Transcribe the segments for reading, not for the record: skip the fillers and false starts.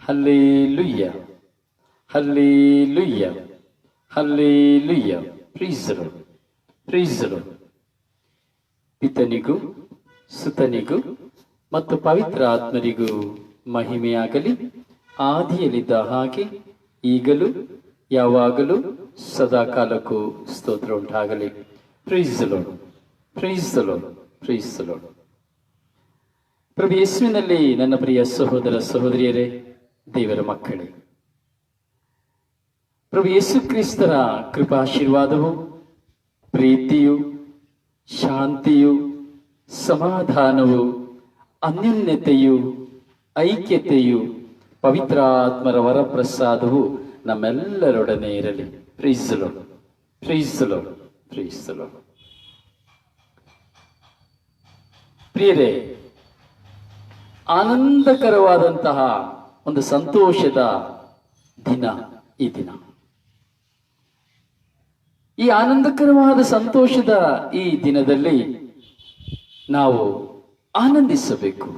ಹಲ್ಲೇಲೂಯ್ಯ, hallelujah, hallelujah. Praise the Lord, praise the Lord. ಪಿತನಿಗೂ ಸುತನಿಗೂ ಮತ್ತು ಪವಿತ್ರ ಆತ್ಮರಿಗೂ ಮಹಿಮೆಯಾಗಲಿ. ಆದಿಯಲ್ಲಿದ್ದ ಹಾಗೆ ಈಗಲೂ ಯಾವಾಗಲೂ ಸದಾ ಕಾಲಕ್ಕೂ ಸ್ತೋತ್ರ ಉಂಟಾಗಲಿ. Praise the Lord, praise the Lord, praise the Lord. ಪ್ರಭು ಯೇಸುವಿನಲ್ಲಿ ನನ್ನ ಪ್ರಿಯ ಸಹೋದರ ಸಹೋದರಿಯರೇ, ದೇವರ ಮಕ್ಕಳೇ, ಪ್ರಭು ಯೇಸು ಕ್ರಿಸ್ತರ ಕೃಪಾಶೀರ್ವಾದವು, ಪ್ರೀತಿಯು, ಶಾಂತಿಯು, ಸಮಾಧಾನವು, ಅನ್ಯೋನ್ಯತೆಯು, ಐಕ್ಯತೆಯು, ಪವಿತ್ರಾತ್ಮರ ವರಪ್ರಸಾದವು ನಮ್ಮೆಲ್ಲರೊಡನೆ ಇರಲಿ. Praise the Lord, praise the Lord, praise the Lord. ಪ್ರಿಯರೇ, ಆನಂದಕರವಾದಂತಹ ಒಂದು ಸಂತೋಷದ ದಿನ ಈ ದಿನ. ಈ ಆನಂದಕರವಾದ ಸಂತೋಷದ ಈ ದಿನದಲ್ಲಿ ನಾವು ಆನಂದಿಸಬೇಕು,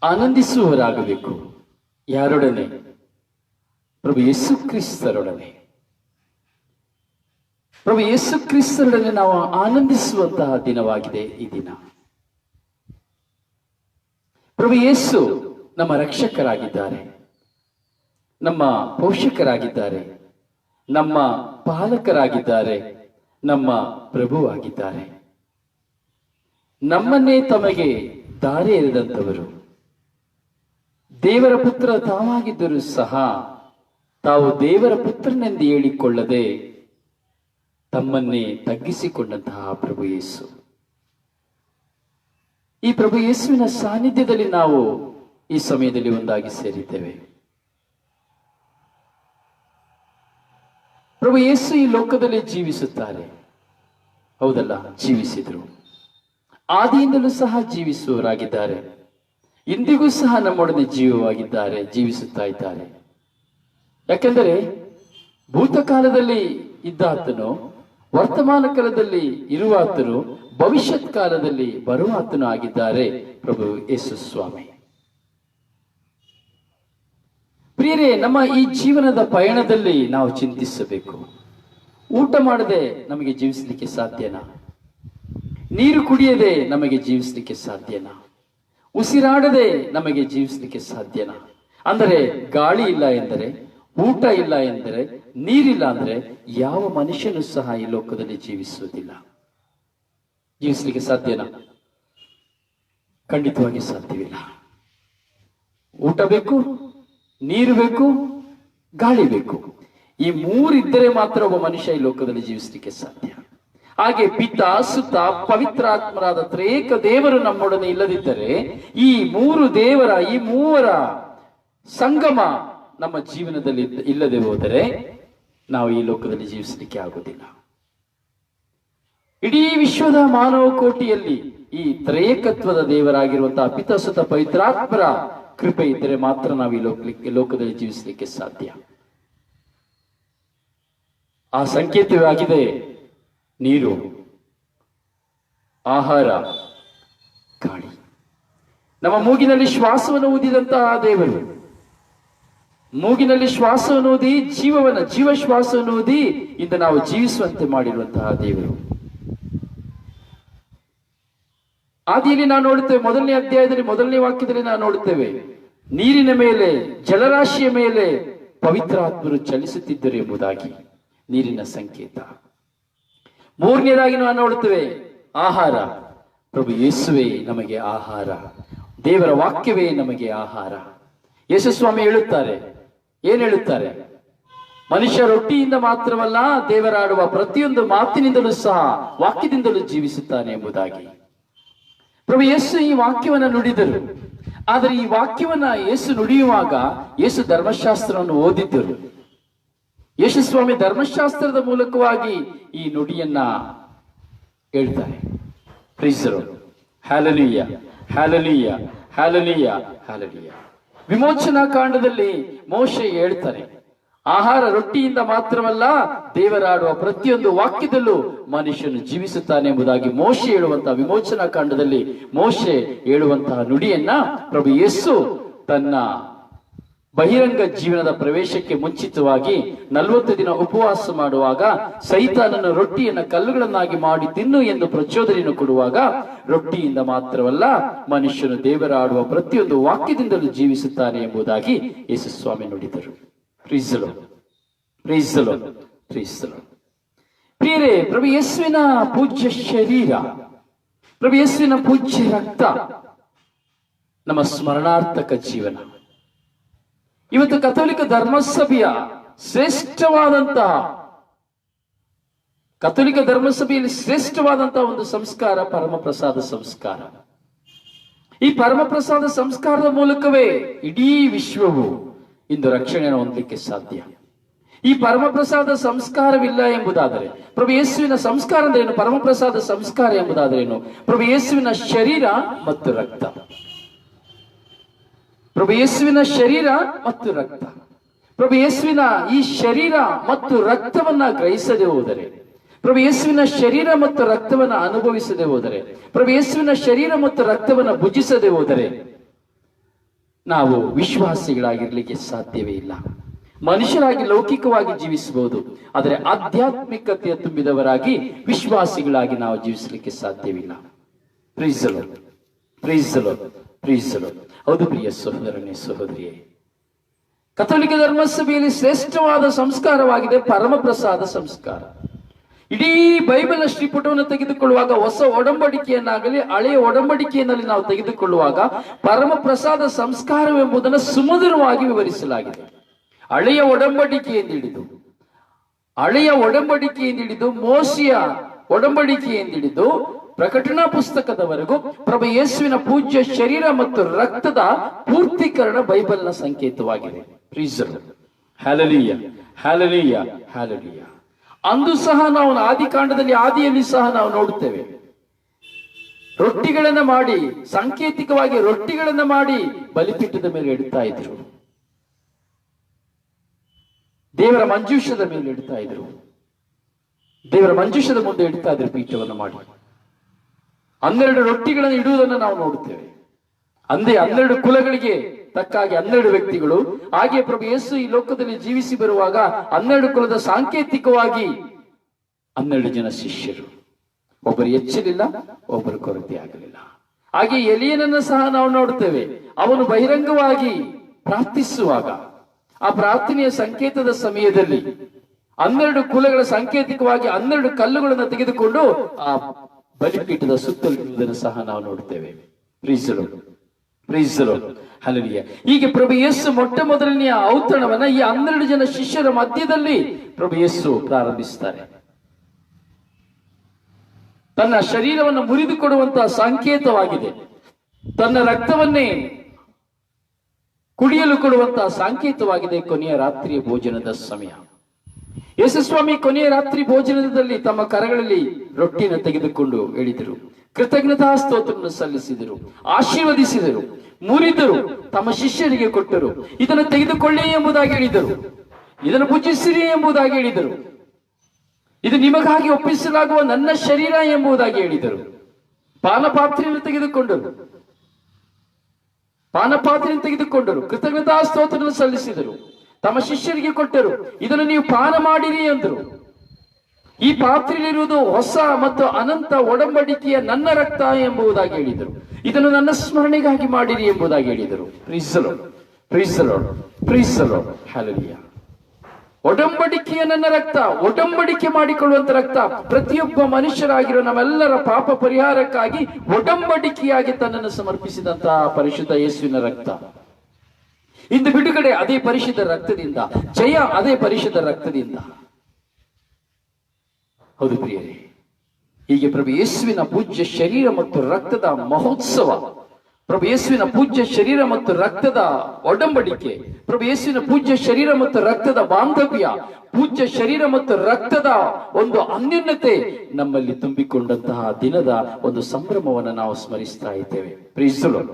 ಆನಂದಿಸುವವರಾಗಬೇಕು. ಯಾರೊಡನೆ? ಪ್ರಭು ಯೇಸು ಕ್ರಿಸ್ತರೊಡನೆ. ಪ್ರಭು ಯೇಸು ಕ್ರಿಸ್ತರೊಡನೆ ನಾವು ಆನಂದಿಸುವಂತಹ ದಿನವಾಗಿದೆ ಈ ದಿನ. ಪ್ರಭು ಯೇಸು ನಮ್ಮ ರಕ್ಷಕರಾಗಿದ್ದಾರೆ, ನಮ್ಮ ಪೋಷಕರಾಗಿದ್ದಾರೆ, ನಮ್ಮ ಪಾಲಕರಾಗಿದ್ದಾರೆ, ನಮ್ಮ ಪ್ರಭುವಾಗಿದ್ದಾರೆ. ನಮ್ಮನ್ನೇ ತಮಗೆ ದಾರಿ ಎರೆದಂಥವರು, ದೇವರ ಪುತ್ರ ತಾವಾಗಿದ್ದರೂ ಸಹ ತಾವು ದೇವರ ಪುತ್ರನೆಂದು ಹೇಳಿಕೊಳ್ಳದೆ ತಮ್ಮನ್ನೇ ತಗ್ಗಿಸಿಕೊಂಡಂತಹ ಪ್ರಭು ಯೇಸು. ಈ ಪ್ರಭು ಯೇಸುವಿನ ಸಾನ್ನಿಧ್ಯದಲ್ಲಿ ನಾವು ಈ ಸಮಯದಲ್ಲಿ ಒಂದಾಗಿ ಸೇರಿದ್ದೇವೆ. ಪ್ರಭು ಯೇಸು ಈ ಲೋಕದಲ್ಲಿ ಜೀವಿಸುತ್ತಾರೆ, ಹೌದಲ್ಲ? ಜೀವಿಸಿದ್ರು, ಆದಿಯಿಂದಲೂ ಸಹ ಜೀವಿಸುವವರಾಗಿದ್ದಾರೆ, ಇಂದಿಗೂ ಸಹ ನಮ್ಮೊಡನೆ ಜೀವವಾಗಿದ್ದಾರೆ, ಜೀವಿಸುತ್ತಾ ಇದ್ದಾರೆ. ಯಾಕೆಂದರೆ ಭೂತಕಾಲದಲ್ಲಿ ಇದ್ದ ಆತನು, ವರ್ತಮಾನ ಕಾಲದಲ್ಲಿ ಇರುವ ಆತನು, ಭವಿಷ್ಯತ್ ಕಾಲದಲ್ಲಿ ಬರುವ ಆತನು ಆಗಿದ್ದಾರೆ ಪ್ರಭು ಯೇಸು ಸ್ವಾಮಿ. ಪ್ರಿಯರೇ, ನಮ್ಮ ಈ ಜೀವನದ ಪಯಣದಲ್ಲಿ ನಾವು ಚಿಂತಿಸಬೇಕು. ಊಟ ಮಾಡದೆ ನಮಗೆ ಜೀವಿಸಲಿಕ್ಕೆ ಸಾಧ್ಯನಾ? ನೀರು ಕುಡಿಯದೆ ನಮಗೆ ಜೀವಿಸಲಿಕ್ಕೆ ಸಾಧ್ಯನಾ? ಉಸಿರಾಡದೆ ನಮಗೆ ಜೀವಿಸಲಿಕ್ಕೆ ಸಾಧ್ಯನಾ? ಅಂದರೆ ಗಾಳಿ ಇಲ್ಲ ಎಂದರೆ, ಊಟ ಇಲ್ಲ ಎಂದರೆ, ನೀರಿಲ್ಲ ಅಂದರೆ ಯಾವ ಮನುಷ್ಯನು ಸಹ ಈ ಲೋಕದಲ್ಲಿ ಜೀವಿಸುವುದಿಲ್ಲ. ಜೀವಿಸಲಿಕ್ಕೆ ಸಾಧ್ಯನಾ? ಖಂಡಿತವಾಗಿ ಸಾಧ್ಯವಿಲ್ಲ. ಊಟ ಬೇಕು, ನೀರು ಬೇಕು, ಗಾಳಿ ಬೇಕು. ಈ ಮೂರಿದ್ದರೆ ಮಾತ್ರ ಒಬ್ಬ ಮನುಷ್ಯ ಈ ಲೋಕದಲ್ಲಿ ಜೀವಿಸಲಿಕ್ಕೆ ಸಾಧ್ಯ. ಹಾಗೆ ಪಿತ, ಸುತ, ಪವಿತ್ರಾತ್ಮರಾದ ತ್ರೇಕ ದೇವರು ನಮ್ಮೊಡನೆ ಇಲ್ಲದಿದ್ದರೆ, ಈ ಮೂವರ ಸಂಗಮ ನಮ್ಮ ಜೀವನದಲ್ಲಿ ಇಲ್ಲದೆ ಹೋದರೆ ನಾವು ಈ ಲೋಕದಲ್ಲಿ ಜೀವಿಸಲಿಕ್ಕೆ ಆಗುವುದಿಲ್ಲ. ಇಡೀ ವಿಶ್ವದ ಮಾನವ ಕೋಟಿಯಲ್ಲಿ ಈ ತ್ರೇಕತ್ವದ ದೇವರಾಗಿರುವಂತಹ ಪಿತ, ಸುತ, ಪವಿತ್ರಾತ್ಮರ ಕೃಪೆ ಇದ್ದರೆ ಮಾತ್ರ ನಾವು ಈ ಲೋಕದಲ್ಲಿ ಜೀವಿಸಲಿಕ್ಕೆ ಸಾಧ್ಯ. ಆ ಸಂಕೇತವಾಗಿದೆ ನೀರು, ಆಹಾರ, ಗಾಳಿ. ನಮ್ಮ ಮೂಗಿನಲ್ಲಿ ಶ್ವಾಸವನ್ನು ಊದಿದಂತಹ ದೇವರು, ಮೂಗಿನಲ್ಲಿ ಶ್ವಾಸವನ್ನು ಊದಿ ಜೀವ ಶ್ವಾಸವನ್ನು ಊದಿ ಇಂದು ನಾವು ಜೀವಿಸುವಂತೆ ಮಾಡಿರುವಂತಹ ದೇವರು. ಆದಿಯಲ್ಲಿ ನಾವು ನೋಡುತ್ತೇವೆ, ಮೊದಲನೇ ಅಧ್ಯಾಯದಲ್ಲಿ ಮೊದಲನೇ ವಾಕ್ಯದಲ್ಲಿ ನಾವು ನೋಡುತ್ತೇವೆ, ನೀರಿನ ಮೇಲೆ, ಜಲರಾಶಿಯ ಮೇಲೆ ಪವಿತ್ರಾತ್ಮರು ಚಲಿಸುತ್ತಿದ್ದರು ಎಂಬುದಾಗಿ ನೀರಿನ ಸಂಕೇತ. ಮೂರನೇದಾಗಿ ನಾವು ನೋಡುತ್ತೇವೆ ಆಹಾರ. ಪ್ರಭು ಯೇಸುವೇ ನಮಗೆ ಆಹಾರ, ದೇವರ ವಾಕ್ಯವೇ ನಮಗೆ ಆಹಾರ. ಯೇಸು ಸ್ವಾಮಿ ಹೇಳುತ್ತಾರೆ, ಏನ್ ಹೇಳುತ್ತಾರೆ? ಮನುಷ್ಯ ರೊಟ್ಟಿಯಿಂದ ಮಾತ್ರವಲ್ಲ, ದೇವರಾಡುವ ಪ್ರತಿಯೊಂದು ಮಾತಿನಿಂದಲೂ ಸಹ, ವಾಕ್ಯದಿಂದಲೂ ಜೀವಿಸುತ್ತಾನೆ ಎಂಬುದಾಗಿ. ಪ್ರಭು ಯೇಸು ಈ ವಾಕ್ಯವನ್ನ ನುಡಿದರು. ಆದರೆ ಈ ವಾಕ್ಯವನ್ನ ಯೇಸು ನುಡಿಯುವಾಗ ಯೇಸು ಧರ್ಮಶಾಸ್ತ್ರವನ್ನು ಓದಿದ್ದರು. ಯೇಸು ಸ್ವಾಮಿ ಧರ್ಮಶಾಸ್ತ್ರದ ಮೂಲಕವಾಗಿ ಈ ನುಡಿಯನ್ನ ಹೇಳ್ತಾರೆ. Praise the Lord, hallelujah, hallelujah, hallelujah, hallelujah. ವಿಮೋಚನಾ ಕಾಂಡದಲ್ಲಿ ಮೋಶೆ ಹೇಳ್ತಾನೆ, ಆಹಾರ ರೊಟ್ಟಿಯಿಂದ ಮಾತ್ರವಲ್ಲ, ದೇವರಾಡುವ ಪ್ರತಿಯೊಂದು ವಾಕ್ಯದಲ್ಲೂ ಮನುಷ್ಯನು ಜೀವಿಸುತ್ತಾನೆ ಎಂಬುದಾಗಿ ಮೋಶೆ ಹೇಳುವಂತಹ, ವಿಮೋಚನಾ ಕಾಂಡದಲ್ಲಿ ಮೋಶೆ ಹೇಳುವಂತಹ ನುಡಿಯನ್ನ ಪ್ರಭು ಯೇಸು ತನ್ನ ಬಹಿರಂಗ ಜೀವನದ ಪ್ರವೇಶಕ್ಕೆ ಮುಂಚಿತವಾಗಿ 40 ದಿನ ಉಪವಾಸ ಮಾಡುವಾಗ ಸೈತಾನನ ರೊಟ್ಟಿಯನ್ನು ಕಲ್ಲುಗಳನ್ನಾಗಿ ಮಾಡಿ ತಿನ್ನು ಎಂದು ಪ್ರಚೋದನೆಯನ್ನು ಕೊಡುವಾಗ ರೊಟ್ಟಿಯಿಂದ ಮಾತ್ರವಲ್ಲ ಮನುಷ್ಯನು ದೇವರಾಡುವ ಪ್ರತಿಯೊಂದು ವಾಕ್ಯದಿಂದಲೂ ಜೀವಿಸುತ್ತಾನೆ ಎಂಬುದಾಗಿ ಯೇಸು ಸ್ವಾಮಿ ನುಡಿದರು. Praise the Lord, praise the Lord, praise the Lord. ಪ್ರಿಯರೇ, ಪ್ರಭು ಯೇಸುವಿನ ಪೂಜ್ಯ ಶರೀರ, ಪ್ರಭು ಯೇಸುವಿನ ಪೂಜ್ಯ ರಕ್ತ ನಮ್ಮ ಸ್ಮರಣಾರ್ಥಕ ಜೀವನ. ಇವತ್ತು ಕಥೋಲಿಕ ಧರ್ಮಸಭೆಯ ಶ್ರೇಷ್ಠವಾದಂತಹ ಕಥೋಲಿಕ ಧರ್ಮಸಭೆಯಲ್ಲಿ ಶ್ರೇಷ್ಠವಾದಂತಹ ಒಂದು ಸಂಸ್ಕಾರ ಪರಮಪ್ರಸಾದ ಸಂಸ್ಕಾರ. ಈ ಪರಮಪ್ರಸಾದ ಸಂಸ್ಕಾರದ ಮೂಲಕವೇ ಇಡೀ ವಿಶ್ವವು ಇಂದು ರಕ್ಷಣೆಯನ್ನು ಹೊಂದಲಿಕ್ಕೆ ಸಾಧ್ಯ. ಈ ಪರಮಪ್ರಸಾದ ಸಂಸ್ಕಾರವಿಲ್ಲ ಎಂಬುದಾದರೆ, ಪ್ರಭು ಯೇಸುವಿನ ಸಂಸ್ಕಾರ ಅಂದ್ರೇನು, ಪರಮಪ್ರಸಾದ ಸಂಸ್ಕಾರ ಎಂಬುದಾದ್ರೇನು, ಪ್ರಭು ಯೇಸುವಿನ ಶರೀರ ಮತ್ತು ರಕ್ತ, ಪ್ರಭು ಯೇಸುವಿನ ಶರೀರ ಮತ್ತು ರಕ್ತ. ಪ್ರಭು ಯೇಸುವಿನ ಈ ಶರೀರ ಮತ್ತು ರಕ್ತವನ್ನ ಗ್ರಹಿಸದೆ ಹೋದರೆ, ಪ್ರಭು ಯೇಸುವಿನ ಶರೀರ ಮತ್ತು ರಕ್ತವನ್ನ ಅನುಭವಿಸದೆ ಹೋದರೆ, ಪ್ರಭು ಯೇಸುವಿನ ಶರೀರ ಮತ್ತು ರಕ್ತವನ್ನ ಭುಜಿಸದೆ ಹೋದರೆ ನಾವು ವಿಶ್ವಾಸಿಗಳಾಗಿರ್ಲಿಕ್ಕೆ ಸಾಧ್ಯವೇ ಇಲ್ಲ. ಮನುಷ್ಯರಾಗಿ ಲೌಕಿಕವಾಗಿ ಜೀವಿಸಬಹುದು, ಆದರೆ ಆಧ್ಯಾತ್ಮಿಕತೆಯ ತುಂಬಿದವರಾಗಿ ವಿಶ್ವಾಸಿಗಳಾಗಿ ನಾವು ಜೀವಿಸಲಿಕ್ಕೆ ಸಾಧ್ಯವಿಲ್ಲ. Praise the Lord, praise the Lord, praise the Lord. ಹೌದು ಪ್ರಿಯ ಸಹೋದರನೇ, ಸಹೋದರಿಯೇ, ಕಥೋಲಿಕ ಧರ್ಮಸಭೆಯಲ್ಲಿ ಶ್ರೇಷ್ಠವಾದ ಸಂಸ್ಕಾರವಾಗಿದೆ ಪರಮಪ್ರಸಾದ ಸಂಸ್ಕಾರ. ಇಡೀ ಬೈಬಲ್ ಶ್ರೀಪುಟವನ್ನು ತೆಗೆದುಕೊಳ್ಳುವಾಗ, ಹೊಸ ಒಡಂಬಡಿಕೆಯನ್ನಾಗಲಿ ಹಳೆಯ ಒಡಂಬಡಿಕೆಯಲ್ಲಿ ನಾವು ತೆಗೆದುಕೊಳ್ಳುವಾಗ ಪರಮಪ್ರಸಾದ ಸಂಸ್ಕಾರವೆಂಬುದನ್ನು ಸುಮಧುರವಾಗಿ ವಿವರಿಸಲಾಗಿದೆ. ಹಳೆಯ ಒಡಂಬಡಿಕೆಯಿಂದಿಡಿದು ಮೋಶೆಯ ಒಡಂಬಡಿಕೆಯಿಂದಿಡಿದು ಪ್ರಕಟಣಾ ಪುಸ್ತಕದವರೆಗೂ ಪ್ರಭು ಯೇಸುವಿನ ಪೂಜ್ಯ ಶರೀರ ಮತ್ತು ರಕ್ತದ ಪೂರ್ತೀಕರಣ ಬೈಬಲ್ನ ಸಂಕೇತವಾಗಿದೆ. Praise the Lord, hallelujah, hallelujah, hallelujah. ಅಂದು ಸಹ ನಾವು ಆದಿಯಲ್ಲಿ ಸಹ ನಾವು ನೋಡುತ್ತೇವೆ, ರೊಟ್ಟಿಗಳನ್ನ ಮಾಡಿ, ಸಾಂಕೇತಿಕವಾಗಿ ರೊಟ್ಟಿಗಳನ್ನ ಮಾಡಿ ಬಲಿಪೀಠದ ಮೇಲೆ ಇಡ್ತಾ ಇದ್ರು, ದೇವರ ಮಂಜೂಷದ ಮೇಲೆ ಇಡ್ತಾ ಇದ್ರು, ದೇವರ ಮಂಜೂಷದ ಮುಂದೆ ಇಡ್ತಾ ಇದ್ರು ಪೀಠವನ್ನು ಮಾಡಿ. 12 ರೊಟ್ಟಿಗಳನ್ನು ಇಡುವುದನ್ನು ನಾವು ನೋಡುತ್ತೇವೆ. 12 ಕುಲಗಳಿಗೆ ತಕ್ಕಾಗಿ 12 ವ್ಯಕ್ತಿಗಳು. ಹಾಗೆ ಪ್ರಭು ಯೇಸು ಈ ಲೋಕದಲ್ಲಿ ಜೀವಿಸಿ ಬರುವಾಗ 12 ಕುಲದ ಸಾಂಕೇತಿಕವಾಗಿ 12 ಜನ ಶಿಷ್ಯರು. ಒಬ್ಬರು ಹೆಚ್ಚಲಿಲ್ಲ, ಒಬ್ಬರು ಕೊರತೆ ಆಗಲಿಲ್ಲ. ಹಾಗೆ ಎಲಿಯನನ್ನು ಸಹ ನಾವು ನೋಡುತ್ತೇವೆ. ಅವನು ಬಹಿರಂಗವಾಗಿ ಪ್ರಾರ್ಥಿಸುವಾಗ ಆ ಪ್ರಾರ್ಥನೆಯ ಸಂಕೇತದ ಸಮಯದಲ್ಲಿ 12 ಕುಲಗಳ ಸಾಂಕೇತಿಕವಾಗಿ 12 ಕಲ್ಲುಗಳನ್ನು ತೆಗೆದುಕೊಂಡು ಆ ಬಲಿಪೀಠದ ಸುತ್ತಲೂ ಸಹ ನಾವು ನೋಡುತ್ತೇವೆ. Praise the Lord, praise the Lord, hallelujah. ಹೀಗೆ ಪ್ರಭು ಯೇಸು ಮೊಟ್ಟ ಮೊದಲನೆಯ ಔತಣವನ್ನ ಈ 12 ಜನ ಶಿಷ್ಯರ ಮಧ್ಯದಲ್ಲಿ ಪ್ರಭು ಯೇಸು ಪ್ರಾರಂಭಿಸುತ್ತಾರೆ. ತನ್ನ ಶರೀರವನ್ನು ಮುರಿದು ಕೊಡುವಂತಹ ಸಂಕೇತವಾಗಿದೆ, ತನ್ನ ರಕ್ತವನ್ನೇ ಕುಡಿಯಲು ಕೊಡುವಂತಹ ಸಂಕೇತವಾಗಿದೆ ಕೊನೆಯ ರಾತ್ರಿಯ ಭೋಜನದ ಸಮಯ. ಯೇಸುಸ್ವಾಮಿ ಕೊನೆಯ ರಾತ್ರಿ ಭೋಜನದಲ್ಲಿ ತಮ್ಮ ಕರಗಳಲ್ಲಿ ರೊಟ್ಟಿಯನ್ನು ತೆಗೆದುಕೊಂಡು ಹೇಳಿದರು, ಕೃತಜ್ಞತಾ ಸ್ತೋತ್ರವನ್ನು ಸಲ್ಲಿಸಿದರು, ಆಶೀರ್ವದಿಸಿದರು, ಮುರಿದರು, ತಮ್ಮ ಶಿಷ್ಯರಿಗೆ ಕೊಟ್ಟರು. ಇದನ್ನು ತೆಗೆದುಕೊಳ್ಳಿ ಎಂಬುದಾಗಿ ಹೇಳಿದರು, ಇದನ್ನು ಭುಜಿಸಿರಿ ಎಂಬುದಾಗಿ ಹೇಳಿದರು, ಇದು ನಿಮಗಾಗಿ ಒಪ್ಪಿಸಲಾಗುವ ನನ್ನ ಶರೀರ ಎಂಬುದಾಗಿ ಹೇಳಿದರು. ಪಾನಪಾತ್ರೆಯನ್ನು ತೆಗೆದುಕೊಂಡರು, ಕೃತಜ್ಞತಾ ಸ್ತೋತ್ರವನ್ನು ಸಲ್ಲಿಸಿದರು, ತಮ್ಮ ಶಿಷ್ಯರಿಗೆ ಕೊಟ್ಟರು, ಇದನ್ನು ನೀವು ಪಾನ ಮಾಡಿರಿ ಎಂದರು. ಈ ಪಾತ್ರೆಯಲ್ಲಿರುವುದು ಹೊಸ ಮತ್ತು ಅನಂತ ಒಡಂಬಡಿಕೆಯ ನನ್ನ ರಕ್ತ ಎಂಬುದಾಗಿ ಹೇಳಿದರು. ಇದನ್ನು ನನ್ನ ಸ್ಮರಣೆಗಾಗಿ ಮಾಡಿರಿ ಎಂಬುದಾಗಿ ಹೇಳಿದರು. Praise the Lord, praise the Lord, praise the Lord, hallelujah. ಒಡಂಬಡಿಕೆಯ ನನ್ನ ರಕ್ತ, ಒಡಂಬಡಿಕೆ ಮಾಡಿಕೊಳ್ಳುವಂತ ರಕ್ತ, ಪ್ರತಿಯೊಬ್ಬ ಮನುಷ್ಯರಾಗಿರೋ ನಮ್ಮೆಲ್ಲರ ಪಾಪ ಪರಿಹಾರಕ್ಕಾಗಿ ಒಡಂಬಡಿಕೆಯಾಗಿ ತನ್ನನ್ನು ಸಮರ್ಪಿಸಿದಂತಹ ಪರಿಶುದ್ಧ ಯೇಸುವಿನ ರಕ್ತ. ಇಂದು ಬಿಡುಗಡೆ ಅದೇ ಪರಿಶುದ್ಧ ರಕ್ತದಿಂದ, ಜಯ ಅದೇ ಪರಿಶುದ್ಧ ರಕ್ತದಿಂದ. ಹೌದು ಪ್ರಿಯರೇ, ಹೀಗೆ ಪ್ರಭು ಯೇಸುವಿನ ಪೂಜ್ಯ ಶರೀರ ಮತ್ತು ರಕ್ತದ ಮಹೋತ್ಸವ, ಪ್ರಭು ಯೇಸುವಿನ ಪೂಜ್ಯ ಶರೀರ ಮತ್ತು ರಕ್ತದ ಒಡಂಬಡಿಕೆ, ಪ್ರಭು ಯೇಸುವಿನ ಪೂಜ್ಯ ಶರೀರ ಮತ್ತು ರಕ್ತದ ಬಾಂಧವ್ಯ, ಪೂಜ್ಯ ಶರೀರ ಮತ್ತು ರಕ್ತದ ಒಂದು ಅನ್ಯೋನ್ಯತೆ ನಮ್ಮಲ್ಲಿ ತುಂಬಿಕೊಂಡಂತಹ ದಿನದ ಒಂದು ಸಂಭ್ರಮವನ್ನು ನಾವು ಸ್ಮರಿಸ್ತಾ ಇದ್ದೇವೆ. Praise the Lord,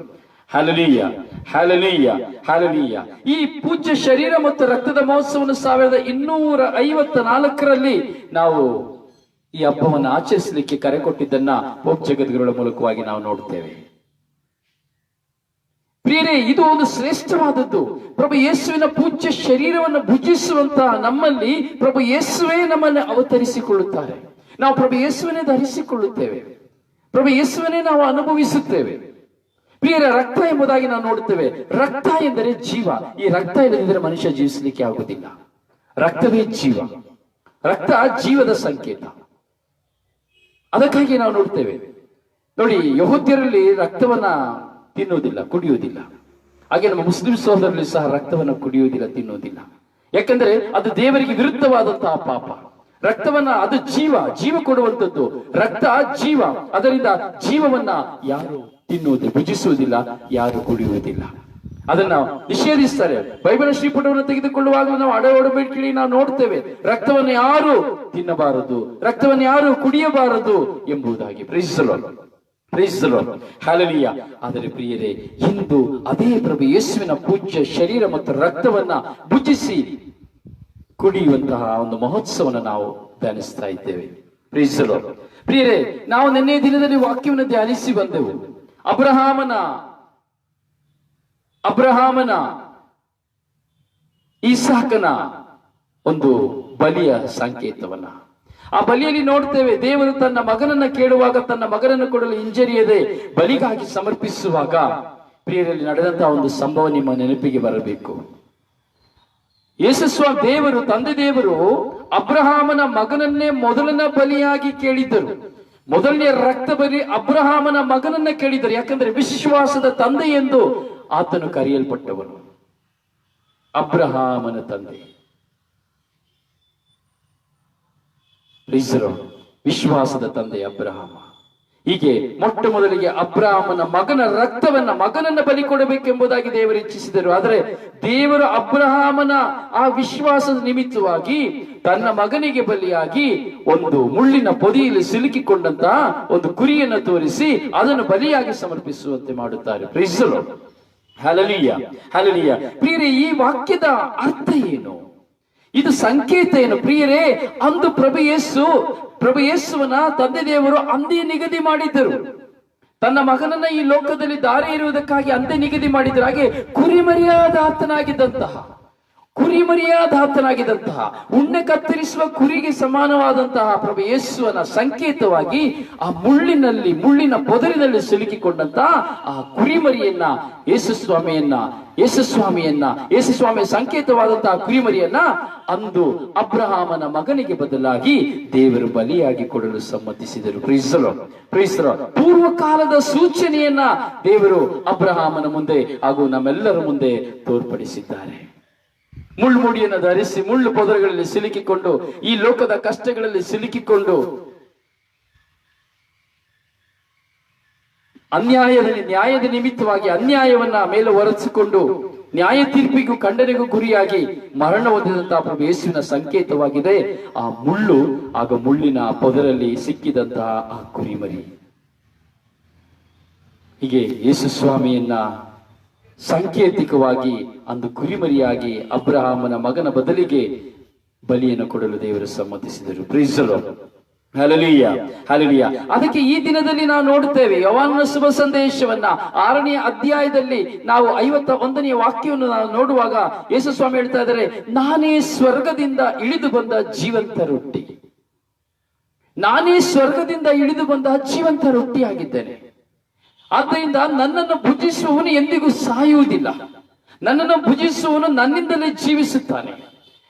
hallelujah, hallelujah, hallelujah. ಈ ಪೂಜ್ಯ ಶರೀರ ಮತ್ತು ರಕ್ತದ ಮಹೋತ್ಸವವನ್ನು 1254ರಲ್ಲಿ ನಾವು ಈ ಹಬ್ಬವನ್ನು ಆಚರಿಸಲಿಕ್ಕೆ ಕರೆ ಕೊಟ್ಟಿದ್ದನ್ನ ಪೋಪ್ ಜಗದ್ಗುರುಗಳ ಮೂಲಕವಾಗಿ ನಾವು ನೋಡುತ್ತೇವೆ. ಪ್ರಿಯರೇ, ಇದು ಒಂದು ಶ್ರೇಷ್ಠವಾದದ್ದು. ಪ್ರಭು ಯೇಸುವಿನ ಪೂಜ್ಯ ಶರೀರವನ್ನು ಭುಜಿಸುವಂತಹ ನಮ್ಮಲ್ಲಿ ಪ್ರಭು ಯೇಸುವೇ ನಮ್ಮನ್ನು ಅವತರಿಸಿಕೊಳ್ಳುತ್ತಾರೆ. ನಾವು ಪ್ರಭು ಯೇಸುವನ್ನೇ ಧರಿಸಿಕೊಳ್ಳುತ್ತೇವೆ, ಪ್ರಭು ಯೇಸುವನ್ನೇ ನಾವು ಅನುಭವಿಸುತ್ತೇವೆ. ಪ್ರಿಯರ, ರಕ್ತ ಎಂಬುದಾಗಿ ನಾವು ನೋಡುತ್ತೇವೆ. ರಕ್ತ ಎಂದರೆ ಜೀವ. ಈ ರಕ್ತ ಇಲ್ಲದಿದ್ದರೆ ಮನುಷ್ಯ ಜೀವಿಸಲಿಕ್ಕೆ ಆಗುವುದಿಲ್ಲ. ರಕ್ತವೇ ಜೀವ. ರಕ್ತ ಜೀವದ ಸಂಕೇತ. ಅದಕ್ಕಾಗಿ ನಾವು ನೋಡ್ತೇವೆ ನೋಡಿ, ಯಹೂದ್ಯರಲ್ಲಿ ರಕ್ತವನ್ನ ತಿನ್ನುವುದಿಲ್ಲ, ಕುಡಿಯುವುದಿಲ್ಲ. ಹಾಗೆ ನಮ್ಮ ಮುಸ್ಲಿಂ ಸಹೋದರರಲ್ಲಿ ಸಹ ರಕ್ತವನ್ನ ಕುಡಿಯುವುದಿಲ್ಲ, ತಿನ್ನುವುದಿಲ್ಲ. ಯಾಕಂದ್ರೆ ಅದು ದೇವರಿಗೆ ವಿರುದ್ಧವಾದಂತಹ ಪಾಪ. ರಕ್ತವನ್ನ, ಅದು ಜೀವ ಕೊಡುವಂಥದ್ದು. ರಕ್ತ ಜೀವ. ಅದರಿಂದ ಜೀವವನ್ನ ಯಾರು ತಿನ್ನುವುದಿಲ್ಲ, ಭುಜಿಸುವುದಿಲ್ಲ, ಯಾರು ಕುಡಿಯುವುದಿಲ್ಲ. ಅದನ್ನ ನಿಷೇಧಿಸ್ತಾರೆ. ಬೈಬಲ್ ಶ್ರೀಪುಟವನ್ನು ತೆಗೆದುಕೊಳ್ಳುವಾಗ ನಾವು ಒಡಂಬಡಿಕೆಯಲ್ಲಿ ನಾವು ನೋಡ್ತೇವೆ, ರಕ್ತವನ್ನು ಯಾರು ತಿನ್ನಬಾರದು, ರಕ್ತವನ್ನು ಯಾರು ಕುಡಿಯಬಾರದು ಎಂಬುದಾಗಿ. ಹಲ್ಲೆಲೂಯಾ. ಆದರೆ ಪ್ರಿಯರೇ, ಇಂದು ಅದೇ ಪ್ರಭು ಯೇಸುವಿನ ಪೂಜ್ಯ ಶರೀರ ಮತ್ತು ರಕ್ತವನ್ನ ಭುಜಿಸಿ ಕುಡಿಯುವಂತಹ ಒಂದು ಮಹೋತ್ಸವವನ್ನು ನಾವು ಧ್ಯಾನಿಸ್ತಾ ಇದ್ದೇವೆ. ಪ್ರಿಯರೇ, ನಾವು ನಿನ್ನೆ ದಿನದಲ್ಲಿ ವಾಕ್ಯವನ್ನು ಧ್ಯಾನಿಸಿ ಬಂದೆವು. ಅಬ್ರಹಾಮನ ಇಸಾಕನ ಒಂದು ಬಲಿಯ ಸಂಕೇತವನ್ನ ಆ ಬಲಿಯಲ್ಲಿ ನೋಡ್ತೇವೆ. ದೇವರು ತನ್ನ ಮಗನನ್ನ ಕೇಳುವಾಗ ತನ್ನ ಮಗನನ್ನು ಕೊಡಲು ಹಿಂಜರಿಯದೆ ಬಲಿಗಾಗಿ ಸಮರ್ಪಿಸುವಾಗ ಪ್ರಿಯರಲ್ಲಿ ನಡೆದಂತಹ ಒಂದು ಸಂಭವ ನಿಮ್ಮ ನೆನಪಿಗೆ ಬರಬೇಕು. ಯೇಸುಸ್ವಾಮಿ ದೇವರು, ತಂದೆ ದೇವರು ಅಬ್ರಹಾಮನ ಮಗನನ್ನೇ ಮೊದಲನ ಬಲಿಯಾಗಿ ಕೇಳಿದ್ದರು. ಮೊದಲನೇ ರಕ್ತ ಬಲಿ ಅಬ್ರಹಾಮನ ಮಗನನ್ನ ಕೇಳಿದರು. ಯಾಕಂದ್ರೆ ವಿಶ್ವಾಸದ ತಂದೆ ಎಂದು ಆತನು ಕರೆಯಲ್ಪಟ್ಟವನು. ಅಬ್ರಹಾಮನ ತಂದೆ, ವಿಶ್ವಾಸದ ತಂದೆ ಅಬ್ರಹಾಮ. ಹೀಗೆ ಮೊಟ್ಟ ಮೊದಲಿಗೆ ಅಬ್ರಹಾಮನ ಮಗನನ್ನ ಬಲಿ ಕೊಡಬೇಕೆಂಬುದಾಗಿ ದೇವರು ಇಚ್ಛಿಸಿದರು. ಆದರೆ ದೇವರು ಅಬ್ರಹಾಮನ ಆ ವಿಶ್ವಾಸದ ನಿಮಿತ್ತವಾಗಿ ತನ್ನ ಮಗನಿಗೆ ಬಲಿಯಾಗಿ ಒಂದು ಮುಳ್ಳಿನ ಪೊದೆಯಲ್ಲಿ ಸಿಲುಕಿಕೊಂಡಂತಹ ಒಂದು ಕುರಿಯನ್ನು ತೋರಿಸಿ ಅದನ್ನು ಬಲಿಯಾಗಿ ಸಮರ್ಪಿಸುವಂತೆ ಮಾಡುತ್ತಾರೆ. ಹಲ್ಲೆಲೂಯಾ. ಪ್ರಿಯರೇ, ಈ ವಾಕ್ಯದ ಅರ್ಥ ಏನು? ಇದು ಸಂಕೇತ ಏನು? ಪ್ರಿಯರೇ, ಅಂದು ಪ್ರಭು ಯೇಸುವನ ತಂದೆ ದೇವರು ಅಂದೇ ನಿಗದಿ ಮಾಡಿದ್ದರು. ತನ್ನ ಮಗನನ್ನ ಈ ಲೋಕದಲ್ಲಿ ದಾರಿ ಇರುವುದಕ್ಕಾಗಿ ಅಂದೇ ನಿಗದಿ ಮಾಡಿದ್ದರು. ಹಾಗೆ ಕುರಿಮರಿಯಾದಾತನಾಗಿದ್ದಂತಹ ಉಣ್ಣೆ ಕತ್ತರಿಸುವ ಕುರಿಗೆ ಸಮಾನವಾದಂತಹ ಪ್ರಭು ಯೇಸುವನ ಸಂಕೇತವಾಗಿ ಆ ಮುಳ್ಳಿನ ಪೊದರಿನಲ್ಲಿ ಸಿಲುಕಿಕೊಂಡಂತಹ ಆ ಕುರಿಮರಿಯನ್ನ, ಯೇಸುಸ್ವಾಮಿಯ ಸಂಕೇತವಾದಂತಹ ಕುರಿಮರಿಯನ್ನ ಅಂದು ಅಬ್ರಹಾಮನ ಮಗನಿಗೆ ಬದಲಾಗಿ ದೇವರು ಬಲಿಯಾಗಿ ಕೊಡಲು ಸಮ್ಮತಿಸಿದರು. ಪೂರ್ವಕಾಲದ ಸೂಚನೆಯನ್ನ ದೇವರು ಅಬ್ರಹಾಮನ ಮುಂದೆ ಹಾಗೂ ನಮ್ಮೆಲ್ಲರ ಮುಂದೆ ತೋರ್ಪಡಿಸಿದ್ದಾರೆ. ಮುಳ್ಳುಮುಡಿಯನ್ನು ಧರಿಸಿ ಮುಳ್ಳು ಪೊದರುಗಳಲ್ಲಿ ಸಿಲುಕಿಕೊಂಡು ಈ ಲೋಕದ ಕಷ್ಟಗಳಲ್ಲಿ ಸಿಲುಕಿಕೊಂಡು ನ್ಯಾಯದ ನಿಮಿತ್ತವಾಗಿ ಅನ್ಯಾಯವನ್ನ ಮೇಲೆ ಹೊರಸಿಕೊಂಡು ನ್ಯಾಯ ತೀರ್ಪಿಗೂ ಖಂಡನೆಗೂ ಗುರಿಯಾಗಿ ಮರಣ ಹೊಂದಿದಂತಹ ಪ್ರಭು ಯೇಸುವಿನ ಸಂಕೇತವಾಗಿದೆ ಆ ಮುಳ್ಳು, ಆಗ ಮುಳ್ಳಿನ ಪೊದರಲ್ಲಿ ಸಿಕ್ಕಿದಂತಹ ಆ ಕುರಿಮರಿ. ಹೀಗೆ ಯೇಸು ಸ್ವಾಮಿಯನ್ನ ಸಾಂಕೇತಿಕವಾಗಿ ಅಂದು ಕುರಿಮರಿಯಾಗಿ ಅಬ್ರಹಾಮನ ಮಗನ ಬದಲಿಗೆ ಬಲಿಯನ್ನು ಕೊಡಲು ದೇವರು ಸಮ್ಮತಿಸಿದರು. ಹಲ್ಲೆಲೂಯಾ. ಅದಕ್ಕೆ ಈ ದಿನದಲ್ಲಿ ನಾವು ನೋಡುತ್ತೇವೆ, ಯೋಹಾನನ ಶುಭ ಸಂದೇಶವನ್ನ 6ನೇ ಅಧ್ಯಾಯದಲ್ಲಿ ನಾವು 51ನೇ ವಾಕ್ಯವನ್ನು ನಾವು ನೋಡುವಾಗ ಯೇಸು ಸ್ವಾಮಿ ಹೇಳ್ತಾ ಇದ್ದಾರೆ, ನಾನೇ ಸ್ವರ್ಗದಿಂದ ಇಳಿದು ಬಂದ ಜೀವಂತ ರೊಟ್ಟಿ. ನಾನೇ ಸ್ವರ್ಗದಿಂದ ಇಳಿದು ಬಂದ ಜೀವಂತ ರೊಟ್ಟಿಯಾಗಿದ್ದೇನೆ. ಆದ್ದರಿಂದ ನನ್ನನ್ನು ಭುಜಿಸುವವನು ಎಂದಿಗೂ ಸಾಯುವುದಿಲ್ಲ. ನನ್ನನ್ನು ಭುಜಿಸುವವನು ನನ್ನಿಂದಲೇ ಜೀವಿಸುತ್ತಾನೆ.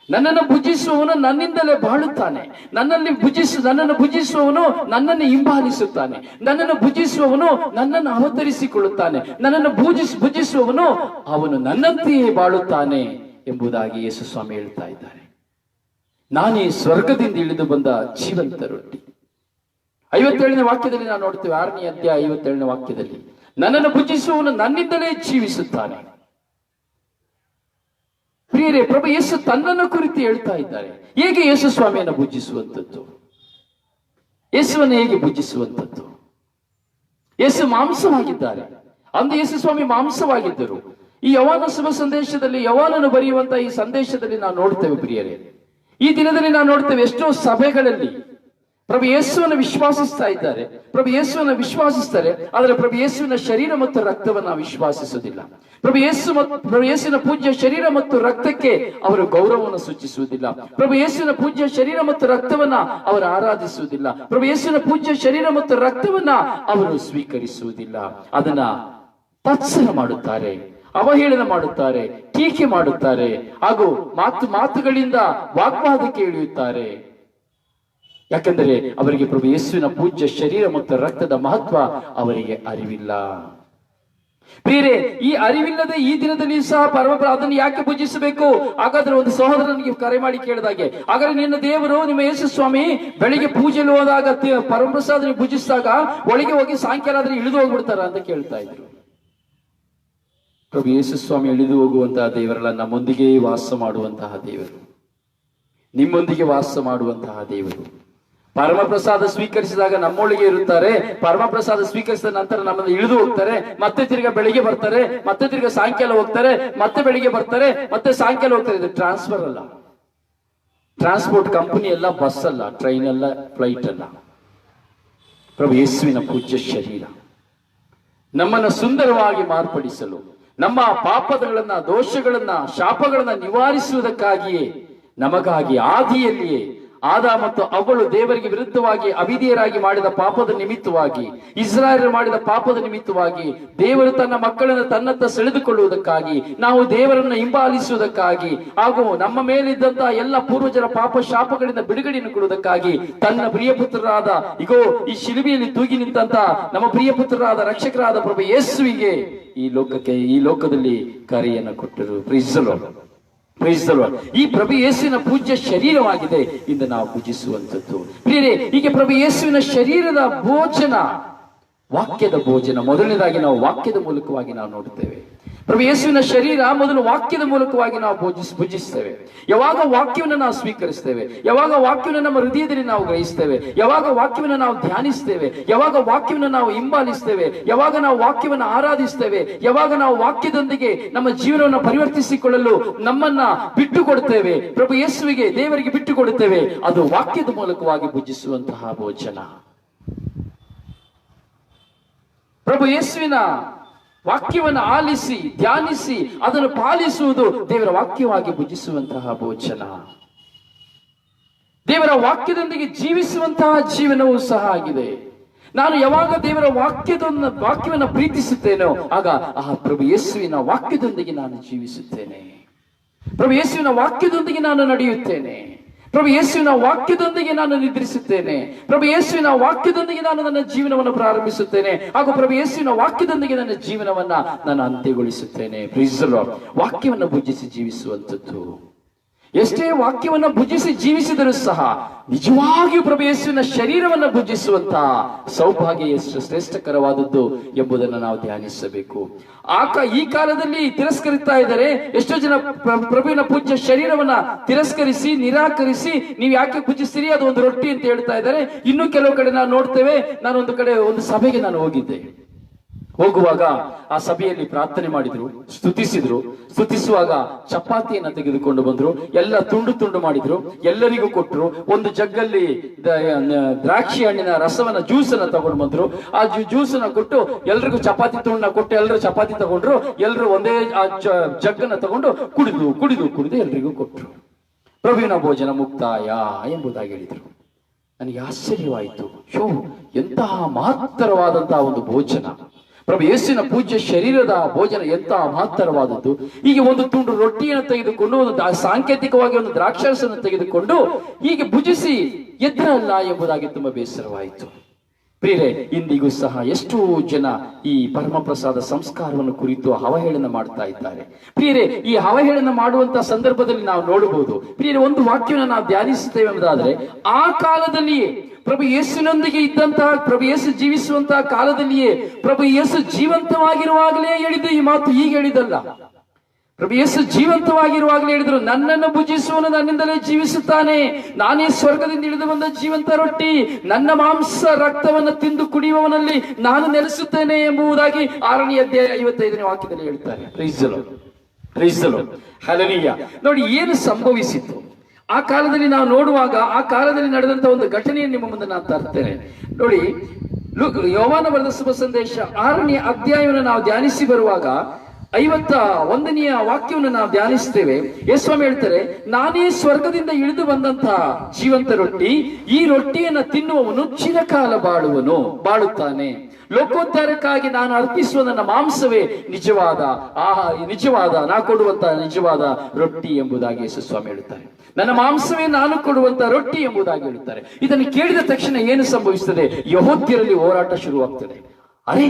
ನನ್ನನ್ನು ಭುಜಿಸುವವನು ನನ್ನಿಂದಲೇ ಬಾಳುತ್ತಾನೆ. ನನ್ನನ್ನು ಭುಜಿಸುವವನು ನನ್ನನ್ನು ಹಿಂಬಾಲಿಸುತ್ತಾನೆ. ನನ್ನನ್ನು ಭುಜಿಸುವವನು ನನ್ನನ್ನು ಅವತರಿಸಿಕೊಳ್ಳುತ್ತಾನೆ. ನನ್ನನ್ನು ಭುಜಿಸುವವನು ಅವನು ನನ್ನಂತೆಯೇ ಬಾಳುತ್ತಾನೆ ಎಂಬುದಾಗಿ ಯೇಸು ಸ್ವಾಮಿ ಹೇಳ್ತಾ ಇದ್ದಾರೆ. ನಾನೇ ಸ್ವರ್ಗದಿಂದ ಇಳಿದು ಬಂದ ಜೀವಂತ ರೊಟ್ಟಿ. 57ನೇ ವಾಕ್ಯದಲ್ಲಿ ನಾವು ನೋಡ್ತೇವೆ, 6ನೇ ಅಧ್ಯಾಯ 57ನೇ ವಾಕ್ಯದಲ್ಲಿ, ನನ್ನನ್ನು ಭುಜಿಸುವವನು ನನ್ನಿಂದಲೇ ಜೀವಿಸುತ್ತಾನೆ. ಪ್ರಿಯರೇ, ಪ್ರಭು ಯೇಸು ತನ್ನನ್ನು ಕುರಿತು ಹೇಳ್ತಾ ಇದ್ದಾರೆ. ಹೇಗೆ ಯೇಸು ಸ್ವಾಮಿಯನ್ನು ಭುಜಿಸುವಂಥದ್ದು? ಯೇಸುವನ್ನು ಹೇಗೆ ಭುಜಿಸುವಂಥದ್ದು? ಯೇಸು ಮಾಂಸವಾಗಿದ್ದಾರೆ. ಅಂದು ಯೇಸು ಸ್ವಾಮಿ ಮಾಂಸವಾಗಿದ್ದರು. ಈ ಯೋಹಾನ ಶುಭ ಸಂದೇಶದಲ್ಲಿ, ಯೋಹಾನನು ಬರೆಯುವಂತಹ ಈ ಸಂದೇಶದಲ್ಲಿ ನಾವು ನೋಡ್ತೇವೆ ಪ್ರಿಯರೇ, ಈ ದಿನದಲ್ಲಿ ನಾವು ನೋಡ್ತೇವೆ ಎಷ್ಟೋ ಸಭೆಗಳಲ್ಲಿ ಪ್ರಭು ಯೇಸುವನ್ನು ವಿಶ್ವಾಸಿಸ್ತಾ ಇದ್ದಾರೆ, ಪ್ರಭು ಯೇಸುವನ್ನು ವಿಶ್ವಾಸಿಸ್ತಾರೆ, ಆದರೆ ಪ್ರಭು ಯೇಸುವಿನ ಶರೀರ ಮತ್ತು ರಕ್ತವನ್ನ ವಿಶ್ವಾಸಿಸುವುದಿಲ್ಲ. ಪ್ರಭು ಯೇಸುವಿನ ಪೂಜ್ಯ ಶರೀರ ಮತ್ತು ರಕ್ತಕ್ಕೆ ಅವರು ಗೌರವವನ್ನು ಸೂಚಿಸುವುದಿಲ್ಲ. ಪ್ರಭು ಯೇಸುವಿನ ಪೂಜ್ಯ ಶರೀರ ಮತ್ತು ರಕ್ತವನ್ನ ಅವರು ಆರಾಧಿಸುವುದಿಲ್ಲ. ಪ್ರಭು ಯೇಸುವಿನ ಪೂಜ್ಯ ಶರೀರ ಮತ್ತು ರಕ್ತವನ್ನ ಅವರು ಸ್ವೀಕರಿಸುವುದಿಲ್ಲ. ಅದನ್ನ ತತ್ಸರ ಮಾಡುತ್ತಾರೆ, ಅವಹೇಳನ ಮಾಡುತ್ತಾರೆ, ಟೀಕೆ ಮಾಡುತ್ತಾರೆ, ಹಾಗೂ ಮಾತುಗಳಿಂದ ವಾಗ್ವಾದಕ್ಕೆ ಇಳಿಯುತ್ತಾರೆ. ಯಾಕೆಂದರೆ ಅವರಿಗೆ ಪ್ರಭು ಯೇಸುವಿನ ಪೂಜ್ಯ ಶರೀರ ಮತ್ತು ರಕ್ತದ ಮಹತ್ವ ಅವರಿಗೆ ಅರಿವಿಲ್ಲ. ಪ್ರಿಯರೇ, ಈ ಅರಿವಿಲ್ಲದೆ ಈ ದಿನದಲ್ಲಿ ಸಹ ಅದನ್ನು ಯಾಕೆ ಪೂಜಿಸಬೇಕು? ಹಾಗಾದ್ರೆ ಒಂದು ಸಹೋದರನಿಗೆ ಕರೆ ಮಾಡಿ ಕೇಳಿದಾಗೆ, ಹಾಗಾದ್ರೆ ನಿನ್ನ ದೇವರು ನಿಮ್ಮ ಯೇಸು ಸ್ವಾಮಿ ಬೆಳಿಗ್ಗೆ ಪೂಜೆಯಲ್ಲಿ ಹೋದಾಗ ಪರಮಪ್ರಸಾದ ಪೂಜಿಸಿದಾಗ ಒಳಗೆ ಹೋಗಿ ಸಾಯಂಕಾಲ ಆದ್ರೆ ಇಳಿದು ಹೋಗ್ಬಿಡ್ತಾರ ಅಂತ ಕೇಳ್ತಾ ಇದ್ರು. ಪ್ರಭು ಯೇಸು ಸ್ವಾಮಿ ಇಳಿದು ಹೋಗುವಂತಹ ದೇವರಲ್ಲ, ನಮ್ಮೊಂದಿಗೆ ವಾಸ ಮಾಡುವಂತಹ ದೇವರು, ನಿಮ್ಮೊಂದಿಗೆ ವಾಸ ಮಾಡುವಂತಹ ದೇವರು. ಪರಮಪ್ರಸಾದ ಸ್ವೀಕರಿಸಿದಾಗ ನಮ್ಮೊಳಗೆ ಇರುತ್ತಾರೆ. ಪರಮಪ್ರಸಾದ ಸ್ವೀಕರಿಸಿದ ನಂತರ ನಮ್ಮನ್ನು ಇಳಿದು ಹೋಗ್ತಾರೆ. ಮತ್ತೆ ತಿರ್ಗಾ ಬೆಳಿಗ್ಗೆ ಬರ್ತಾರೆ, ಮತ್ತೆ ತಿರ್ಗಾ ಸಾಯಂಕಾಲ ಹೋಗ್ತಾರೆ, ಮತ್ತೆ ಬೆಳಿಗ್ಗೆ ಬರ್ತಾರೆ, ಮತ್ತೆ ಸಾಯಂಕಾಲ ಹೋಗ್ತಾರೆ. ಇದು ಟ್ರಾನ್ಸ್ಫರ್ ಅಲ್ಲ, ಟ್ರಾನ್ಸ್ಪೋರ್ಟ್ ಕಂಪನಿ ಅಲ್ಲ, ಬಸ್ ಅಲ್ಲ, ಟ್ರೈನ್ ಅಲ್ಲ, ಫ್ಲೈಟ್ ಅಲ್ಲ. ಪ್ರಭು ಯೇಸುವಿನ ಪೂಜ್ಯ ಶರೀರ ನಮ್ಮನ್ನು ಸುಂದರವಾಗಿ ಮಾರ್ಪಡಿಸಲು, ನಮ್ಮ ಪಾಪಗಳನ್ನ, ದೋಷಗಳನ್ನ, ಶಾಪಗಳನ್ನ ನಿವಾರಿಸುವುದಕ್ಕಾಗಿಯೇ, ನಮಗಾಗಿ ಆದಿಯಲ್ಲಿಯೇ ಆದ ಮತ್ತು ಅವಳು ದೇವರಿಗೆ ವಿರುದ್ಧವಾಗಿ ಅವಿಧೇಯರಾಗಿ ಮಾಡಿದ ಪಾಪದ ನಿಮಿತ್ತವಾಗಿ, ಇಸ್ರಾಯೇಲ್ ಮಾಡಿದ ಪಾಪದ ನಿಮಿತ್ತವಾಗಿ ದೇವರು ತನ್ನ ಮಕ್ಕಳನ್ನು ತನ್ನತ್ತ ಸೆಳೆದುಕೊಳ್ಳುವುದಕ್ಕಾಗಿ, ನಾವು ದೇವರನ್ನು ಹಿಂಬಾಲಿಸುವುದಕ್ಕಾಗಿ, ಹಾಗೂ ನಮ್ಮ ಮೇಲಿದ್ದಂತಹ ಎಲ್ಲ ಪೂರ್ವಜರ ಪಾಪ ಶಾಪಗಳಿಂದ ಬಿಡುಗಡೆಯನ್ನು ಕೊಡುವುದಕ್ಕಾಗಿ ತನ್ನ ಪ್ರಿಯಪುತ್ರರಾದ ಇಗೋ ಈ ಶಿಲುಬೆಯಲ್ಲಿ ತೂಗಿ ನಿಂತಹ ನಮ್ಮ ಪ್ರಿಯಪುತ್ರರಾದ ರಕ್ಷಕರಾದ ಪ್ರಭು ಯೇಸುವಿಗೆ ಈ ಲೋಕದಲ್ಲಿ ಕರೆಯನ್ನು ಕೊಟ್ಟರು. ಈ ಪ್ರಭು ಯೇಸುವಿನ ಪೂಜ್ಯ ಶರೀರವಾಗಿದೆ ಇಂದು ನಾವು ಪೂಜಿಸುವಂಥದ್ದು. ಪ್ರಿಯರೇ, ಹೀಗೆ ಪ್ರಭು ಯೇಸುವಿನ ಶರೀರದ ಭೋಜನ, ವಾಕ್ಯದ ಭೋಜನ. ಮೊದಲನೇದಾಗಿ ನಾವು ವಾಕ್ಯದ ಮೂಲಕವಾಗಿ ನಾವು ನೋಡುತ್ತೇವೆ. ಪ್ರಭು ಯೇಸುವಿನ ಶರೀರ ಮೊದಲು ವಾಕ್ಯದ ಮೂಲಕವಾಗಿ ನಾವು ಭುಜಿಸ್ತೇವೆ. ಯಾವಾಗ ವಾಕ್ಯವನ್ನು ನಾವು ಸ್ವೀಕರಿಸ್ತೇವೆ, ಯಾವಾಗ ವಾಕ್ಯವನ್ನು ನಮ್ಮ ಹೃದಯದಲ್ಲಿ ನಾವು ಗ್ರಹಿಸ್ತೇವೆ, ಯಾವಾಗ ವಾಕ್ಯವನ್ನು ನಾವು ಧ್ಯಾನಿಸ್ತೇವೆ, ಯಾವಾಗ ವಾಕ್ಯವನ್ನು ನಾವು ಹಿಂಬಾಲಿಸ್ತೇವೆ, ಯಾವಾಗ ನಾವು ವಾಕ್ಯವನ್ನು ಆರಾಧಿಸ್ತೇವೆ, ಯಾವಾಗ ನಾವು ವಾಕ್ಯದೊಂದಿಗೆ ನಮ್ಮ ಜೀವನವನ್ನು ಪರಿವರ್ತಿಸಿಕೊಳ್ಳಲು ನಮ್ಮನ್ನ ಬಿಟ್ಟು ಕೊಡುತ್ತೇವೆ, ಪ್ರಭು ಯೇಸುವಿಗೆ ದೇವರಿಗೆ ಬಿಟ್ಟು ಕೊಡುತ್ತೇವೆ, ಅದು ವಾಕ್ಯದ ಮೂಲಕವಾಗಿ ಭುಜಿಸುವಂತಹ ಭೋಜನ. ಪ್ರಭು ಯೇಸುವಿನ ವಾಕ್ಯವನ್ನು ಆಲಿಸಿ ಧ್ಯಾನಿಸಿ ಅದನ್ನು ಪಾಲಿಸುವುದು ದೇವರ ವಾಕ್ಯವಾಗಿ ಭುಜಿಸುವಂತಹ ಭೋಜನ. ದೇವರ ವಾಕ್ಯದೊಂದಿಗೆ ಜೀವಿಸುವಂತಹ ಜೀವನವೂ ಸಹ ಆಗಿದೆ. ನಾನು ಯಾವಾಗ ದೇವರ ವಾಕ್ಯವನ್ನು ಪ್ರೀತಿಸುತ್ತೇನೋ ಆಗ ಪ್ರಭು ಯೇಸುವಿನ ವಾಕ್ಯದೊಂದಿಗೆ ನಾನು ಜೀವಿಸುತ್ತೇನೆ, ಪ್ರಭು ಯೇಸುವಿನ ವಾಕ್ಯದೊಂದಿಗೆ ನಾನು ನಡೆಯುತ್ತೇನೆ, ಪ್ರಭು ಯೇಸುವಿನ ವಾಕ್ಯದೊಂದಿಗೆ ನಾನು ನಿದ್ರಿಸುತ್ತೇನೆ, ಪ್ರಭು ಯೇಸುವಿನ ವಾಕ್ಯದೊಂದಿಗೆ ನಾನು ನನ್ನ ಜೀವನವನ್ನು ಪ್ರಾರಂಭಿಸುತ್ತೇನೆ, ಹಾಗೂ ಪ್ರಭು ಯೇಸುವಿನ ವಾಕ್ಯದೊಂದಿಗೆ ನನ್ನ ಜೀವನವನ್ನ ನಾನು ಅಂತ್ಯಗೊಳಿಸುತ್ತೇನೆ. ಪ್ರೀಸ್ ದಿ ಲಾರ್ಡ್. ವಾಕ್ಯವನ್ನು ಭುಜಿಸಿ ಜೀವಿಸುವಂಥದ್ದು. ಎಷ್ಟೇ ವಾಕ್ಯವನ್ನು ಭುಜಿಸಿ ಜೀವಿಸಿದರೂ ಸಹ ನಿಜವಾಗಿಯೂ ಪ್ರಭು ಯೇಸುವಿನ ಶರೀರವನ್ನು ಭುಜಿಸುವಂತಹ ಸೌಭಾಗ್ಯ ಎಷ್ಟು ಶ್ರೇಷ್ಠಕರವಾದದ್ದು ಎಂಬುದನ್ನು ನಾವು ಧ್ಯಾನಿಸಬೇಕು. ಈ ಕಾಲದಲ್ಲಿ ತಿರಸ್ಕರಿಸ್ತಾ ಇದ್ದಾರೆ. ಎಷ್ಟೋ ಜನ ಪ್ರಭುವಿನ ಪೂಜ್ಯ ಶರೀರವನ್ನ ತಿರಸ್ಕರಿಸಿ ನಿರಾಕರಿಸಿ ನೀವು ಯಾಕೆ ಪೂಜಿಸ್ತೀರಿ, ಅದು ಒಂದು ರೊಟ್ಟಿ ಅಂತ ಹೇಳ್ತಾ ಇದ್ದಾರೆ. ಇನ್ನು ಕೆಲವು ಕಡೆ ನಾವು ನೋಡ್ತೇವೆ. ನಾನು ಒಂದು ಸಭೆಗೆ ನಾನು ಹೋಗಿದ್ದೆ. ಹೋಗುವಾಗ ಆ ಸಭೆಯಲ್ಲಿ ಪ್ರಾರ್ಥನೆ ಮಾಡಿದ್ರು, ಸ್ತುತಿಸುವಾಗ ಚಪಾತಿಯನ್ನ ತೆಗೆದುಕೊಂಡು ಬಂದ್ರು, ಎಲ್ಲ ತುಂಡು ಮಾಡಿದ್ರು, ಎಲ್ಲರಿಗೂ ಕೊಟ್ಟರು. ಒಂದು ಜಗ್ಗಲ್ಲಿ ದ್ರಾಕ್ಷಿ ಹಣ್ಣಿನ ರಸವನ್ನ ಜ್ಯೂಸನ್ನ ತಗೊಂಡು ಬಂದ್ರು. ಆ ಜ್ಯೂಸನ್ನ ಕೊಟ್ಟು ಎಲ್ರಿಗೂ ಚಪಾತಿ ತುಂಡನ್ನ ಕೊಟ್ಟು ಎಲ್ಲರೂ ಚಪಾತಿ ತಗೊಂಡ್ರು. ಎಲ್ಲರೂ ಒಂದೇ ಆ ಜಗ್ಗನ್ನ ತಗೊಂಡು ಕುಡಿದು ಎಲ್ರಿಗೂ ಕೊಟ್ರು. ಪ್ರಭುವಿನ ಭೋಜನ ಮುಕ್ತಾಯ ಎಂಬುದಾಗಿ ಹೇಳಿದ್ರು. ನನಗೆ ಆಶ್ಚರ್ಯವಾಯಿತು. ಎಂತಹ ಮಹತ್ತರವಾದಂತಹ ಒಂದು ಭೋಜನ, ಪ್ರಭು ಯೇಸುವಿನ ಪೂಜ್ಯ ಶರೀರದ ಭೋಜನ ಎಂತಹ ಮಹತ್ತರವಾದದ್ದು. ಹೀಗೆ ಒಂದು ತುಂಡು ರೊಟ್ಟಿಯನ್ನು ತೆಗೆದುಕೊಂಡು, ಒಂದು ಸಾಂಕೇತಿಕವಾಗಿ ಒಂದು ದ್ರಾಕ್ಷಾರಸವನ್ನು ತೆಗೆದುಕೊಂಡು ಹೀಗೆ ಭುಜಿಸಿ ಎದ್ರಲ್ಲ ಎಂಬುದಾಗಿ ತುಂಬಾ ಬೇಸರವಾಯಿತು. ಪ್ರಿಯರೇ, ಇಂದಿಗೂ ಸಹ ಎಷ್ಟೋ ಜನ ಈ ಪರಮಪ್ರಸಾದ ಸಂಸ್ಕಾರವನ್ನು ಕುರಿತು ಅವಹೇಳನ ಮಾಡ್ತಾ ಇದ್ದಾರೆ. ಪ್ರಿಯರೇ, ಈ ಅವಹೇಳನ ಮಾಡುವಂತಹ ಸಂದರ್ಭದಲ್ಲಿ ನಾವು ನೋಡಬಹುದು. ಪ್ರಿಯರೇ, ಒಂದು ವಾಕ್ಯವನ್ನು ನಾವು ಧ್ಯಾನಿಸುತ್ತೇವೆ ಎಂಬುದಾದ್ರೆ, ಆ ಕಾಲದಲ್ಲಿಯೇ ಪ್ರಭು ಯೇಸುವಿನೊಂದಿಗೆ ಇದ್ದಂತಹ, ಪ್ರಭು ಯೇಸು ಜೀವಿಸುವಂತಹ ಕಾಲದಲ್ಲಿಯೇ, ಪ್ರಭು ಯೇಸು ಜೀವಂತವಾಗಿರುವಾಗಲೇ ಹೇಳಿದ್ದು ಈ ಮಾತು. ಈಗ ಹೇಳಿದಲ್ಲ, ಪ್ರಭು ಯೇಸು ಜೀವಂತವಾಗಿರುವಾಗಲೇ ಹೇಳಿದ್ರು, ನನ್ನನ್ನು ಭುಜಿಸುವನು ನನ್ನಿಂದಲೇ ಜೀವಿಸುತ್ತಾನೆ, ನಾನೇ ಸ್ವರ್ಗದಿಂದ ಇಳಿದು ಬಂದ ಜೀವಂತ ರೊಟ್ಟಿ, ನನ್ನ ಮಾಂಸ ರಕ್ತವನ್ನು ತಿಂದು ಕುಡಿಯುವವನಲ್ಲಿ ನಾನು ನೆಲೆಸುತ್ತೇನೆ ಎಂಬುದಾಗಿ 6ನೇ ಅಧ್ಯಾಯ 55ನೇ ವಾಕ್ಯದಲ್ಲಿ ಹೇಳ್ತಾರೆ. Praise the Lord. ಹಲ್ಲೆಲೂಯಾ. ನೋಡಿ ಏನು ಸಂಭವಿಸಿತು. ಆ ಕಾಲದಲ್ಲಿ ನಾವು ನೋಡುವಾಗ ಆ ಕಾಲದಲ್ಲಿ ನಡೆದಂತ ಒಂದು ಘಟನೆಯನ್ನು ನಿಮ್ಮ ಮುಂದೆ ನಾನು ತರ್ತೇನೆ ನೋಡಿ. ಯೋಹಾನ ಬರೆದ ಶುಭ ಸಂದೇಶ 6ನೇ ಅಧ್ಯಾಯವನ್ನು ನಾವು ಧ್ಯಾನಿಸಿ ಬರುವಾಗ 51ನೇ ವಾಕ್ಯವನ್ನು ನಾವು ಧ್ಯಾನಿಸ್ತೇವೆ. ಯೇಸುಸ್ವಾಮಿ ಹೇಳ್ತಾರೆ, ನಾನೇ ಸ್ವರ್ಗದಿಂದ ಇಳಿದು ಬಂದಂತಹ ಜೀವಂತ ರೊಟ್ಟಿ, ಈ ರೊಟ್ಟಿಯನ್ನು ತಿನ್ನುವವನು ಚಿರಕಾಲ ಬಾಳುತ್ತಾನೆ. ಲೋಕೋದ್ಧಾರಕ್ಕಾಗಿ ನಾನು ಅರ್ಪಿಸುವ ನನ್ನ ಮಾಂಸವೇ ನಿಜವಾದ ನಾ ಕೊಡುವಂತಹ ನಿಜವಾದ ರೊಟ್ಟಿ ಎಂಬುದಾಗಿ ಯೇಸುಸ್ವಾಮಿ ಹೇಳುತ್ತಾರೆ. ನನ್ನ ಮಾಂಸವೇ ನಾನು ಕೊಡುವಂತಹ ರೊಟ್ಟಿ ಎಂಬುದಾಗಿ ಹೇಳುತ್ತಾರೆ. ಇದನ್ನು ಕೇಳಿದ ತಕ್ಷಣ ಏನು ಸಂಭವಿಸುತ್ತದೆ? ಯೆಹೂದ್ಯರಲ್ಲಿ ಹೋರಾಟ ಶುರುವಾಗ್ತದೆ. ಅರೆ,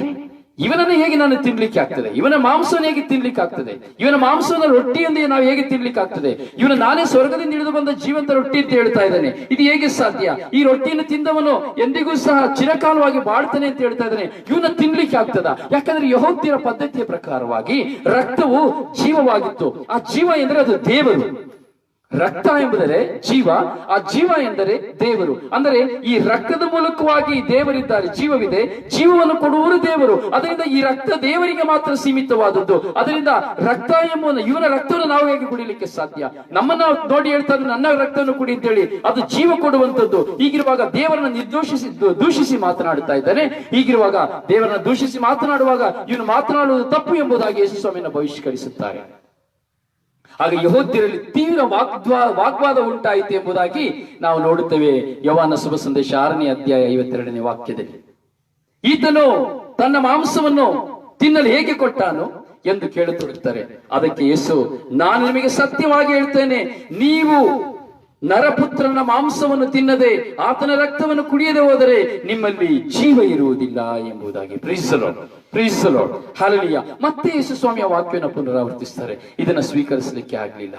ಇವನನ್ನು ಹೇಗೆ ನಾನು ತಿನ್ಲಿಕ್ಕೆ ಆಗ್ತದೆ? ಇವನ ಮಾಂಸವನ್ನು ಹೇಗೆ ತಿನ್ಲಿಕ್ಕೆ ಆಗ್ತದೆ? ಇವನ ಮಾಂಸವನ್ನು ರೊಟ್ಟಿಯೊಂದಿಗೆ ನಾವು ಹೇಗೆ ತಿನ್ಲಿಕ್ಕೆ ಆಗ್ತದೆ? ಇವನು ನಾನೇ ಸ್ವರ್ಗದಿಂದ ಇಳಿದು ಬಂದ ಜೀವಂತ ರೊಟ್ಟಿ ಅಂತ ಹೇಳ್ತಾ ಇದ್ದಾನೆ. ಇದು ಹೇಗೆ ಸಾಧ್ಯ? ಈ ರೊಟ್ಟಿಯನ್ನು ತಿಂದವನು ಎಂದಿಗೂ ಸಹ ಚಿರಕಾಲವಾಗಿ ಬಾಳ್ತಾನೆ ಅಂತ ಹೇಳ್ತಾ ಇದ್ದಾನೆ. ಇವನ ತಿನ್ಲಿಕ್ಕೆ ಆಗ್ತದ? ಯಾಕಂದ್ರೆ ಯೆಹೂದ್ಯರ ಪದ್ಧತಿಯ ಪ್ರಕಾರವಾಗಿ ರಕ್ತವು ಜೀವವಾಗಿತ್ತು. ಆ ಜೀವ ಎಂದರೆ ಅದು ದೇವರು. ರಕ್ತ ಎಂಬುದರೆ ಜೀವ, ಆ ಜೀವ ಎಂದರೆ ದೇವರು. ಅಂದರೆ ಈ ರಕ್ತದ ಮೂಲಕವಾಗಿ ದೇವರಿದ್ದಾರೆ, ಜೀವವಿದೆ, ಜೀವವನ್ನು ಕೊಡುವರು ದೇವರು. ಅದರಿಂದ ಈ ರಕ್ತ ದೇವರಿಗೆ ಮಾತ್ರ ಸೀಮಿತವಾದದ್ದು. ಅದರಿಂದ ರಕ್ತ ಎಂಬುದು, ಇವನ ರಕ್ತವನ್ನು ನಾವು ಹೇಗೆ ಕುಡಿಲಿಕ್ಕೆ ಸಾಧ್ಯ? ನಮ್ಮನ್ನ ನೋಡಿ ಹೇಳ್ತಾ ಇದ್ರು, ನನ್ನ ರಕ್ತವನ್ನು ಕುಡಿ ಅಂತ ಹೇಳಿ. ಅದು ಜೀವ ಕೊಡುವಂತದ್ದು. ಹೀಗಿರುವಾಗ ದೇವರನ್ನ ದೂಷಿಸಿ ಮಾತನಾಡುತ್ತಾ ಇದ್ದಾನೆ. ಹೀಗಿರುವಾಗ ದೇವರನ್ನ ದೂಷಿಸಿ ಮಾತನಾಡುವಾಗ ಇವನು ಮಾತನಾಡುವುದು ತಪ್ಪು ಎಂಬುದಾಗಿ ಯೇಸುಸ್ವಾಮಿಯನ್ನು ಬಹಿಷ್ಕರಿಸುತ್ತಾರೆ. ಆಗ ಯೆಹೂದ್ಯರಲ್ಲಿ ತೀವ್ರ ವಾಗ್ವಾದ ಉಂಟಾಯಿತು ಎಂಬುದಾಗಿ ನಾವು ನೋಡುತ್ತೇವೆ. ಯೋಹಾನ ಶುಭ ಸಂದೇಶ 6ನೇ ಅಧ್ಯಾಯ 52ನೇ ವಾಕ್ಯದಲ್ಲಿ. ಈತನು ತನ್ನ ಮಾಂಸವನ್ನು ತಿನ್ನಲು ಹೇಗೆ ಕೊಟ್ಟಾನು ಎಂದು ಕೇಳುತ್ತಿರುತ್ತಾರೆ. ಅದಕ್ಕೆ ಯೇಸು, ನಾನು ನಿಮಗೆ ಸತ್ಯವಾಗಿ ಹೇಳ್ತೇನೆ, ನೀವು ನರಪುತ್ರನ ಮಾಂಸವನ್ನು ತಿನ್ನದೆ ಆತನ ರಕ್ತವನ್ನು ಕುಡಿಯದೆ ಹೋದರೆ ನಿಮ್ಮಲ್ಲಿ ಜೀವ ಇರುವುದಿಲ್ಲ ಎಂಬುದಾಗಿ. Praise the Lord, hallelujah. ಮತ್ತೆ ಯೇಸುಸ್ವಾಮಿಯ ವಾಕ್ಯವನ್ನು ಪುನರಾವರ್ತಿಸ್ತಾರೆ. ಇದನ್ನ ಸ್ವೀಕರಿಸಲಿಕ್ಕೆ ಆಗ್ಲಿಲ್ಲ.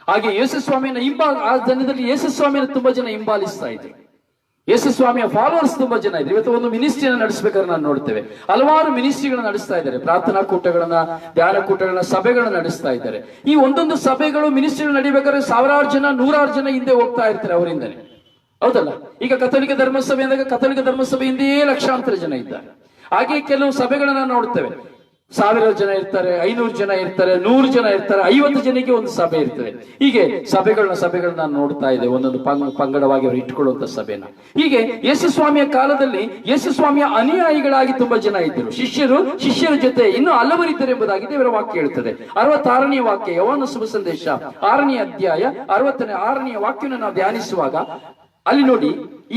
ಹಾಗೆ ಯೇಸುಸ್ವಾಮಿಯನ್ನ ಆ ಜನದಲ್ಲಿ ಯೇಸುಸ್ವಾಮಿಯನ್ನು ತುಂಬಾ ಜನ ಹಿಂಬಾಲಿಸ್ತಾ ಇದ್ರು. ಯೇಸುಸ್ವಾಮಿಯ ಫಾಲೋವರ್ಸ್ ತುಂಬಾ ಜನ ಇದ್ರು. ಇವತ್ತು ಒಂದು ಮಿನಿಸ್ಟ್ರಿಯನ್ನು ನಡೆಸಬೇಕಾದ್ರೆ ನಾವು ನೋಡ್ತೇವೆ, ಹಲವಾರು ಮಿನಿಸ್ಟ್ರಿಗಳನ್ನ ನಡೆಸ್ತಾ ಇದ್ದಾರೆ. ಪ್ರಾರ್ಥನಾ ಕೂಟಗಳನ್ನ, ಧ್ಯಾನ ಕೂಟಗಳನ್ನ, ಸಭೆಗಳನ್ನ ನಡೆಸ್ತಾ ಇದ್ದಾರೆ. ಈ ಒಂದೊಂದು ಸಭೆಗಳು, ಮಿನಿಸ್ಟ್ರಿಗಳು ನಡಿಬೇಕಾದ್ರೆ 1000 ಜನ 100 ಜನ ಹಿಂದೆ ಹೋಗ್ತಾ ಇರ್ತಾರೆ ಅವರಿಂದನೇ. ಹೌದಲ್ಲ? ಈಗ ಕಥೋಲಿಕ ಧರ್ಮಸಭೆ ಅಂದಾಗ ಕಥೋಲಿಕ ಧರ್ಮಸಭೆ ಹಿಂದೆ ಲಕ್ಷಾಂತರ ಜನ ಇದ್ದಾರೆ. ಹಾಗೆ ಕೆಲವು ಸಭೆಗಳನ್ನ ನೋಡ್ತೇವೆ, 1000 ಜನ ಇರ್ತಾರೆ, 500 ಜನ ಇರ್ತಾರೆ, 100 ಜನ ಇರ್ತಾರೆ, 50 ಜನಕ್ಕೆ ಒಂದು ಸಭೆ ಇರ್ತದೆ. ಹೀಗೆ ಸಭೆಗಳನ್ನ ನೋಡ್ತಾ ಇದೆ, ಒಂದೊಂದು ಪಂಗಡವಾಗಿ ಅವರು ಇಟ್ಕೊಳ್ಳುವಂತ ಸಭೆನ. ಹೀಗೆ ಯೇಸುಸ್ವಾಮಿಯ ಕಾಲದಲ್ಲಿ ಯೇಸುಸ್ವಾಮಿಯ ಅನುಯಾಯಿಗಳಾಗಿ ತುಂಬಾ ಜನ ಇದ್ದರು. ಶಿಷ್ಯರ ಜೊತೆ ಇನ್ನೂ ಹಲವರಿದ್ದರು ಎಂಬುದಾಗಿ ದೇವರ ವಾಕ್ಯ ಹೇಳ್ತದೆ. 66ನೇ ವಾಕ್ಯ, ಯೋಹಾನ ಶುಭ ಸಂದೇಶ 6ನೇ ಅಧ್ಯಾಯ 6ನೇ ವಾಕ್ಯವನ್ನು ನಾವು ಧ್ಯಾನಿಸುವಾಗ ಅಲ್ಲಿ ನೋಡಿ,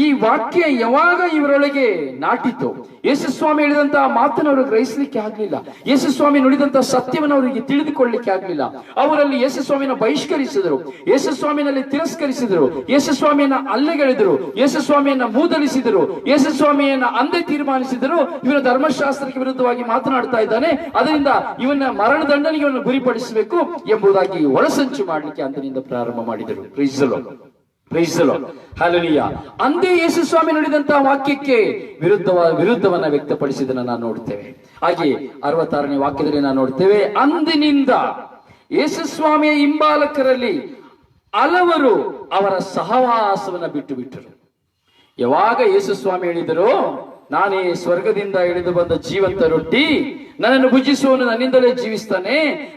ಈ ವಾಕ್ಯ ಯಾವಾಗ ಇವರೊಳಗೆ ನಾಟಿತು, ಯೇಸುಸ್ವಾಮಿ ಹೇಳಿದಂತಹ ಮಾತನ್ನು ಅವರು ಗ್ರಹಿಸಲಿಕ್ಕೆ ಆಗ್ಲಿಲ್ಲ. ಯೇಸುಸ್ವಾಮಿ ನುಡಿದಂತಹ ಸತ್ಯವನ್ನು ಅವರಿಗೆ ತಿಳಿದುಕೊಳ್ಳಲಿಕ್ಕೆ ಆಗ್ಲಿಲ್ಲ. ಅವರಲ್ಲಿ ಯೇಸುಸ್ವಾಮಿಯನ್ನು ಬಹಿಷ್ಕರಿಸಿದರು, ಯೇಸುಸ್ವಾಮಿನಲ್ಲಿ ತಿರಸ್ಕರಿಸಿದರು, ಯೇಸುಸ್ವಾಮಿಯನ್ನ ಅಲ್ಲೆಗೆಳೆದರು, ಯೇಸುಸ್ವಾಮಿಯನ್ನ ಮೂದಲಿಸಿದರು, ಯೇಸುಸ್ವಾಮಿಯನ್ನ ಅಂದೇ ತೀರ್ಮಾನಿಸಿದರು. ಇವನ ಧರ್ಮಶಾಸ್ತ್ರಕ್ಕೆ ವಿರುದ್ಧವಾಗಿ ಮಾತನಾಡ್ತಾ ಇದ್ದಾನೆ, ಅದರಿಂದ ಇವನ ಮರಣದಂಡನೆಗೆ ಇವನು ಗುರಿಪಡಿಸಬೇಕು ಎಂಬುದಾಗಿ ಒಳಸಂಚು ಮಾಡಲಿಕ್ಕೆ ಅಂದಿನಿಂದ ಪ್ರಾರಂಭ ಮಾಡಿದರು. Praise the Lord, hallelujah. ಅಂದೇ ಯೇಸುಸ್ವಾಮಿ ನುಡಿದಂತಹ ವಾಕ್ಯಕ್ಕೆ ವಿರುದ್ಧವನ್ನ ವ್ಯಕ್ತಪಡಿಸಿದನ್ನ ನಾವು ನೋಡ್ತೇವೆ. ಹಾಗೆ 66ನೇ ವಾಕ್ಯದಲ್ಲಿ ನಾವು ನೋಡ್ತೇವೆ, ಅಂದಿನಿಂದ ಯೇಸುಸ್ವಾಮಿಯ ಹಿಂಬಾಲಕರಲ್ಲಿ ಹಲವರು ಅವರ ಸಹವಾಸವನ್ನ ಬಿಟ್ಟರು. ಯಾವಾಗ ಯೇಸುಸ್ವಾಮಿ ಹೇಳಿದರು, ನಾನೇ ಸ್ವರ್ಗದಿಂದ ಇಳಿದು ಬಂದ ಜೀವಂತ ರೊಟ್ಟಿ, ನನ್ನನ್ನು ಭುಜಿಸುವವನು ನನ್ನಿಂದಲೇ ಜೀವಿಸ್ತಾನೆ,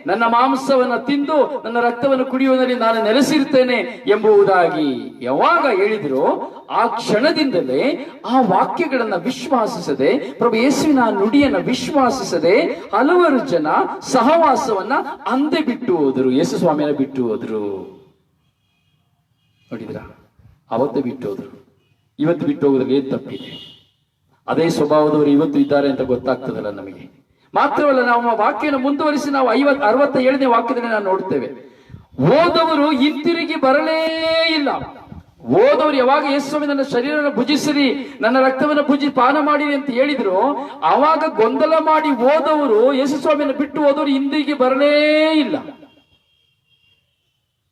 ನನ್ನ ಮಾಂಸವನ್ನ ತಿಂದು ನನ್ನ ರಕ್ತವನ್ನು ಕುಡಿಯುವುದರಲ್ಲಿ ನಾನು ನೆಲೆಸಿರ್ತೇನೆ ಎಂಬುದಾಗಿ ಯಾವಾಗ ಹೇಳಿದ್ರು, ಆ ಕ್ಷಣದಿಂದಲೇ ಆ ವಾಕ್ಯಗಳನ್ನ ವಿಶ್ವಾಸಿಸದೆ, ಪ್ರಭು ಯೇಸುವಿನ ನುಡಿಯನ್ನ ವಿಶ್ವಾಸಿಸದೆ ಹಲವಾರು ಜನ ಸಹವಾಸವನ್ನ ಅಂದೇ ಬಿಟ್ಟು ಹೋದರು, ಯೇಸುಸ್ವಾಮಿಯನ್ನ ಬಿಟ್ಟು ಹೋದ್ರು. ನೋಡಿದ್ರ, ಅವತ್ತೇ ಬಿಟ್ಟು ಹೋದ್ರು. ಇವತ್ತು ಬಿಟ್ಟು ಹೋಗೋದ್ರಲ್ಲಿ ಏನ್ ತಪ್ಪಿದೆ? ಅದೇ ಸ್ವಭಾವದವರು ಇವತ್ತು ಇದ್ದಾರೆ ಅಂತ ಗೊತ್ತಾಗ್ತದಲ್ಲ ನಮಗೆ. ಮಾತ್ರವಲ್ಲ, ನಾವು ವಾಕ್ಯವನ್ನು ಮುಂದುವರಿಸಿ ನಾವು 67ನೇ ವಾಕ್ಯದಲ್ಲಿ ನಾವು ನೋಡ್ತೇವೆ, ಹೋದವರು ಹಿಂತಿರುಗಿ ಬರಲೇ ಇಲ್ಲ. ಹೋದವರು ಯಾವಾಗ ಯೇಸುಸ್ವಾಮಿ ನನ್ನ ಶರೀರವನ್ನು ಭುಜಿಸಿರಿ, ನನ್ನ ರಕ್ತವನ್ನು ಪಾನ ಮಾಡಿರಿ ಅಂತ ಹೇಳಿದ್ರು, ಆವಾಗ ಗೊಂದಲ ಮಾಡಿ ಹೋದವರು, ಯೇಸುಸ್ವಾಮಿಯನ್ನು ಬಿಟ್ಟು ಹೋದವರು ಹಿಂದಿರುಗಿ ಬರಲೇ ಇಲ್ಲ.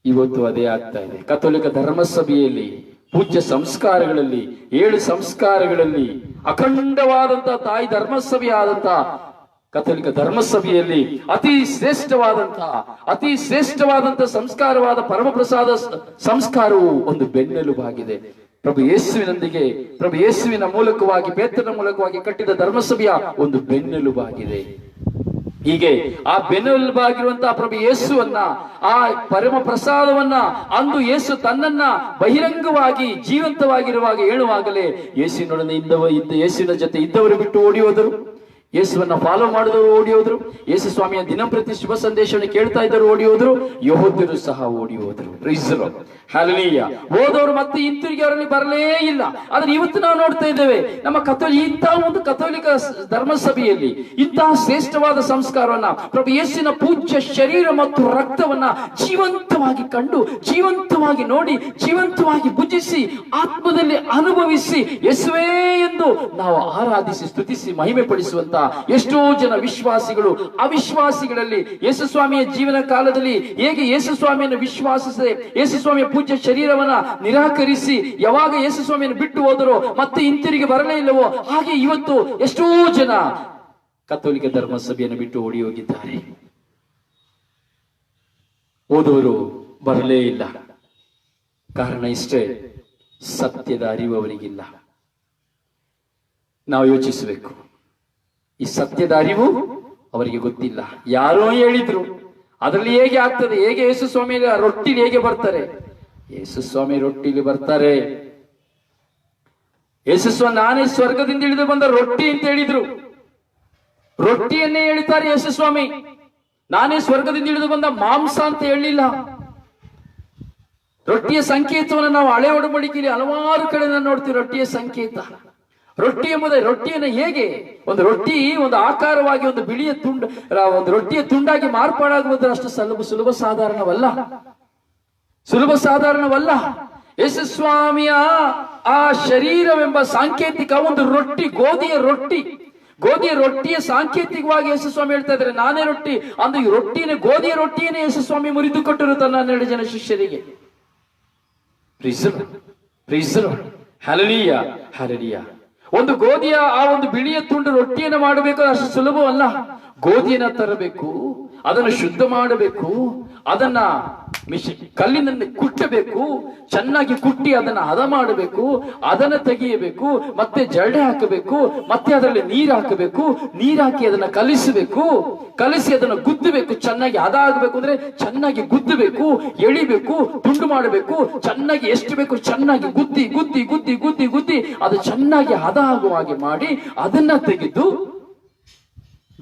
ಇವತ್ತು ಅದೇ ಆಗ್ತಾ ಇದೆ. ಕಥೋಲಿಕ ಧರ್ಮಸಭೆಯಲ್ಲಿ, ಪೂಜ್ಯ ಸಂಸ್ಕಾರಗಳಲ್ಲಿ, 7 ಸಂಸ್ಕಾರಗಳಲ್ಲಿ, ಅಖಂಡವಾದಂತಹ ತಾಯಿ ಧರ್ಮಸಭೆಯಾದಂತಹ ಕಥೋಲಿಕ ಧರ್ಮಸಭೆಯಲ್ಲಿ ಅತಿ ಶ್ರೇಷ್ಠವಾದಂತಹ ಸಂಸ್ಕಾರವಾದ ಪರಮಪ್ರಸಾದ ಸಂಸ್ಕಾರವು ಒಂದು ಬೆನ್ನೆಲುಬಾಗಿದೆ. ಪ್ರಭು ಯೇಸುವಿನೊಂದಿಗೆ, ಪ್ರಭು ಯೇಸುವಿನ ಮೂಲಕವಾಗಿ, ಪೇತ್ರನ ಮೂಲಕವಾಗಿ ಕಟ್ಟಿದ ಧರ್ಮಸಭೆಯ ಒಂದು ಬೆನ್ನೆಲುಬಾಗಿದೆ. ಹೀಗೆ ಆ ಬೆನ್ನೆಲುಬಾಗಿರುವಂತಹ ಪ್ರಭು ಯೇಸುವನ್ನ, ಆ ಪರಮ ಪ್ರಸಾದವನ್ನ ಅಂದು ಯೇಸು ತನ್ನನ್ನ ಬಹಿರಂಗವಾಗಿ ಜೀವಂತವಾಗಿರುವಾಗ ಹೇಳುವಾಗಲೇ ಯೇಸುವಿನ ಜೊತೆ ಇದ್ದವರು ಬಿಟ್ಟು ಓಡಿ ಹೋದರು. ಯೇಸುವನ್ನ ಫಾಲೋ ಮಾಡಿದವರು ಓಡಿ ಹೋದ್ರು. ಯೇಸು ಸ್ವಾಮಿಯ ದಿನಂಪ್ರತಿ ಶುಭ ಸಂದೇಶವನ್ನು ಕೇಳ್ತಾ ಇದ್ದವರು ಓಡಿ ಹೋದ್ರು. ಯಹೂದ್ಯರು ಸಹ ಓಡಿ ಹೋದ್ರು. ಹಲ್ಲೆಲೂಯಾ. ಹೋದವರು ಮತ್ತೆ ಹಿಂತಿರುಗಿ ಅವರಲ್ಲಿ ಬರಲೇ ಇಲ್ಲ. ಆದ್ರೆ ಇವತ್ತು ನಾವು ನೋಡ್ತಾ ಇದ್ದೇವೆ, ನಮ್ಮ ಇಂತಹ ಒಂದು ಕಥೋಲಿಕ ಧರ್ಮಸಭೆಯಲ್ಲಿ ಇಂತಹ ಶ್ರೇಷ್ಠವಾದ ಸಂಸ್ಕಾರವನ್ನ, ಪ್ರಭು ಯೇಸುವಿನ ಪೂಜ್ಯ ಶರೀರ ಮತ್ತು ರಕ್ತವನ್ನ ಜೀವಂತವಾಗಿ ಕಂಡು, ಜೀವಂತವಾಗಿ ನೋಡಿ, ಜೀವಂತವಾಗಿ ಭುಜಿಸಿ, ಆತ್ಮದಲ್ಲಿ ಅನುಭವಿಸಿ, ಯೇಸುವೇ ಎಂದು ನಾವು ಆರಾಧಿಸಿ ಸ್ತುತಿಸಿ ಮಹಿಮೆ ಪಡಿಸುವಂತ ಎಷ್ಟೋ ಜನ ವಿಶ್ವಾಸಿಗಳು ಅವಿಶ್ವಾಸಿಗಳಲ್ಲಿ ಯೇಸು ಸ್ವಾಮಿಯ ಜೀವನ ಕಾಲದಲ್ಲಿ ಹೇಗೆ ಯೇಸು ಸ್ವಾಮಿಯನ್ನು ವಿಶ್ವಾಸಿಸದೆ ಯೇಸು ಸ್ವಾಮಿಯ ಪೂಜ್ಯ ಶರೀರವನ್ನ ನಿರಾಕರಿಸಿ ಯಾವಾಗ ಯೇಸು ಸ್ವಾಮಿಯನ್ನು ಬಿಟ್ಟು ಹೋದರೋ ಮತ್ತೆ ಹಿಂತಿರುಗಿ ಬರಲೇ ಇಲ್ಲವೋ, ಹಾಗೆ ಇವತ್ತು ಎಷ್ಟೋ ಜನ ಕಥೋಲಿಕ ಧರ್ಮಸಭೆಯನ್ನು ಬಿಟ್ಟು ಓಡಿ ಹೋಗಿದ್ದಾರೆ. ಹೋದವರು ಬರಲೇ ಇಲ್ಲ. ಕಾರಣ ಇಷ್ಟೇ, ಸತ್ಯದ ಅರಿವು ಅವರಿಗಿಲ್ಲ. ನಾವು ಯೋಚಿಸಬೇಕು, ಈ ಸತ್ಯದ ಅರಿವು ಅವರಿಗೆ ಗೊತ್ತಿಲ್ಲ. ಯಾರೋ ಹೇಳಿದ್ರು ಅದರಲ್ಲಿ ಹೇಗೆ ಆಗ್ತದೆ, ಹೇಗೆ ಯೇಸು ಸ್ವಾಮಿ ರೊಟ್ಟಿಲಿ ಹೇಗೆ ಬರ್ತಾರೆ? ಯೇಸು ಸ್ವಾಮಿ ರೊಟ್ಟಿಲಿ ಬರ್ತಾರೆ. ಯೇಸು ಸ್ವಾಮಿ ನಾನೇ ಸ್ವರ್ಗದಿಂದ ಇಳಿದು ಬಂದ ರೊಟ್ಟಿ ಅಂತ ಹೇಳಿದ್ರು. ರೊಟ್ಟಿಯನ್ನೇ ಹೇಳ್ತಾರೆ ಯೇಸು ಸ್ವಾಮಿ. ನಾನೇ ಸ್ವರ್ಗದಿಂದ ಇಳಿದು ಬಂದ ಮಾಂಸ ಅಂತ ಹೇಳಿಲ್ಲ. ರೊಟ್ಟಿಯ ಸಂಕೇತವನ್ನು ನಾವು ಹಳೆ ಒಡಂಬಡಿಕೆಯಲ್ಲಿ ಹಲವಾರು ಕಡೆ ನೋಡ್ತೀವಿ. ರೊಟ್ಟಿಯ ಸಂಕೇತ, ರೊಟ್ಟಿ ಎಂಬುದೇ ರೊಟ್ಟಿಯನ್ನು ಹೇಗೆ ಒಂದು ರೊಟ್ಟಿ ಒಂದು ಆಕಾರವಾಗಿ ಒಂದು ಬಿಳಿಯ ಒಂದು ರೊಟ್ಟಿಯ ತುಂಡಾಗಿ ಮಾರ್ಪಾಡಾಗುವುದು ಅಷ್ಟು ಸುಲಭ ಸಾಧಾರಣವಲ್ಲ. ಯೇಸು ಸ್ವಾಮಿಯ ಆ ಶರೀರವೆಂಬ ಸಾಂಕೇತಿಕ ಒಂದು ರೊಟ್ಟಿ, ಗೋಧಿಯ ರೊಟ್ಟಿಯ ಸಾಂಕೇತಿಕವಾಗಿ ಯೇಸು ಸ್ವಾಮಿ ಹೇಳ್ತಾ ಇದ್ದಾರೆ, ನಾನೇ ರೊಟ್ಟಿ. ಅಂದು ಈ ರೊಟ್ಟಿನೇ, ಗೋಧಿಯ ರೊಟ್ಟಿಯನ್ನೇ ಯೇಸು ಸ್ವಾಮಿ ಮುರಿದು ಕೊಟ್ಟರು ತನ್ನ 12 ಜನ ಶಿಷ್ಯರಿಗೆ. Hallelujah, hallelujah. ಒಂದು ಗೋಧಿಯ ಆ ಒಂದು ಬಿಳಿಯ ತುಂಡು ರೊಟ್ಟಿಯನ್ನು ಮಾಡಬೇಕು, ಅಷ್ಟು ಸುಲಭವಲ್ಲ. ಗೋಧಿಯನ್ನ ತರಬೇಕು, ಅದನ್ನು ಶುದ್ಧ ಮಾಡಬೇಕು, ಅದನ್ನ ಕಲ್ಲಿನಲ್ಲಿ ಕುಟ್ಟಬೇಕು, ಚೆನ್ನಾಗಿ ಕುಟ್ಟಿ ಅದನ್ನ ಹದ ಮಾಡಬೇಕು, ಅದನ್ನ ತೆಗೆಯಬೇಕು, ಮತ್ತೆ ಜರಡೆ ಹಾಕಬೇಕು, ಮತ್ತೆ ಅದರಲ್ಲಿ ನೀರು ಹಾಕಬೇಕು, ನೀರಾಕಿ ಅದನ್ನ ಕಲಿಸಿ ಅದನ್ನು ಗುದ್ದಬೇಕು. ಚೆನ್ನಾಗಿ ಹದ ಆಗಬೇಕು ಅಂದ್ರೆ ಚೆನ್ನಾಗಿ ಗುದ್ದಬೇಕು, ಎಳಿಬೇಕು, ತುಂಡು ಮಾಡಬೇಕು, ಚೆನ್ನಾಗಿ ಎಷ್ಟು ಬೇಕು ಚೆನ್ನಾಗಿ ಗುದ್ದಿ ಅದು ಚೆನ್ನಾಗಿ ಹದ ಆಗುವ ಹಾಗೆ ಮಾಡಿ ಅದನ್ನ ತೆಗೆದು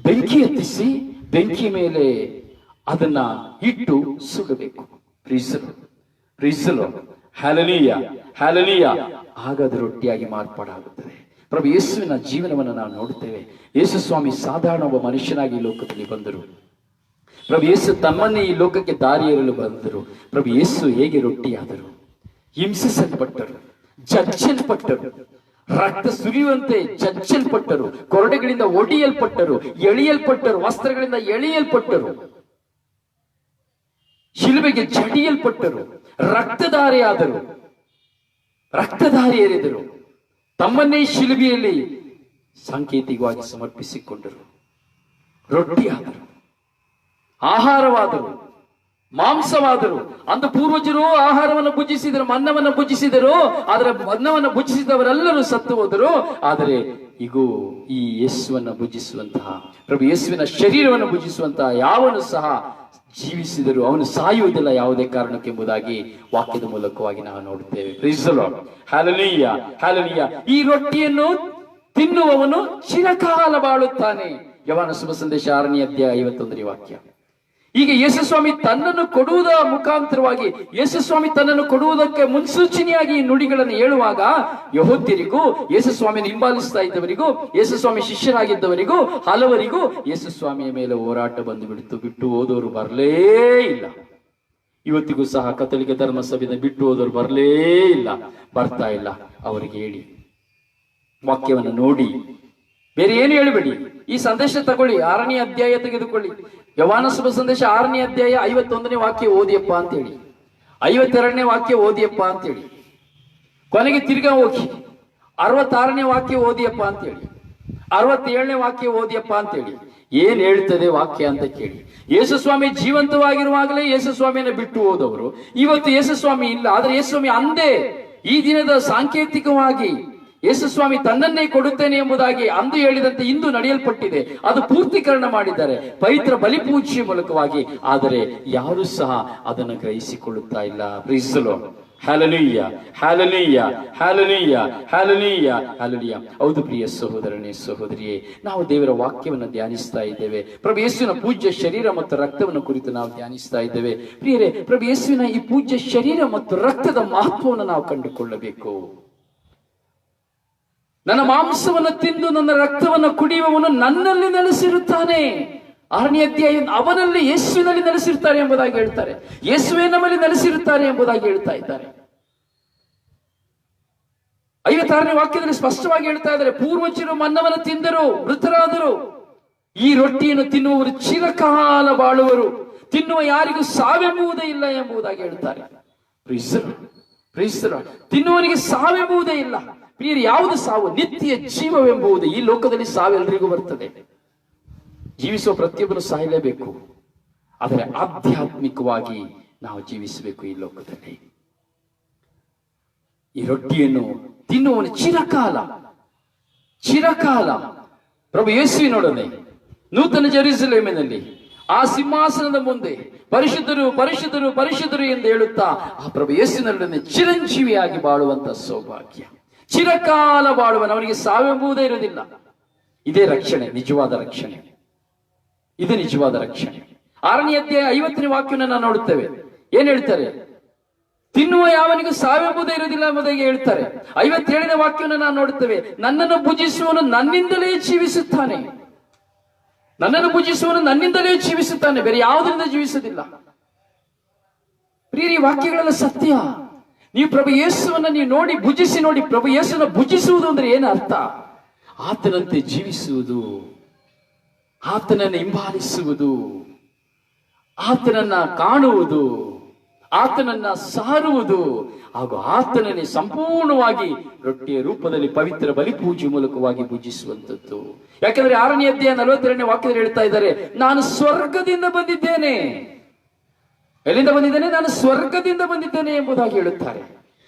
ಬೆಂಕಿ ಹತ್ತಿಸಿ ಬೆಂಕಿ ಮೇಲೆ ಅದನ್ನ ಇಟ್ಟು ಸುಡಬೇಕು. Hallelujah, hallelujah. ಆಗ ಅದು ರೊಟ್ಟಿಯಾಗಿ ಮಾರ್ಪಾಡಾಗುತ್ತದೆ. ಪ್ರಭು ಯೇಸುವಿನ ಜೀವನವನ್ನು ನಾವು ನೋಡುತ್ತೇವೆ. ಯೇಸು ಸ್ವಾಮಿ ಸಾಧಾರಣ ಒಬ್ಬ ಮನುಷ್ಯನಾಗಿ ಈ ಲೋಕದಲ್ಲಿ ಬಂದರು. ಪ್ರಭು ಯೇಸು ತಮ್ಮನ್ನೇ ಈ ಲೋಕಕ್ಕೆ ದಾರಿಯೇರಲು ಬಂದರು. ಪ್ರಭು ಯೇಸು ಹೇಗೆ ರೊಟ್ಟಿಯಾದರು? ಹಿಂಸಿಸಲ್ಪಟ್ಟರು, ಜಜ್ಜಲ್ಪಟ್ಟರು, ರಕ್ತ ಸುರಿಯುವಂತೆ ಜಜ್ಜಲ್ಪಟ್ಟರು, ಕೊರಡೆಗಳಿಂದ ಒಡೆಯಲ್ಪಟ್ಟರು, ಎಳೆಯಲ್ಪಟ್ಟರು, ವಸ್ತ್ರಗಳಿಂದ ಎಳೆಯಲ್ಪಟ್ಟರು, ಶಿಲುಬೆಗೆ ಜಡಿಯಲ್ಪಟ್ಟರು, ರಕ್ತಧಾರಿಯರಿದರು, ತಮ್ಮನ್ನೇ ಶಿಲುಬೆಯಲ್ಲಿ ಸಾಂಕೇತಿಕವಾಗಿ ಸಮರ್ಪಿಸಿಕೊಂಡರು. ರೊಟ್ಟಿಯಾದರು, ಆಹಾರವಾದರು, ಮಾಂಸವಾದರು. ಅಂದು ಪೂರ್ವಜರು ಆಹಾರವನ್ನು ಭುಜಿಸಿದರು, ಅನ್ನವನ್ನು ಭುಜಿಸಿದರು. ಆದರೆ ಅನ್ನವನ್ನು ಭುಜಿಸಿದವರೆಲ್ಲರೂ ಸತ್ತು ಹೋದರು. ಆದರೆ ಈಗ ಈ ಯೇಸುವನ್ನು ಭುಜಿಸುವಂತಹ, ಪ್ರಭು ಯೇಸುವಿನ ಶರೀರವನ್ನು ಭುಜಿಸುವಂತಹ ಯಾವನು ಸಹ ಜೀವಿಸಿದರು, ಅವನು ಸಾಯುವುದಿಲ್ಲ ಯಾವುದೇ ಕಾರಣಕ್ಕೆಂಬುದಾಗಿ ವಾಕ್ಯದ ಮೂಲಕವಾಗಿ ನಾವು ನೋಡುತ್ತೇವೆ. Hallelujah, hallelujah. ಈ ರೊಟ್ಟಿಯನ್ನು ತಿನ್ನುವವನು ಚಿರಕಾಲ ಬಾಳುತ್ತಾನೆ. ಯೋಹಾನ ಶುಭ ಸಂದೇಶ 6ನೇ ಅಧ್ಯಾಯ 51ನೇ ವಾಕ್ಯ. ಈಗ ಯೇಸು ಸ್ವಾಮಿ ತನ್ನನ್ನು ಕೊಡುವುದರ ಮುಖಾಂತರವಾಗಿ, ಯೇಸು ಸ್ವಾಮಿ ತನ್ನನ್ನು ಕೊಡುವುದಕ್ಕೆ ಮುನ್ಸೂಚನೆಯಾಗಿ ಈ ನುಡಿಗಳನ್ನು ಹೇಳುವಾಗ ಯಹೂದ್ಯರಿಗೂ, ಯೇಸು ಸ್ವಾಮಿಯನ್ನು ಹಿಂಬಾಲಿಸ್ತಾ ಇದ್ದವರಿಗೂ, ಯೇಸು ಸ್ವಾಮಿ ಶಿಷ್ಯರಾಗಿದ್ದವರಿಗೂ ಹಲವರಿಗೂ ಯೇಸು ಸ್ವಾಮಿಯ ಮೇಲೆ ಹೋರಾಟ ಬಂದು ಬಿಟ್ಟು ಹೋದವರು ಬರಲೇ ಇಲ್ಲ. ಇವತ್ತಿಗೂ ಸಹ ಕಥೋಲಿಕ ಧರ್ಮಸಭೆಯಿಂದ ಬಿಟ್ಟು ಹೋದವರು ಬರಲೇ ಇಲ್ಲ, ಬರ್ತಾ ಇಲ್ಲ. ಅವರಿಗೆ ಹೇಳಿ, ವಾಕ್ಯವನ್ನು ನೋಡಿ, ಬೇರೆ ಏನು ಹೇಳಬೇಡಿ. ಈ ಸಂದೇಶ ತಗೊಳ್ಳಿ, 6ನೇ ಅಧ್ಯಾಯ ತೆಗೆದುಕೊಳ್ಳಿ. ಯೋಹಾನ ಶುಭ ಸಂದೇಶ 6ನೇ ಅಧ್ಯಾಯ 51ನೇ ವಾಕ್ಯ ಓದಿಯಪ್ಪ ಅಂತೇಳಿ, 52ನೇ ವಾಕ್ಯ ಓದಿಯಪ್ಪ ಅಂತೇಳಿ, ಕೊನೆಗೆ ತಿರ್ಗಾ ಹೋಗಿ 66ನೇ ವಾಕ್ಯ ಓದಿಯಪ್ಪ ಅಂತೇಳಿ, 67ನೇ ವಾಕ್ಯ ಓದಿಯಪ್ಪ ಅಂತೇಳಿ. ಏನ್ ಹೇಳ್ತದೆ ವಾಕ್ಯ ಅಂತ ಕೇಳಿ. ಯೇಸು ಸ್ವಾಮಿ ಜೀವಂತವಾಗಿರುವಾಗಲೇ ಯೇಸು ಸ್ವಾಮಿಯನ್ನು ಬಿಟ್ಟು ಹೋದವರು. ಇವತ್ತು ಯೇಸು ಸ್ವಾಮಿ ಇಲ್ಲ. ಆದ್ರೆ ಯೇಸು ಸ್ವಾಮಿ ಅಂದೇ ಈ ದಿನದ ಸಾಂಕೇತಿಕವಾಗಿ ಯೇಸು ಸ್ವಾಮಿ ತನ್ನನ್ನೇ ಕೊಡುತ್ತೇನೆ ಎಂಬುದಾಗಿ ಅಂದು ಹೇಳಿದಂತೆ ಇಂದು ನಡೆಯಲ್ಪಟ್ಟಿದೆ. ಅದು ಪೂರ್ತೀಕರಣ ಮಾಡಿದ್ದಾರೆ ಪವಿತ್ರ ಬಲಿಪೂಜೆಯ ಮೂಲಕವಾಗಿ. ಆದರೆ ಯಾರು ಸಹ ಅದನ್ನು ಗ್ರಹಿಸಿಕೊಳ್ಳುತ್ತಾ ಇಲ್ಲ. Praise the Lord. Hallelujah, hallelujah, hallelujah, hallelujah, hallelujah. ಹೌದು ಪ್ರಿಯ ಸಹೋದರನೇ, ಸಹೋದರಿಯೇ, ನಾವು ದೇವರ ವಾಕ್ಯವನ್ನು ಧ್ಯಾನಿಸ್ತಾ ಇದ್ದೇವೆ. ಪ್ರಭು ಯೇಸುವಿನ ಪೂಜ್ಯ ಶರೀರ ಮತ್ತು ರಕ್ತವನ್ನು ಕುರಿತು ನಾವು ಧ್ಯಾನಿಸ್ತಾ ಇದ್ದೇವೆ. ಪ್ರಿಯರೇ, ಪ್ರಭು ಯೇಸುವಿನ ಈ ಪೂಜ್ಯ ಶರೀರ ಮತ್ತು ರಕ್ತದ ಮಹತ್ವವನ್ನು ನಾವು ಕಂಡುಕೊಳ್ಳಬೇಕು. ನನ್ನ ಮಾಂಸವನ್ನು ತಿಂದು ನನ್ನ ರಕ್ತವನ್ನು ಕುಡಿಯುವವನು ನನ್ನಲ್ಲಿ ನೆಲೆಸಿರುತ್ತಾನೆ. 6ನೇ ಅಧ್ಯಾಯ, ಅವನಲ್ಲಿ ಯೇಸುವಿನಲ್ಲಿ ನೆಲೆಸಿರ್ತಾರೆ ಎಂಬುದಾಗಿ ಹೇಳ್ತಾರೆ. ಯೇಸುವೇ ನಮ್ಮಲ್ಲಿ ನೆಲೆಸಿರುತ್ತಾರೆ ಎಂಬುದಾಗಿ ಹೇಳ್ತಾ ಇದ್ದಾರೆ. 56ನೇ ವಾಕ್ಯದಲ್ಲಿ ಸ್ಪಷ್ಟವಾಗಿ ಹೇಳ್ತಾ ಇದ್ದಾರೆ, ಪೂರ್ವಜರು ಮನ್ನವನ್ನು ತಿಂದರು, ಮೃತರಾದರು. ಈ ರೊಟ್ಟಿಯನ್ನು ತಿನ್ನುವವರು ಚಿರಕಾಲ ಬಾಳುವರು, ತಿನ್ನುವ ಯಾರಿಗೂ ಸಾವೆಂಬುವುದೇ ಇಲ್ಲ ಎಂಬುದಾಗಿ ಹೇಳ್ತಾರೆ. ತಿನ್ನುವರಿಗೆ ಸಾವೆಂಬುವುದೇ ಇಲ್ಲ. ಪ್ರಿಯರು, ಯಾವುದು ಸಾವು? ನಿತ್ಯ ಜೀವವೆಂಬುದು. ಈ ಲೋಕದಲ್ಲಿ ಸಾವೆಲ್ಲರಿಗೂ ಬರ್ತದೆ. ಜೀವಿಸುವ ಪ್ರತಿಯೊಬ್ಬರು ಸಾಯಲೇಬೇಕು. ಆದರೆ ಆಧ್ಯಾತ್ಮಿಕವಾಗಿ ನಾವು ಜೀವಿಸಬೇಕು ಈ ಲೋಕದಲ್ಲಿ. ಈ ರೊಟ್ಟಿಯನ್ನು ತಿನ್ನುವನು ಚಿರಕಾಲ ಪ್ರಭು ಯೇಸುವಿನೊಡನೆ ನೂತನ ಜೆರುಸಲೇಮಿನಲ್ಲಿ ಆ ಸಿಂಹಾಸನದ ಮುಂದೆ ಪರಿಶುದ್ಧರು ಪರಿಶುದ್ಧರು ಪರಿಶುದ್ಧರು ಎಂದು ಹೇಳುತ್ತಾ ಆ ಪ್ರಭು ಯೇಸುವಿನೊಡನೆ ಚಿರಂಜೀವಿಯಾಗಿ ಬಾಳುವಂತ ಸೌಭಾಗ್ಯ. ಚಿರಕಾಲ ಬಾಳುವನು, ಅವನಿಗೆ ಸಾವೆಂಬುವುದೇ ಇರುವುದಿಲ್ಲ. ಇದೇ ರಕ್ಷಣೆ, ನಿಜವಾದ ರಕ್ಷಣೆ. ಇದು ನಿಜವಾದ ರಕ್ಷಣೆ. 6ನೇ ಅಧ್ಯಾಯ 50ನೇ ವಾಕ್ಯವನ್ನು ನಾವು ನೋಡುತ್ತೇವೆ. ಏನ್ ಹೇಳ್ತಾರೆ? ತಿನ್ನುವ ಯಾವನಿಗೂ ಸಾವೆಂಬುದೇ ಇರುವುದಿಲ್ಲ ಎಂಬುದಾಗಿ ಹೇಳ್ತಾರೆ. 57ನೇ ವಾಕ್ಯವನ್ನು ನಾವು ನೋಡುತ್ತೇವೆ. ನನ್ನನ್ನು ಭುಜಿಸುವವನು ನನ್ನಿಂದಲೇ ಜೀವಿಸುತ್ತಾನೆ. ನನ್ನನ್ನು ಭುಜಿಸುವವನು ನನ್ನಿಂದಲೇ ಜೀವಿಸುತ್ತಾನೆ, ಬೇರೆ ಯಾವುದರಿಂದ ಜೀವಿಸುವುದಿಲ್ಲ. ಪ್ರಿಯರಿ, ವಾಕ್ಯಗಳೆಲ್ಲ ಸತ್ಯ. ನೀವು ಪ್ರಭು ಯೇಸುವನ್ನ ನೀವು ನೋಡಿ, ಭುಜಿಸಿ ನೋಡಿ. ಪ್ರಭು ಯೇಸುವನ್ನ ಭುಜಿಸುವುದು ಅಂದ್ರೆ ಏನು ಅರ್ಥ? ಆತನಂತೆ ಜೀವಿಸುವುದು, ಆತನನ್ನು ಹಿಂಬಾಲಿಸುವುದು, ಆತನನ್ನ ಕಾಣುವುದು, ಆತನನ್ನ ಸಾರುವುದು, ಹಾಗೂ ಆತನನ್ನೇ ಸಂಪೂರ್ಣವಾಗಿ ರೊಟ್ಟಿಯ ರೂಪದಲ್ಲಿ ಪವಿತ್ರ ಬಲಿಪೂಜೆ ಮೂಲಕವಾಗಿ ಭುಜಿಸುವಂಥದ್ದು. ಯಾಕಂದ್ರೆ 6ನೇ ಅಧ್ಯಾಯ 42ನೇ ವಾಕ್ಯದಲ್ಲಿ ಹೇಳ್ತಾ ಇದ್ದಾರೆ, ನಾನು ಸ್ವರ್ಗದಿಂದ ಬಂದಿದ್ದೇನೆ. ಎಲ್ಲಿಂದ ಬಂದಿದ್ದೇನೆ? ನಾನು ಸ್ವರ್ಗದಿಂದ ಬಂದಿದ್ದೇನೆ ಎಂಬುದಾಗಿ ಹೇಳುತ್ತಾರೆ.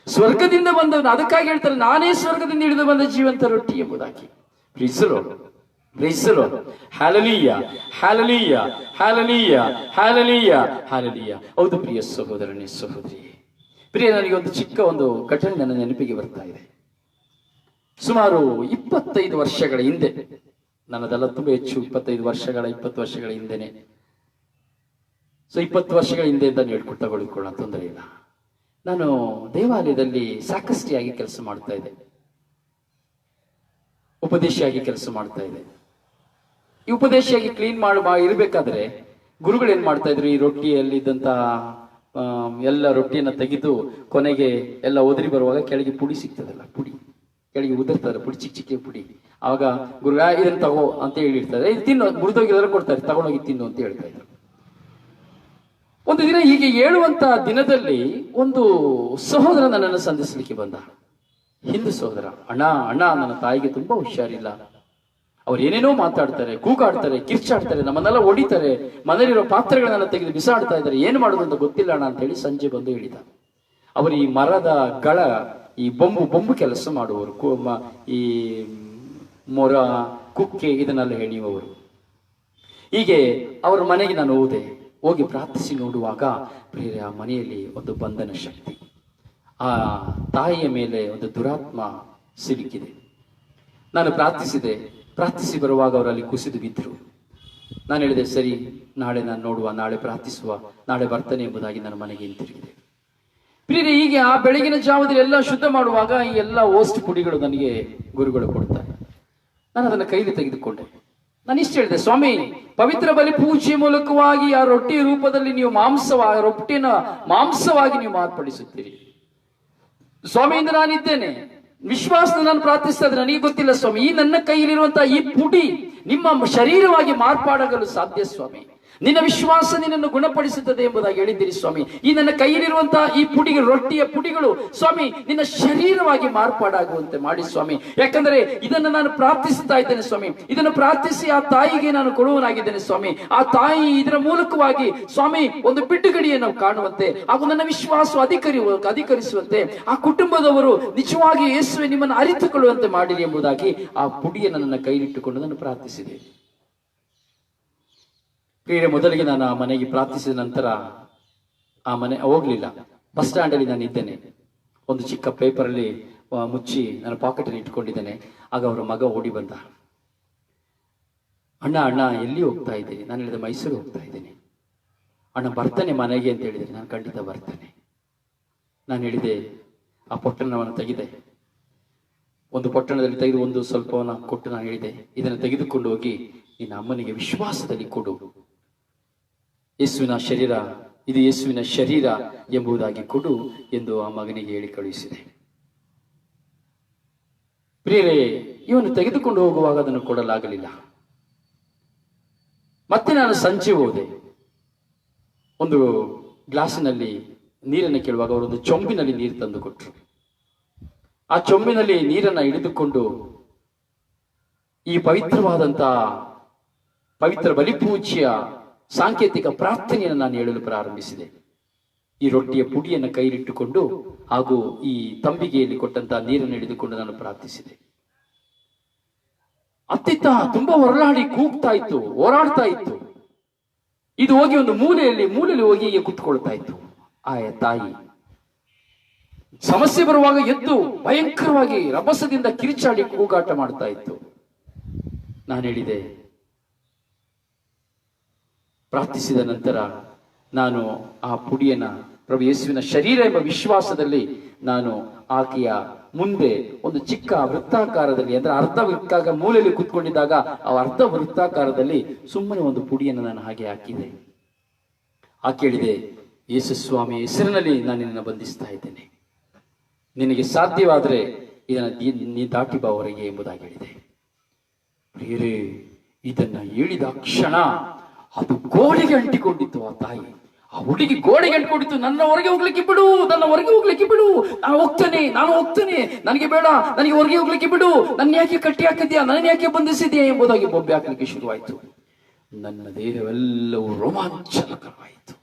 ಸ್ವರ್ಗದಿಂದ ಬಂದವನು, ಅದಕ್ಕಾಗಿ ಹೇಳ್ತಾರೆ ನಾನೇ ಸ್ವರ್ಗದಿಂದ ಇಳಿದು ಬಂದ ಜೀವಂತ ರೊಟ್ಟಿ ಎಂಬುದಾಗಿ. Praise the Lord, praise the Lord. Hallelujah, hallelujah, hallelujah, hallelujah, hallelujah. ಹೌದು ಪ್ರಿಯ ಸಹೋದರನೇ, ಸಹೋದರಿ. ಪ್ರಿಯ, ನನಗೆ ಒಂದು ಚಿಕ್ಕ ಒಂದು ಘಟನೆ ನನ್ನ ನೆನಪಿಗೆ ಬರ್ತಾ ಇದೆ. ಸುಮಾರು 25 ವರ್ಷಗಳ ಹಿಂದೆ, ನನ್ನದೆಲ್ಲ ತುಂಬಾ ಹೆಚ್ಚು, 20 ವರ್ಷಗಳ ಹಿಂದೆನೆ. 20 ವರ್ಷಗಳ ಹಿಂದೆ ಅಂತ ಹೇಳ್ಕೊಳ್ಕೊಳ್ಳೋಣ, ತೊಂದರೆ ಇಲ್ಲ. ನಾನು ದೇವಾಲಯದಲ್ಲಿ ಸಾಕಷ್ಟಿಯಾಗಿ ಕೆಲಸ ಮಾಡ್ತಾ ಇದ್ದೆ, ಉಪದೇಶಿಯಾಗಿ ಕೆಲಸ ಮಾಡ್ತಾ ಇದ್ದೆ. ಈ ಉಪದೇಶಿಯಾಗಿ ಕ್ಲೀನ್ ಇರಬೇಕಾದ್ರೆ ಗುರುಗಳು ಏನ್ ಮಾಡ್ತಾ ಇದ್ರು, ಈ ರೊಟ್ಟಿಯಲ್ಲಿದ್ದಂತಹ ಎಲ್ಲ ರೊಟ್ಟಿಯನ್ನ ತೆಗೆದು ಕೊನೆಗೆ ಎಲ್ಲ ಒದರಿ ಬರುವಾಗ ಕೆಳಗೆ ಪುಡಿ ಸಿಗ್ತದಲ್ಲ, ಪುಡಿ ಕೆಳಗೆ ಉದುರ್ತಾರೆ, ಪುಡಿ ಚಿಕ್ಕ ಚಿಕ್ಕ ಪುಡಿ. ಆವಾಗ ಗುರು ಇದನ್ನ ತಗೋ ಅಂತ ಹೇಳಿರ್ತಾರೆ, ಇದು ತಿನ್ನು, ಮುರಿದೋಗಿದ್ರೆ ಕೊಡ್ತಾರೆ, ತಗೊಂಡೋಗಿ ತಿನ್ನು ಅಂತ ಹೇಳ್ತಾ ಇದ್ರು. ಒಂದು ದಿನ ಹೀಗೆ ಹೇಳುವಂತ ದಿನದಲ್ಲಿ ಒಂದು ಸಹೋದರ ನನ್ನನ್ನು ಸಂಧಿಸಲಿಕ್ಕೆ ಬಂದ. ಹಿಂದೂ ಸಹೋದರ. ಅಣ್ಣ ಅಣ್ಣ, ನನ್ನ ತಾಯಿಗೆ ತುಂಬಾ ಹುಷಾರಿಲ್ಲ, ಅವ್ರು ಏನೇನೋ ಮಾತಾಡ್ತಾರೆ, ಕೂಗಾಡ್ತಾರೆ, ಕಿರ್ಚಾಡ್ತಾರೆ, ನಮ್ಮನ್ನೆಲ್ಲ ಹೊಡಿತಾರೆ, ಮನೆಯಲ್ಲಿರೋ ಪಾತ್ರೆಗಳನ್ನೆಲ್ಲ ತೆಗೆದು ಬಿಸಾಡ್ತಾ ಇದ್ದಾರೆ, ಏನು ಮಾಡೋದು ಅಂತ ಗೊತ್ತಿಲ್ಲ ಅಣ್ಣ ಅಂತ ಹೇಳಿ ಸಂಜೆ ಬಂದು ಹೇಳಿದ. ಅವರು ಈ ಮರದ ಗಳ, ಈ ಬೊಂಬು ಕೆಲಸ ಮಾಡುವವರು, ಈ ಮೊರ, ಕುಕ್ಕೆ ಇದನ್ನೆಲ್ಲ ಹೆಣಿಯುವವರು. ಹೀಗೆ ಅವರ ಮನೆಗೆ ನಾನು ಹೋಗಿ ಪ್ರಾರ್ಥಿಸಿ ನೋಡುವಾಗ ಪ್ರಿಯರೇ, ಆ ಮನೆಯಲ್ಲಿ ಒಂದು ಬಂಧನ ಶಕ್ತಿ, ಆ ತಾಯಿಯ ಮೇಲೆ ಒಂದು ದುರಾತ್ಮ ಸಿಲುಕಿದೆ. ನಾನು ಪ್ರಾರ್ಥಿಸಿ ಬರುವಾಗ ಅವರಲ್ಲಿ ಕುಸಿದು ಬಿದ್ದರು. ನಾನು ಹೇಳಿದೆ, ಸರಿ, ನಾಳೆ ನಾನು ನೋಡುವ, ನಾಳೆ ಪ್ರಾರ್ಥಿಸುವ, ನಾಳೆ ಬರ್ತೇನೆ ಎಂಬುದಾಗಿ ನನ್ನ ಮನೆಗೆ ಹಿಂತಿರುಗಿದೆ. ಪ್ರಿಯರೇ, ಹೀಗೆ ಆ ಬೆಳಗಿನ ಜಾವದಲ್ಲಿ ಎಲ್ಲ ಶುದ್ಧ ಮಾಡುವಾಗ ಈ ಎಲ್ಲ ಓಸ್ಟ್ ಪುಡಿಗಳು ನನಗೆ ಗುರುಗಳು ಕೊಡ್ತಾರೆ. ನಾನು ಅದನ್ನು ಕೈಲಿ ತೆಗೆದುಕೊಂಡೆ. ನಾನು ಇಷ್ಟು ಹೇಳಿದೆ, ಸ್ವಾಮಿ, ಪವಿತ್ರ ಬಲಿ ಪೂಜೆ ಮೂಲಕವಾಗಿ ಆ ರೊಟ್ಟಿಯ ರೂಪದಲ್ಲಿ ನೀವು ರೊಟ್ಟಿನ ಮಾಂಸವಾಗಿ ನೀವು ಮಾರ್ಪಡಿಸುತ್ತೀರಿ ಸ್ವಾಮಿಯಿಂದ ನಾನಿದ್ದೇನೆ, ವಿಶ್ವಾಸದಿಂದ ನಾನು ಪ್ರಾರ್ಥಿಸ್ತಾ ಇದ್ದೆ. ನನಗೆ ಗೊತ್ತಿಲ್ಲ ಸ್ವಾಮಿ, ಈ ನನ್ನ ಕೈಯಲ್ಲಿರುವಂತಹ ಈ ಪುಡಿ ನಿಮ್ಮ ಶರೀರವಾಗಿ ಮಾರ್ಪಾಡಲು ಸಾಧ್ಯ ಸ್ವಾಮಿ. ನಿನ್ನ ವಿಶ್ವಾಸ ನಿನ್ನನ್ನು ಗುಣಪಡಿಸುತ್ತದೆ ಎಂಬುದಾಗಿ ಹೇಳಿದ್ದೀರಿ ಸ್ವಾಮಿ. ಈ ನನ್ನ ಕೈಯಲ್ಲಿರುವಂತಹ ಈ ಪುಡಿಗಳು, ರೊಟ್ಟಿಯ ಪುಡಿಗಳು ಸ್ವಾಮಿ ನಿನ್ನ ಶರೀರವಾಗಿ ಮಾರ್ಪಾಡಾಗುವಂತೆ ಮಾಡಿ ಸ್ವಾಮಿ. ಯಾಕಂದ್ರೆ ಇದನ್ನು ನಾನು ಪ್ರಾರ್ಥಿಸುತ್ತಾ ಇದ್ದೇನೆ ಸ್ವಾಮಿ. ಇದನ್ನು ಪ್ರಾರ್ಥಿಸಿ ಆ ತಾಯಿಗೆ ನಾನು ಕೊಡುವನಾಗಿದ್ದೇನೆ ಸ್ವಾಮಿ. ಆ ತಾಯಿ ಇದರ ಮೂಲಕವಾಗಿ ಸ್ವಾಮಿ ಒಂದು ಬಿಡುಗಡೆಯನ್ನು ಕಾಣುವಂತೆ ಹಾಗೂ ನನ್ನ ವಿಶ್ವಾಸ ಅಧಿಕರಿಸುವಂತೆ ಆ ಕುಟುಂಬದವರು ನಿಜವಾಗಿ ಯೇಸುವೆ ನಿಮ್ಮನ್ನು ಅರಿತುಕೊಳ್ಳುವಂತೆ ಮಾಡಿರಿ ಎಂಬುದಾಗಿ ಆ ಪುಡಿಯನ್ನು ನನ್ನ ಕೈಲಿಟ್ಟುಕೊಂಡು ನಾನು ಪ್ರಾರ್ಥಿಸಿದೆ. ಪ್ರಿಯರೇ, ಮೊದಲಿಗೆ ನಾನು ಆ ಮನೆಗೆ ಪ್ರಾರ್ಥಿಸಿದ ನಂತರ ಆ ಮನೆ ಹೋಗ್ಲಿಲ್ಲ. ಬಸ್ ಸ್ಟ್ಯಾಂಡ್ ಅಲ್ಲಿ ನಾನು ಇದ್ದೇನೆ. ಒಂದು ಚಿಕ್ಕ ಪೇಪರ್ ಅಲ್ಲಿ ಮುಚ್ಚಿ ನನ್ನ ಪಾಕೆಟ್ ಅಲ್ಲಿ ಇಟ್ಕೊಂಡಿದ್ದೇನೆ. ಆಗ ಅವರ ಮಗ ಓಡಿ ಬಂದ. ಅಣ್ಣ ಅಣ್ಣ ಎಲ್ಲಿ ಹೋಗ್ತಾ ಇದ್ದೀನಿ? ನಾನು ಹೇಳಿದೆ ಮೈಸೂರು ಹೋಗ್ತಾ ಇದ್ದೀನಿ. ಅಣ್ಣ ಬರ್ತಾನೆ ಮನೆಗೆ ಅಂತ ಹೇಳಿದರೆ, ನಾನು ಖಂಡಿತ ಬರ್ತೇನೆ. ನಾನು ಹೇಳಿದೆ ಆ ಪೊಟ್ಟಣವನ್ನು ತೆಗೆದೆ. ಒಂದು ಪೊಟ್ಟಣದಲ್ಲಿ ತೆಗೆದು ಒಂದು ಸ್ವಲ್ಪವನ್ನು ಕೊಟ್ಟು ನಾನು ಹೇಳಿದೆ, ಇದನ್ನು ತೆಗೆದುಕೊಂಡು ಹೋಗಿ ನಿನ್ನ ಅಮ್ಮನಿಗೆ ವಿಶ್ವಾಸದಲ್ಲಿ ಕೊಡು. ಯೇಸುವಿನ ಶರೀರ, ಇದು ಯೇಸುವಿನ ಶರೀರ ಎಂಬುದಾಗಿ ಕೊಡು ಎಂದು ಆ ಮಗನಿಗೆ ಹೇಳಿ ಕಳುಹಿಸಿದೆ. ಪ್ರಿಯರೇ, ಇವನು ತೆಗೆದುಕೊಂಡು ಹೋಗುವಾಗ ಅದನ್ನು ಕೊಡಲಾಗಲಿಲ್ಲ. ಮತ್ತೆ ನಾನು ಸಂಜೆ ಹೋದೆ. ಒಂದು ಗ್ಲಾಸಿನಲ್ಲಿ ನೀರನ್ನು ಕೇಳುವಾಗ ಅವರೊಂದು ಚೊಂಬಿನಲ್ಲಿ ನೀರು ತಂದು ಕೊಟ್ಟರು. ಆ ಚೊಂಬಿನಲ್ಲಿ ನೀರನ್ನ ಹಿಡಿದುಕೊಂಡು ಈ ಪವಿತ್ರವಾದಂತಹ ಪವಿತ್ರ ಬಲಿಪೂಜೆಯ ಸಾಂಕೇತಿಕ ಪ್ರಾರ್ಥನೆಯನ್ನು ನಾನು ಹೇಳಲು ಪ್ರಾರಂಭಿಸಿದೆ. ಈ ರೊಟ್ಟಿಯ ಪುಡಿಯನ್ನು ಕೈಲಿಟ್ಟುಕೊಂಡು ಹಾಗೂ ಈ ತಂಬಿಗೆಯಲ್ಲಿ ಕೊಟ್ಟಂತಹ ನೀರನ್ನು ಹಿಡಿದುಕೊಂಡು ನಾನು ಪ್ರಾರ್ಥಿಸಿದೆ. ಅತ್ತಿತ್ತ ತುಂಬಾ ಹೊರಳಾಡಿ ಕೂಗ್ತಾ ಇತ್ತು, ಹೋರಾಡ್ತಾ ಇತ್ತು. ಇದು ಹೋಗಿ ಒಂದು ಮೂಲೆಯಲ್ಲಿ ಹೋಗಿ ಹೀಗೆ ಕುತ್ಕೊಳ್ತಾ ಇತ್ತು. ಆ ತಾಯಿ ಸಮಸ್ಯೆ ಬರುವಾಗ ಎದ್ದು ಭಯಂಕರವಾಗಿ ರಭಸದಿಂದ ಕಿರಿಚಾಡಿ ಕೂಗಾಟ ಮಾಡ್ತಾ ಇತ್ತು. ನಾನು ಹೇಳಿದೆ, ಪ್ರಾರ್ಥಿಸಿದ ನಂತರ ನಾನು ಆ ಪುಡಿಯನ್ನ ಪ್ರಭು ಯೇಸುವಿನ ಶರೀರ ಎಂಬ ವಿಶ್ವಾಸದಲ್ಲಿ ನಾನು ಆಕೆಯ ಮುಂದೆ ಒಂದು ಚಿಕ್ಕ ವೃತ್ತಾಕಾರದಲ್ಲಿ, ಅಂದ್ರೆ ಅರ್ಧ ವೃತ್ತಾಕಾರ ಮೂಲೆಯಲ್ಲಿ ಕೂತ್ಕೊಂಡಿದ್ದಾಗ ಆ ಅರ್ಧ ವೃತ್ತಾಕಾರದಲ್ಲಿ ಸುಮ್ಮನೆ ಒಂದು ಪುಡಿಯನ್ನು ನಾನು ಹಾಗೆ ಹಾಕಿದೆ. ಆಕೆ ಹೇಳಿದೆ, ಯೇಸು ಸ್ವಾಮಿ ಹೆಸರಿನಲ್ಲಿ ನಾನು ನಿನ್ನನ್ನು ಬಂಧಿಸ್ತಾ ಇದ್ದೇನೆ. ನಿನಗೆ ಸಾಧ್ಯವಾದರೆ ಇದನ್ನು ನೀ ದಾಟಿ ಬಾ ಹೊರಗೆ ಎಂಬುದಾಗಿ ಹೇಳಿದೆ. ಪ್ರಿಯರೇ, ಇದನ್ನ ಹೇಳಿದ ಕ್ಷಣ ಅದು ಗೋಡೆಗೆ ಅಂಟಿಕೊಂಡಿತ್ತು. ಆ ತಾಯಿ, ಆ ಹುಡುಗಿ ಗೋಡೆಗೆ ಅಂಟಿಕೊಂಡಿತ್ತು. ನನ್ನ ಹೊರಗೆ ಹೋಗ್ಲಿಕ್ಕೆ ಬಿಡು, ನನ್ನ ಹೊರಗೆ ಹೋಗ್ಲಿಕ್ಕೆ ಬಿಡು, ನಾನು ಹೋಗ್ತೇನೆ, ನನಗೆ ಬೇಡ, ನನಗೆ ಹೊರಗೆ ಹೋಗ್ಲಿಕ್ಕೆ ಬಿಡು, ನನ್ನ ಯಾಕೆ ಕಟ್ಟಿ ಹಾಕಿದ್ಯಾ, ನನ್ನ ಯಾಕೆ ಬಂಧಿಸಿದ್ಯಾ ಎಂಬುದಾಗಿ ಬೊಬ್ಬೆ ಹಾಕಲಿಕ್ಕೆ ಶುರುವಾಯಿತು. ನನ್ನ ದೇಹವೆಲ್ಲವೂ ರೋಮಾಂಚನಕರವಾಯಿತು.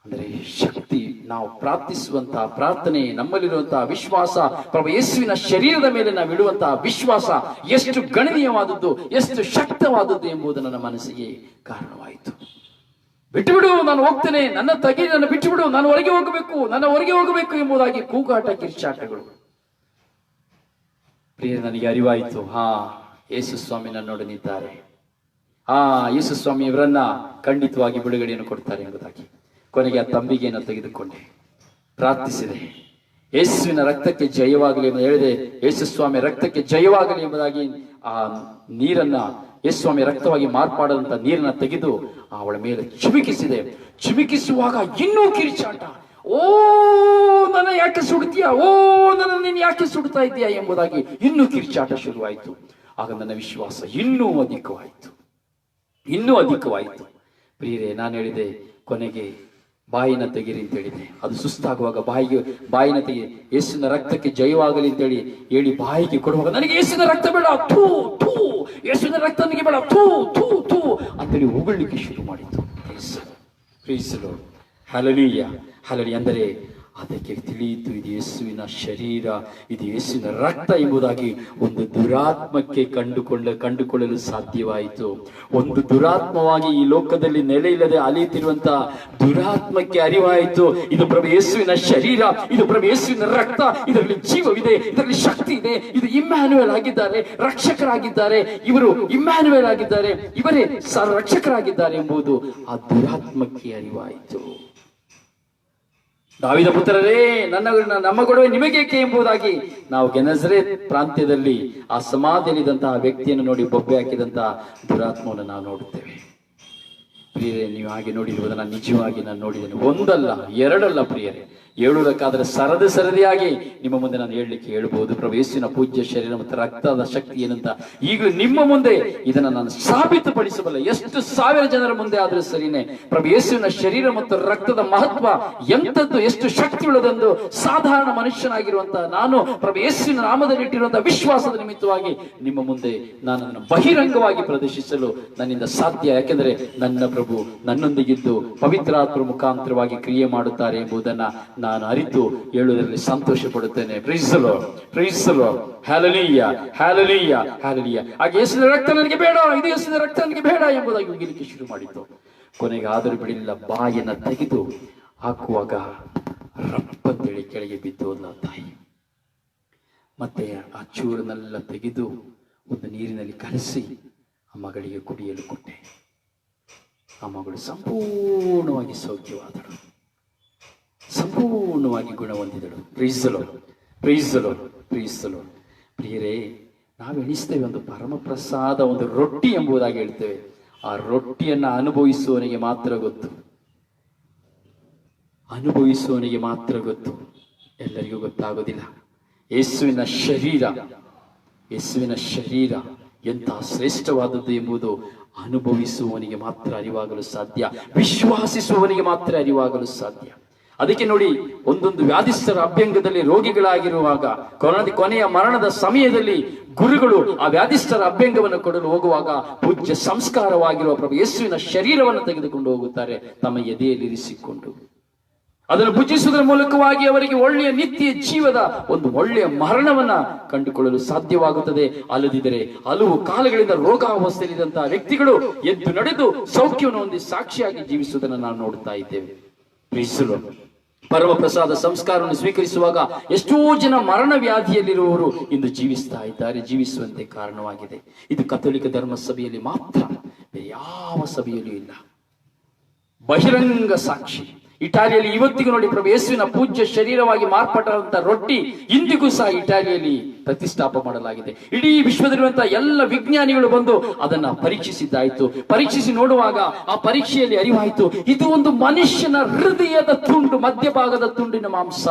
ಅಂದರೆ ಶಕ್ತಿ, ನಾವು ಪ್ರಾರ್ಥಿಸುವಂತಹ ಪ್ರಾರ್ಥನೆ, ನಮ್ಮಲ್ಲಿರುವಂತಹ ವಿಶ್ವಾಸ, ಪ್ರಭು ಯೇಸುವಿನ ಶರೀರದ ಮೇಲೆ ನಾವು ಇಡುವಂತಹ ವಿಶ್ವಾಸ ಎಷ್ಟು ಗಣನೀಯವಾದದ್ದು, ಎಷ್ಟು ಶಕ್ತವಾದದ್ದು ಎಂಬುದು ನನ್ನ ಮನಸ್ಸಿಗೆ ಕಾರಣವಾಯಿತು. ಬಿಟ್ಟುಬಿಡು, ನಾನು ಹೋಗ್ತೇನೆ, ನನ್ನ ಬಿಟ್ಟುಬಿಡು, ನಾನು ಹೊರಗೆ ಹೋಗಬೇಕು ಎಂಬುದಾಗಿ ಕೂಗಾಟ, ಕಿರ್ಚಾಟಗಳು. ಪ್ರಿಯ, ನನಗೆ ಅರಿವಾಯಿತು, ಯೇಸು ಸ್ವಾಮಿ ನನ್ನೊಡನಿದ್ದಾರೆ. ಯೇಸು ಸ್ವಾಮಿ ಇವರನ್ನ ಖಂಡಿತವಾಗಿ ಬಿಡುಗಡೆಯನ್ನು ಕೊಡ್ತಾರೆ ಎಂಬುದಾಗಿ ಕೊನೆಗೆ ಆ ತಂಬಿಗೆಯನ್ನು ತೆಗೆದುಕೊಂಡೆ, ಪ್ರಾರ್ಥಿಸಿದೆ. ಯೇಸುವಿನ ರಕ್ತಕ್ಕೆ ಜಯವಾಗಲಿ ಎಂದು ಹೇಳಿದೆ. ಯೇಸು ಸ್ವಾಮಿ ರಕ್ತಕ್ಕೆ ಜಯವಾಗಲಿ ಎಂಬುದಾಗಿ ಆ ನೀರನ್ನ, ಯೇಸು ಸ್ವಾಮಿ ರಕ್ತವಾಗಿ ಮಾರ್ಪಾಡದಂತ ನೀರನ್ನ ತೆಗೆದು ಅವಳ ಮೇಲೆ ಚಿಮುಕಿಸಿದೆ. ಚಿಮುಕಿಸುವಾಗ ಇನ್ನೂ ಕಿರಿಚಾಟ, ಓ ನನ್ನ ಯಾಕೆ ಸುಡ್ತೀಯಾ, ಓ ನನ್ನ ನೀನು ಯಾಕೆ ಸುಡ್ತಾ ಇದೀಯಾ ಎಂಬುದಾಗಿ ಇನ್ನೂ ಕಿರಿಚಾಟ ಶುರುವಾಯಿತು. ಆಗ ನನ್ನ ವಿಶ್ವಾಸ ಇನ್ನೂ ಅಧಿಕವಾಯಿತು. ಪ್ರಿಯರೇ, ನಾನು ಹೇಳಿದೆ, ಕೊನೆಗೆ ಬಾಯಿನ ತೆಗಿರಿ ಅಂತ ಹೇಳಿದೆ. ಅದು ಸುಸ್ತಾಗುವಾಗ ಬಾಯಿನ ತೆಗಿ, ಯೇಸುವಿನ ರಕ್ತಕ್ಕೆ ಜಯವಾಗಲಿ ಅಂತೇಳಿ ಹೇಳಿ ಬಾಯಿಗೆ ಕೊಡುವಾಗ ನನಗೆ ಯೇಸುವಿನ ರಕ್ತ ಬೇಡ, ಯೇಸುವಿನ ರಕ್ತ ನನಗೆ ಬೇಡ, ಅಂತೇಳಿ ಉಗುಳ್ಲಿಕ್ಕೆ ಶುರು ಮಾಡಿತು. ಹಲ್ಲೆಲೂಯಾ. ಅಂದರೆ ಅದಕ್ಕೆ ತಿಳಿಯಿತು, ಇದು ಯೇಸುವಿನ ಶರೀರ, ಇದು ಯೇಸುವಿನ ರಕ್ತ ಎಂಬುದಾಗಿ ಒಂದು ದುರಾತ್ಮಕ್ಕೆ ಕಂಡುಕೊಳ್ಳಲು ಸಾಧ್ಯವಾಯಿತು. ಒಂದು ದುರಾತ್ಮವಾಗಿ ಈ ಲೋಕದಲ್ಲಿ ನೆಲೆಯಿಲ್ಲದೆ ಅಲಿಯುತ್ತಿರುವಂತಹ ದುರಾತ್ಮಕ್ಕೆ ಅರಿವಾಯಿತು, ಇದು ಪ್ರಭು ಯೇಸುವಿನ ಶರೀರ, ಇದು ಪ್ರಭು ಯೇಸುವಿನ ರಕ್ತ, ಇದರಲ್ಲಿ ಜೀವವಿದೆ, ಇದರಲ್ಲಿ ಶಕ್ತಿ ಇದೆ, ಇದು ಇಮ್ಯಾನುವೇಲ್ ಆಗಿದ್ದಾರೆ, ರಕ್ಷಕರಾಗಿದ್ದಾರೆ, ಇವರು ಇಮ್ಯಾನುವೇಲ್ ಆಗಿದ್ದಾರೆ, ಇವರೇ ರಕ್ಷಕರಾಗಿದ್ದಾರೆ ಎಂಬುದು ಆ ದುರಾತ್ಮಕ್ಕೆ ಅರಿವಾಯಿತು. ದಾವೀದ ಪುತ್ರರೇ, ನಮ್ಮ ಗೊಡವೆ ನಿಮಗೇಕೆ ಎಂಬುದಾಗಿ ನಾವು ಗೆನಜರೇತ್ ಪ್ರಾಂತ್ಯದಲ್ಲಿ ಆ ಸಮಾಧಿಯಲ್ಲಿದ್ದಂತಹ ವ್ಯಕ್ತಿಯನ್ನು ನೋಡಿ ಬೊಬ್ಬೆ ಹಾಕಿದಂತಹ ದುರಾತ್ಮವನ್ನು ನಾವು ನೋಡುತ್ತೇವೆ. ಪ್ರಿಯರೇ, ನೀವು ಹಾಗೆ ನೋಡಿರುವುದನ್ನು ನಿಜವಾಗಿ ನಾನು ನೋಡಿದ್ದೇನೆ. ಒಂದಲ್ಲ ಎರಡಲ್ಲ ಪ್ರಿಯರೇ, ಹೇಳುವುದಕ್ಕಾದರೆ ಸರದಿಯಾಗಿ ನಿಮ್ಮ ಮುಂದೆ ನಾನು ಹೇಳಲಿಕ್ಕೆ ಹೇಳ್ಬೋದು. ಪ್ರಭು ಯೇಸುವಿನ ಪೂಜ್ಯ ಶರೀರ ಮತ್ತು ರಕ್ತದ ಶಕ್ತಿ ಏನಂತ ಈಗಲೂ ನಿಮ್ಮ ಮುಂದೆ ಇದನ್ನು ನಾನು ಸಾಬೀತುಪಡಿಸಬಲ್ಲ. ಎಷ್ಟು ಸಾವಿರ ಜನರ ಮುಂದೆ ಆದರೂ ಸರಿನೇ, ಪ್ರಭು ಯೇಸುವಿನ ಶರೀರ ಮತ್ತು ರಕ್ತದ ಮಹತ್ವ ಎಂಥದ್ದು, ಎಷ್ಟು ಶಕ್ತಿ ಉಳ್ಳದೆಂದು ಸಾಧಾರಣ ಮನುಷ್ಯನಾಗಿರುವಂತಹ ನಾನು ಪ್ರಭು ಯೇಸುವಿನ ನಾಮದಲ್ಲಿ ಇಟ್ಟಿರುವಂತಹ ವಿಶ್ವಾಸದ ನಿಮಿತ್ತವಾಗಿ ನಿಮ್ಮ ಮುಂದೆ ನಾನು ಅದನ್ನು ಬಹಿರಂಗವಾಗಿ ಪ್ರದರ್ಶಿಸಲು ನನ್ನಿಂದ ಸಾಧ್ಯ. ಯಾಕೆಂದರೆ ನನ್ನ ಪ್ರಭು ನನ್ನೊಂದಿಗಿದ್ದು ಪವಿತ್ರಾತ್ಮ ಮುಖಾಂತರವಾಗಿ ಕ್ರಿಯೆ ಮಾಡುತ್ತಾರೆ ಎಂಬುದನ್ನ ನಾನು ಅರಿತು ಹೇಳುವುದರಲ್ಲಿ ಸಂತೋಷ ಪಡುತ್ತೇನೆ. Praise the Lord, praise the Lord, hallelujah, hallelujah, hallelujah. ಹಾಗೆ ಯೇಸುವಿನ ರಕ್ತ ನನಗೆ ಬೇಡ, ಇದು ಯೇಸುವಿನ ರಕ್ತ ನನಗೆ ಬೇಡ ಎಂಬುದಾಗಿ ಉಗಿಲಿಕ್ಕೆ ಶುರು ಮಾಡಿತು. ಕೊನೆಗೆ ಆದರೂ ಬಿಡಲಿಲ್ಲ, ಬಾಯನ್ನು ತೆಗೆದು ಹಾಕುವಾಗ ರಪ್ಪಂತೇಳಿ ಕೆಳಗೆ ಬಿದ್ದು ನನ್ನ ತಾಯಿ. ಮತ್ತೆ ಆ ಚೂರನ್ನೆಲ್ಲ ತೆಗೆದು ಒಂದು ನೀರಿನಲ್ಲಿ ಕಲಸಿ ಆ ಮಗಳಿಗೆ ಕುಡಿಯಲು ಕೊಟ್ಟೆ. ಆ ಮಗಳು ಸಂಪೂರ್ಣವಾಗಿ ಸೌಖ್ಯವಾದಳು, ಸಂಪೂರ್ಣವಾಗಿ ಗುಣ ಹೊಂದಿದಳು. Praise the Lord, praise the Lord, praise the Lord. ಪ್ರಿಯರೇ, ನಾವು ಎಣಿಸ್ತೇವೆ ಒಂದು ಪರಮಪ್ರಸಾದ, ಒಂದು ರೊಟ್ಟಿ ಎಂಬುದಾಗಿ ಹೇಳ್ತೇವೆ. ಆ ರೊಟ್ಟಿಯನ್ನು ಅನುಭವಿಸುವವನಿಗೆ ಮಾತ್ರ ಗೊತ್ತು, ಅನುಭವಿಸುವವನಿಗೆ ಮಾತ್ರ ಗೊತ್ತು, ಎಲ್ಲರಿಗೂ ಗೊತ್ತಾಗೋದಿಲ್ಲ. ಯೇಸುವಿನ ಶರೀರ, ಯೇಸುವಿನ ಶರೀರ ಎಂತಹ ಶ್ರೇಷ್ಠವಾದದ್ದು ಎಂಬುದು ಅನುಭವಿಸುವವನಿಗೆ ಮಾತ್ರ ಅರಿವಾಗಲು ಸಾಧ್ಯ, ವಿಶ್ವಾಸಿಸುವವನಿಗೆ ಮಾತ್ರ ಅರಿವಾಗಲು ಸಾಧ್ಯ. ಅದಕ್ಕೆ ನೋಡಿ, ಒಂದೊಂದು ವ್ಯಾಧಿಸ್ಥರ ಅಭ್ಯಂಗದಲ್ಲಿ ರೋಗಿಗಳಾಗಿರುವಾಗ ಕೊನೆಯ ಮರಣದ ಸಮಯದಲ್ಲಿ ಗುರುಗಳು ಆ ವ್ಯಾಧಿಸ್ಥರ ಅಭ್ಯಂಗವನ್ನು ಕೊಡಲು ಹೋಗುವಾಗ ಪೂಜ್ಯ ಸಂಸ್ಕಾರವಾಗಿರುವ ಪ್ರಭು ಯೇಸುವಿನ ಶರೀರವನ್ನು ತೆಗೆದುಕೊಂಡು ಹೋಗುತ್ತಾರೆ ತಮ್ಮ ಎದೆಯಲ್ಲಿ ಇರಿಸಿಕೊಂಡು. ಅದನ್ನು ಭುಜಿಸುವುದರ ಮೂಲಕವಾಗಿ ಅವರಿಗೆ ಒಳ್ಳೆಯ ನಿತ್ಯ ಜೀವದ ಒಂದು ಒಳ್ಳೆಯ ಮರಣವನ್ನ ಕಂಡುಕೊಳ್ಳಲು ಸಾಧ್ಯವಾಗುತ್ತದೆ. ಅಲ್ಲದಿದ್ದರೆ ಹಲವು ಕಾಲಗಳಿಂದ ರೋಗಾವಸ್ಥೆಯಲ್ಲಿದ್ದಂತಹ ವ್ಯಕ್ತಿಗಳು ಎದ್ದು ನಡೆದು ಸೌಖ್ಯವನ್ನು ಹೊಂದಿ ಸಾಕ್ಷಿಯಾಗಿ ಜೀವಿಸುವುದನ್ನು ನಾವು ನೋಡುತ್ತಾ ಇದ್ದೇವೆ. ಪರಮ ಪ್ರಸಾದ ಸಂಸ್ಕಾರವನ್ನು ಸ್ವೀಕರಿಸುವಾಗ ಎಷ್ಟೋ ಜನ ಮರಣ ವ್ಯಾಧಿಯಲ್ಲಿರುವವರು ಇಂದು ಜೀವಿಸ್ತಾ ಇದ್ದಾರೆ, ಜೀವಿಸುವಂತೆ ಕಾರಣವಾಗಿದೆ. ಇದು ಕಥೋಲಿಕ ಧರ್ಮ ಸಭೆಯಲ್ಲಿ ಮಾತ್ರ, ಯಾವ ಸಭೆಯಲ್ಲೂ ಇಲ್ಲ. ಬಹಿರಂಗ ಸಾಕ್ಷಿ. ಇಟಾಲಿಯಲ್ಲಿ ಇವತ್ತಿಗೂ ನೋಡಿ, ಪ್ರಭು ಯೇಸುವಿನ ಪೂಜ್ಯ ಶರೀರವಾಗಿ ಮಾರ್ಪಟ್ಟಂತ ರೊಟ್ಟಿ ಇಂದಿಗೂ ಸಹ ಇಟಾಲಿಯಲ್ಲಿ ಪ್ರತಿಷ್ಠಾಪ ಮಾಡಲಾಗಿದೆ. ಇಡೀ ವಿಶ್ವದಲ್ಲಿರುವಂತಹ ಎಲ್ಲ ವಿಜ್ಞಾನಿಗಳು ಬಂದು ಅದನ್ನ ಪರೀಕ್ಷಿಸಿದ್ದಾಯ್ತು. ಪರೀಕ್ಷಿಸಿ ನೋಡುವಾಗ ಆ ಪರೀಕ್ಷೆಯಲ್ಲಿ ಅರಿವಾಯಿತು, ಇದು ಒಂದು ಮನುಷ್ಯನ ಹೃದಯದ ತುಂಡು, ಮಧ್ಯಭಾಗದ ತುಂಡಿನ ಮಾಂಸ.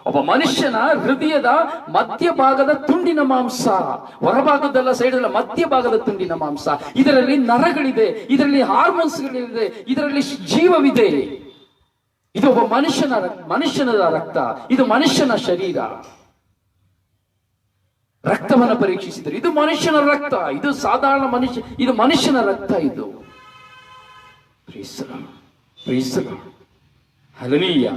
ಒಬ್ಬ ಮನುಷ್ಯನ ಹೃದಯದ ಮಧ್ಯಭಾಗದ ತುಂಡಿನ ಮಾಂಸ, ಹೊರಭಾಗದಲ್ಲ, ಸೈಡ್ ಅಲ್ಲ, ಮಧ್ಯಭಾಗದ ತುಂಡಿನ ಮಾಂಸ. ಇದರಲ್ಲಿ ನರಗಳಿದೆ, ಇದರಲ್ಲಿ ಹಾರ್ಮೋನ್ಸ್ಗಳಿದೆ, ಇದರಲ್ಲಿ ಜೀವವಿದೆ. ಇದು ಒಬ್ಬ ಮನುಷ್ಯನ ರಕ್ತ, ಇದು ಮನುಷ್ಯನ ಶರೀರ. ರಕ್ತವನ್ನು ಪರೀಕ್ಷಿಸಿದರು, ಇದು ಮನುಷ್ಯನ ರಕ್ತ, ಇದು ಸಾಧಾರಣ ಮನುಷ್ಯ, ಇದು ಮನುಷ್ಯನ ರಕ್ತ. ಇದು ಹಲ್ಲೆಲೂಯಾ.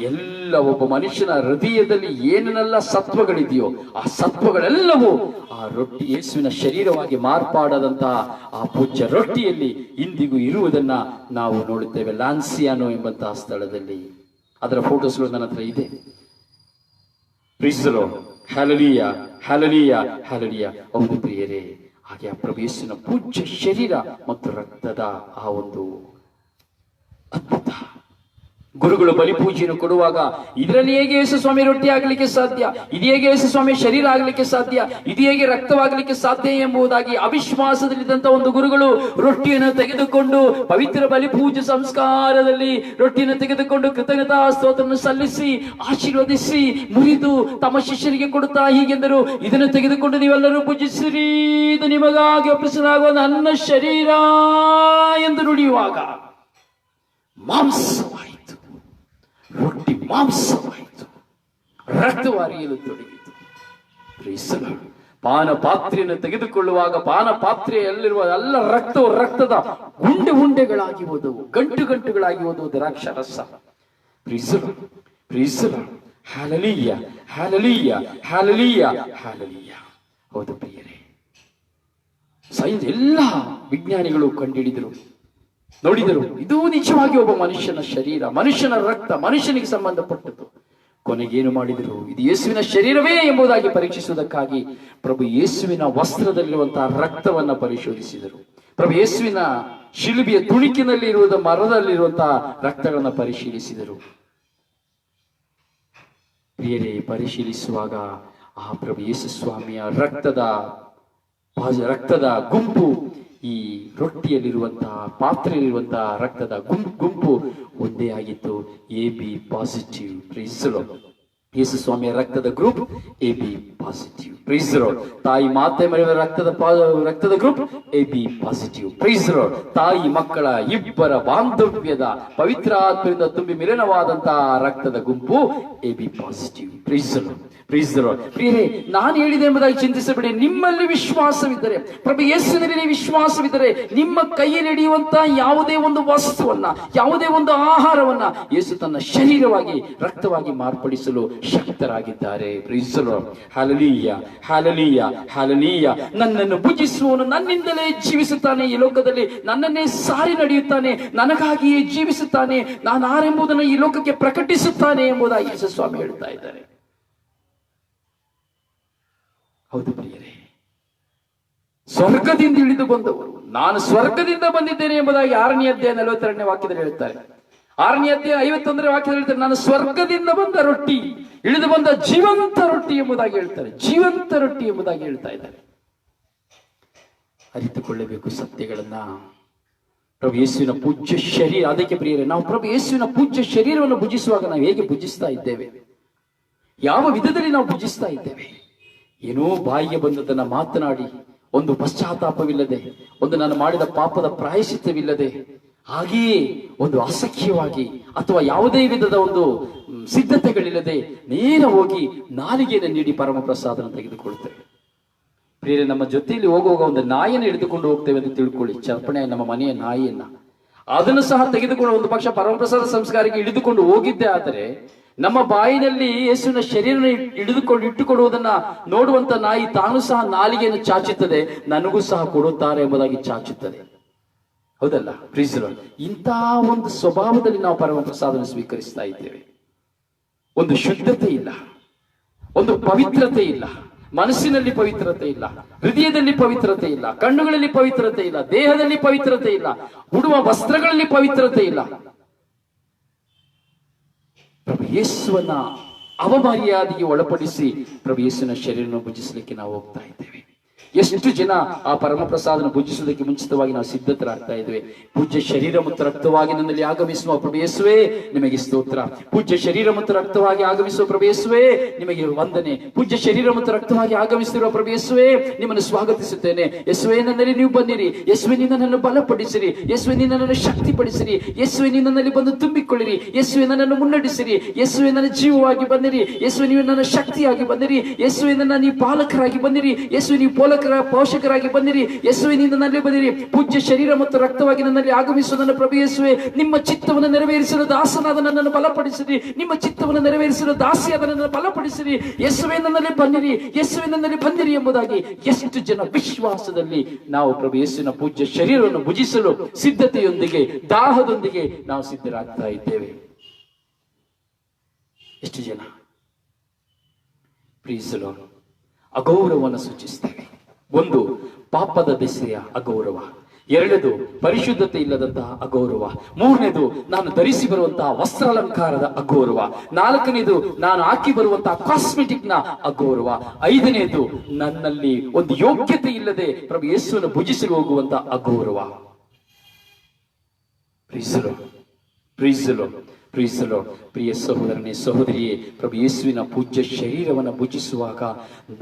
ಎಲ್ಲ ಒಬ್ಬ ಮನುಷ್ಯನ ಹೃದಯದಲ್ಲಿ ಏನೆಲ್ಲ ಸತ್ವಗಳಿದೆಯೋ ಆ ಸತ್ವಗಳೆಲ್ಲವೂ ಆ ರೊಟ್ಟಿ, ಯೇಸುವಿನ ಶರೀರವಾಗಿ ಮಾರ್ಪಾಡದಂತಹ ಆ ಪೂಜ್ಯ ರೊಟ್ಟಿಯಲ್ಲಿ ಇಂದಿಗೂ ಇರುವುದನ್ನ ನಾವು ನೋಡುತ್ತೇವೆ. ಲಾನ್ಸಿಯಾನೋ ಎಂಬಂತಹ ಸ್ಥಳದಲ್ಲಿ ಅದರ ಫೋಟೋಸ್ಗಳು ನನ್ನ ಹತ್ರ ಇದೆ. Praise the Lord, hallelujah, hallelujah, hallelujah. ಹೌದು ಪ್ರಿಯರೇ, ಹಾಗೆ ಆ ಪ್ರಭು ಯೇಸುವಿನ ಪೂಜ್ಯ ಶರೀರ ಮತ್ತು ರಕ್ತದ ಆ ಒಂದು ಅದ್ಭುತ. ಗುರುಗಳು ಬಲಿಪೂಜೆಯನ್ನು ಕೊಡುವಾಗ ಇದರಲ್ಲಿ ಹೇಗೆ ಯೇಸು ಸ್ವಾಮಿ ರೊಟ್ಟಿ ಆಗಲಿಕ್ಕೆ ಸಾಧ್ಯ, ಇದು ಹೇಗೆ ಯೇಸು ಸ್ವಾಮಿ ಶರೀರ ಆಗಲಿಕ್ಕೆ ಸಾಧ್ಯ, ಇದು ಹೇಗೆ ರಕ್ತವಾಗಲಿಕ್ಕೆ ಸಾಧ್ಯ ಎಂಬುದಾಗಿ ಅವಿಶ್ವಾಸದಲ್ಲಿದ್ದಂತಹ ಒಂದು ಗುರುಗಳು ರೊಟ್ಟಿಯನ್ನು ತೆಗೆದುಕೊಂಡು ಪವಿತ್ರ ಬಲಿಪೂಜೆ ಸಂಸ್ಕಾರದಲ್ಲಿ ರೊಟ್ಟಿಯನ್ನು ತೆಗೆದುಕೊಂಡು ಕೃತಜ್ಞತಾ ಸ್ತೋತ್ರವನ್ನು ಸಲ್ಲಿಸಿ ಆಶೀರ್ವದಿಸಿ ಮುರಿದು ತಮ್ಮ ಶಿಷ್ಯರಿಗೆ ಕೊಡುತ್ತಾ ಹೀಗೆಂದರು, ಇದನ್ನು ತೆಗೆದುಕೊಂಡು ನೀವೆಲ್ಲರೂ ಪೂಜಿಸಿರಿ, ಇದು ನಿಮಗಾಗಿ ಒಪ್ಪಿಸಲಾಗುವ ನನ್ನ ಶರೀರ ಎಂದು ನುಡಿಯುವಾಗ ಮಾಂಸವಾಯಿತು, ರೊಟ್ಟಿ ಮಾಂಸವಾಯಿತು, ರಕ್ತವಾರಿಯಲು ತೊಡಗಿತು. Praise the Lord. ಪಾನ ಪಾತ್ರೆಯನ್ನು ತೆಗೆದುಕೊಳ್ಳುವಾಗ ಪಾನ ಪಾತ್ರೆಯಲ್ಲಿರುವ ಎಲ್ಲ ರಕ್ತದ ಉಂಡೆಗಳಾಗಿ ಹೋದವು, ಗಂಟುಗಳಾಗಿ ಹೋದವು ದ್ರಾಕ್ಷಾರಸ. Praise the Lord, praise the Lord, hallelujah, hallelujah, hallelujah, hallelujah. ಹೌದು ಪ್ರಿಯರೇ, ಸೈನ್ಸ್ ಎಲ್ಲ ವಿಜ್ಞಾನಿಗಳು ಕಂಡುಹಿಡಿದರು, ನೋಡಿದರು, ಇದು ನಿಜವಾಗಿ ಒಬ್ಬ ಮನುಷ್ಯನ ಶರೀರ, ಮನುಷ್ಯನ ರಕ್ತ, ಮನುಷ್ಯನಿಗೆ ಸಂಬಂಧಪಟ್ಟದ್ದು. ಕೊನೆಗೇನು ಮಾಡಿದರು, ಇದು ಯೇಸುವಿನ ಶರೀರವೇ ಎಂಬುದಾಗಿ ಪರೀಕ್ಷಿಸುವುದಕ್ಕಾಗಿ ಪ್ರಭು ಯೇಸುವಿನ ವಸ್ತ್ರದಲ್ಲಿರುವಂತಹ ರಕ್ತವನ್ನ ಪರಿಶೋಧಿಸಿದರು. ಪ್ರಭು ಯೇಸುವಿನ ಶಿಲುಬೆಯ ತುಣಿಕಿನಲ್ಲಿ ಇರುವುದ ಮರದಲ್ಲಿರುವಂತಹ ರಕ್ತಗಳನ್ನು ಪರಿಶೀಲಿಸಿದರು. ಪ್ರಿಯರೇ, ಪರಿಶೀಲಿಸುವಾಗ ಆ ಪ್ರಭು ಯೇಸು ಸ್ವಾಮಿಯ ರಕ್ತದ ಗುಂಪು ಈ ರೊಟ್ಟಿಯಲ್ಲಿರುವಂತಹ ಪಾತ್ರೆಯಲ್ಲಿರುವಂತಹ ರಕ್ತದ ಗುಂಪು ಒಂದೇ ಆಗಿತ್ತು, AB positive. Praise the Lord. Yesu ಸ್ವಾಮಿಯ ರಕ್ತದ group AB positive. Praise the Lord. ತಾಯಿ ಮಾತೆ ಮರಿಯ ರಕ್ತದ group AB positive. Praise the Lord. ತಾಯಿ ಮಕ್ಕಳ ಇಬ್ಬರ ಬಾಂಧವ್ಯದ ಪವಿತ್ರ ಆತ್ಮದಿಂದ ತುಂಬಿ ಮಿಲನವಾದಂತಹ ರಕ್ತದ ಗುಂಪು AB positive. Praise the Lord. Praise the Lord. ಪ್ರಿಯರೇ, ನಾನು ಹೇಳಿದೆ ಎಂಬುದಾಗಿ ಚಿಂತಿಸಬೇಡಿ. ನಿಮ್ಮಲ್ಲಿ ವಿಶ್ವಾಸವಿದ್ದರೆ, ಪ್ರಭು ಯೇಸುವಿನಲ್ಲಿ ವಿಶ್ವಾಸವಿದ್ದರೆ, ನಿಮ್ಮ ಕೈಯಲ್ಲಿ ಹಿಡಿಯುವಂತಹ ಯಾವುದೇ ಒಂದು ವಸ್ತುವನ್ನ, ಯಾವುದೇ ಒಂದು ಆಹಾರವನ್ನ ಯೇಸು ತನ್ನ ಶರೀರವಾಗಿ ರಕ್ತವಾಗಿ ಮಾರ್ಪಡಿಸಲು ಶಕ್ತರಾಗಿದ್ದಾರೆ. Praise the Lord. Hallelujah, hallelujah, hallelujah. ನನ್ನನ್ನು ಭುಜಿಸುವವನು ನನ್ನಿಂದಲೇ ಜೀವಿಸುತ್ತಾನೆ, ಈ ಲೋಕದಲ್ಲಿ ನನ್ನನ್ನೇ ಸಾರಿ ನಡೆಯುತ್ತಾನೆ, ನನಗಾಗಿಯೇ ಜೀವಿಸುತ್ತಾನೆ, ನಾನು ಯಾರೆಂಬುದನ್ನು ಈ ಲೋಕಕ್ಕೆ ಪ್ರಕಟಿಸುತ್ತಾನೆ ಎಂಬುದಾಗಿ ಯೇಸು ಸ್ವಾಮಿ ಹೇಳ್ತಾ ಇದ್ದಾರೆ. ಹೌದು ಪ್ರಿಯರೇ, ಸ್ವರ್ಗದಿಂದ ಇಳಿದು ಬಂದವರು, ನಾನು ಸ್ವರ್ಗದಿಂದ ಬಂದಿದ್ದೇನೆ ಎಂಬುದಾಗಿ 6ನೇ ಅಧ್ಯಾಯ 42ನೇ ವಾಕ್ಯದಲ್ಲಿ ಹೇಳ್ತಾರೆ. 6ನೇ ಅಧ್ಯಾಯ 51ನೇ ವಾಕ್ಯದಲ್ಲಿ ಹೇಳ್ತಾರೆ, ನಾನು ಸ್ವರ್ಗದಿಂದ ಬಂದ ರೊಟ್ಟಿ, ಇಳಿದು ಬಂದ ಜೀವಂತ ರೊಟ್ಟಿ ಎಂಬುದಾಗಿ ಹೇಳ್ತಾರೆ. ಜೀವಂತ ರೊಟ್ಟಿ ಎಂಬುದಾಗಿ ಹೇಳ್ತಾ ಇದ್ದಾರೆ. ಅರಿತುಕೊಳ್ಳಬೇಕು ಸತ್ಯಗಳನ್ನ. ಪ್ರಭು ಯೇಸುವಿನ ಪೂಜ್ಯ ಶರೀರ, ಅದಕ್ಕೆ ಪ್ರಿಯರೇ, ನಾವು ಪ್ರಭು ಯೇಸುವಿನ ಪೂಜ್ಯ ಶರೀರವನ್ನು ಭುಜಿಸುವಾಗ ನಾವು ಹೇಗೆ ಭುಜಿಸ್ತಾ ಇದ್ದೇವೆ, ಯಾವ ವಿಧದಲ್ಲಿ ನಾವು ಭುಜಿಸ್ತಾ ಇದ್ದೇವೆ? ಏನೋ ಬಾಯಿಗೆ ಬಂದದನ್ನ ಮಾತನಾಡಿ, ಒಂದು ಪಶ್ಚಾತ್ತಾಪವಿಲ್ಲದೆ, ಒಂದು ನಾನು ಮಾಡಿದ ಪಾಪದ ಪ್ರಾಯಶ್ಚಿತ್ತವಿಲ್ಲದೆ, ಹಾಗೆಯೇ ಒಂದು ಅಸಖ್ಯವಾಗಿ ಅಥವಾ ಯಾವುದೇ ವಿಧದ ಒಂದು ಸಿದ್ಧತೆಗಳಿಲ್ಲದೆ ನೇರ ಹೋಗಿ ನಾಲಿಗೆಯನ್ನು ನೀಡಿ ಪರಮ ಪ್ರಸಾದನ ತೆಗೆದುಕೊಳ್ತೇವೆ. ಪ್ರಿಯರೇ, ನಮ್ಮ ಜೊತೆಯಲ್ಲಿ ಹೋಗುವಾಗ ಒಂದು ನಾಯಿಯನ್ನು ಹಿಡಿದುಕೊಂಡು ಹೋಗ್ತೇವೆ ಅಂತ ತಿಳ್ಕೊಳ್ಳಿ, ಚರ್ಪಣೆ ನಮ್ಮ ಮನೆಯ ನಾಯಿಯನ್ನ, ಅದನ್ನು ಸಹ ತೆಗೆದುಕೊಂಡು ಒಂದು ಪಕ್ಷ ಪರಮಪ್ರಸಾದ ಸಂಸ್ಕಾರಕ್ಕೆ ಹಿಡಿದುಕೊಂಡು ಹೋಗಿದ್ದೆ ಆದರೆ, ನಮ್ಮ ಬಾಯಿನಲ್ಲಿ ಯೇಸುವಿನ ಶರೀರ ಇಟ್ಟುಕೊಡುವುದನ್ನ ನೋಡುವಂತ ನಾಯಿ ತಾನು ಸಹ ನಾಲಿಗೆಯನ್ನು ಚಾಚುತ್ತದೆ, ನನಗೂ ಸಹ ಕೊಡುತ್ತಾರೆ ಎಂಬುದಾಗಿ ಚಾಚುತ್ತದೆ. ಹೌದಲ್ಲ? ಪ್ರೀಸ್ ದಿ ಲಾರ್ಡ್. ಇಂತಹ ಒಂದು ಸ್ವಭಾವದಲ್ಲಿ ನಾವು ಪರಮ ಪ್ರಸಾದನ ಸ್ವೀಕರಿಸ್ತಾ ಇದ್ದೇವೆ. ಒಂದು ಶುದ್ಧತೆ ಇಲ್ಲ, ಒಂದು ಪವಿತ್ರತೆ ಇಲ್ಲ, ಮನಸ್ಸಿನಲ್ಲಿ ಪವಿತ್ರತೆ ಇಲ್ಲ, ಹೃದಯದಲ್ಲಿ ಪವಿತ್ರತೆ ಇಲ್ಲ, ಕಣ್ಣುಗಳಲ್ಲಿ ಪವಿತ್ರತೆ ಇಲ್ಲ, ದೇಹದಲ್ಲಿ ಪವಿತ್ರತೆ ಇಲ್ಲ, ಉಡುವ ವಸ್ತ್ರಗಳಲ್ಲಿ ಪವಿತ್ರತೆ ಇಲ್ಲ. ಪ್ರಭು ಯೇಸುವನ್ನ ಅವಮರ್ಯಾದೆಗೆ ಒಳಪಡಿಸಿ ಪ್ರಭು ಯೇಸುವಿನ ಶರೀರವನ್ನು ಭುಜಿಸಲಿಕ್ಕೆ ನಾವು ಹೋಗ್ತಾ ಇದ್ದೇವೆ. ಎಷ್ಟು ಜನ ಆ ಪರಮ ಪ್ರಸಾದನ ಭುಜಿಸುವುದಕ್ಕೆ ಮುಂಚಿತವಾಗಿ ನಾವು ಸಿದ್ಧತರಾಗ್ತಾ ಇದ್ದೇವೆ. ಪೂಜ್ಯ ಶರೀರ ಮತ್ತು ರಕ್ತವಾಗಿ ನನ್ನಲ್ಲಿ ಆಗಮಿಸುವ ಪ್ರಭು ಯೇಸುವೇ ನಿಮಗೆ ಸ್ತೋತ್ರ. ಪೂಜ್ಯ ಶರೀರ ಮತ್ತು ರಕ್ತವಾಗಿ ಆಗಮಿಸುವ ಪ್ರಭು ಯೇಸುವೇ ನಿಮಗೆ ವಂದನೆ. ಪೂಜ್ಯ ಶರೀರ ಮತ್ತು ರಕ್ತವಾಗಿ ಆಗಮಿಸುತ್ತಿರುವ ಪ್ರಭು ಯೇಸುವೇ ನಿಮ್ಮನ್ನು ಸ್ವಾಗತಿಸುತ್ತೇನೆ. ಯೇಸುವೇ, ನನ್ನಲ್ಲಿ ನೀವು ಬನ್ನಿರಿ. ಯೇಸುವೇ, ನನ್ನನ್ನು ಬಲಪಡಿಸಿರಿ. ಯೇಸುವೇ, ನನ್ನನ್ನು ಶಕ್ತಿಪಡಿಸಿರಿ. ಯೇಸುವೇ, ನನ್ನಲ್ಲಿ ಬಂದು ತುಂಬಿಕೊಳ್ಳಿರಿ. ಯೇಸುವೇ, ನನ್ನನ್ನು ಮುನ್ನಡೆಸಿರಿ. ಯೇಸುವೇ, ನನ್ನ ಜೀವವಾಗಿ ಬನ್ನಿರಿ. ಯೇಸುವೇ, ನೀವು ನನ್ನ ಶಕ್ತಿಯಾಗಿ ಬನ್ನಿರಿ. ಯೇಸುವೇ, ನನ್ನ ನೀವು ಪಾಲಕರಾಗಿ ಬನ್ನಿರಿ. ಯೇಸುವೇ, ನೀವು ಪೋಷಕರಾಗಿ ಬಂದಿರಿ. ಯೇಸುವೇ, ನನ್ನಲ್ಲಿ ಬಂದಿರಿ. ಪೂಜ್ಯ ಶರೀರ ಮತ್ತು ರಕ್ತವಾಗಿ ನನ್ನಲ್ಲಿ ಆಗಮಿಸುವ ನನ್ನ ಪ್ರಭು ಯೇಸುವೇ, ನಿಮ್ಮ ಚಿತ್ತವನ್ನು ನೆರವೇರಿಸಲು ದಾಸನಾದ ನನ್ನನ್ನು ಬಲಪಡಿಸಿರಿ. ನಿಮ್ಮ ಚಿತ್ತವನ್ನು ನೆರವೇರಿಸಲು ದಾಸಿಯಾದ ನನ್ನನ್ನು ಬಲಪಡಿಸಿರಿ. ಯೇಸುವೇ, ನನ್ನಲ್ಲಿ ಬನ್ನಿರಿ. ಯೇಸುವೇ, ನನ್ನಲ್ಲಿ ಬಂದಿರಿ ಎಂಬುದಾಗಿ ಎಷ್ಟು ಜನ ವಿಶ್ವಾಸದಲ್ಲಿ ನಾವು ಪ್ರಭು ಯೇಸುವಿನ ಪೂಜ್ಯ ಶರೀರವನ್ನು ಭುಜಿಸಲು ಸಿದ್ಧತೆಯೊಂದಿಗೆ, ದಾಹದೊಂದಿಗೆ ನಾವು ಸಿದ್ಧರಾಗ್ತಾ ಇದ್ದೇವೆ. ಎಷ್ಟು ಜನ ಪ್ರೀಸ್ ದಿ ಲಾರ್ಡ್ ಅಗೌರವವನ್ನು ಸೂಚಿಸ್ತೇವೆ. ಒಂದು, ಪಾಪದ ದೆಸೆಯ ಅಗೌರವ. ಎರಡನೇದು, ಪರಿಶುದ್ಧತೆ ಇಲ್ಲದಂತಹ ಅಗೌರವ. ಮೂರನೇದು, ನಾನು ಧರಿಸಿ ಬರುವಂತಹ ವಸ್ತ್ರಾಲಂಕಾರದ ಅಗೌರವ. ನಾಲ್ಕನೇದು, ನಾನು ಹಾಕಿ ಬರುವಂತಹ ಕಾಸ್ಮೆಟಿಕ್ ನ ಅಗೌರವ. ಐದನೇದು, ನನ್ನಲ್ಲಿ ಒಂದು ಯೋಗ್ಯತೆ ಇಲ್ಲದೆ ಪ್ರಭು ಯೇಸುವನ್ನು ಭುಜಿಸಲು ಹೋಗುವಂತಹ ಅಗೌರವ. Praise the Lord, praise the Lord, praise the Lord. ಪ್ರಿಯ ಸಹೋದರನೇ, ಸಹೋದರಿಯೇ, ಪ್ರಭು ಯೇಸುವಿನ ಪೂಜ್ಯ ಶರೀರವನ್ನು ಭುಜಿಸುವಾಗ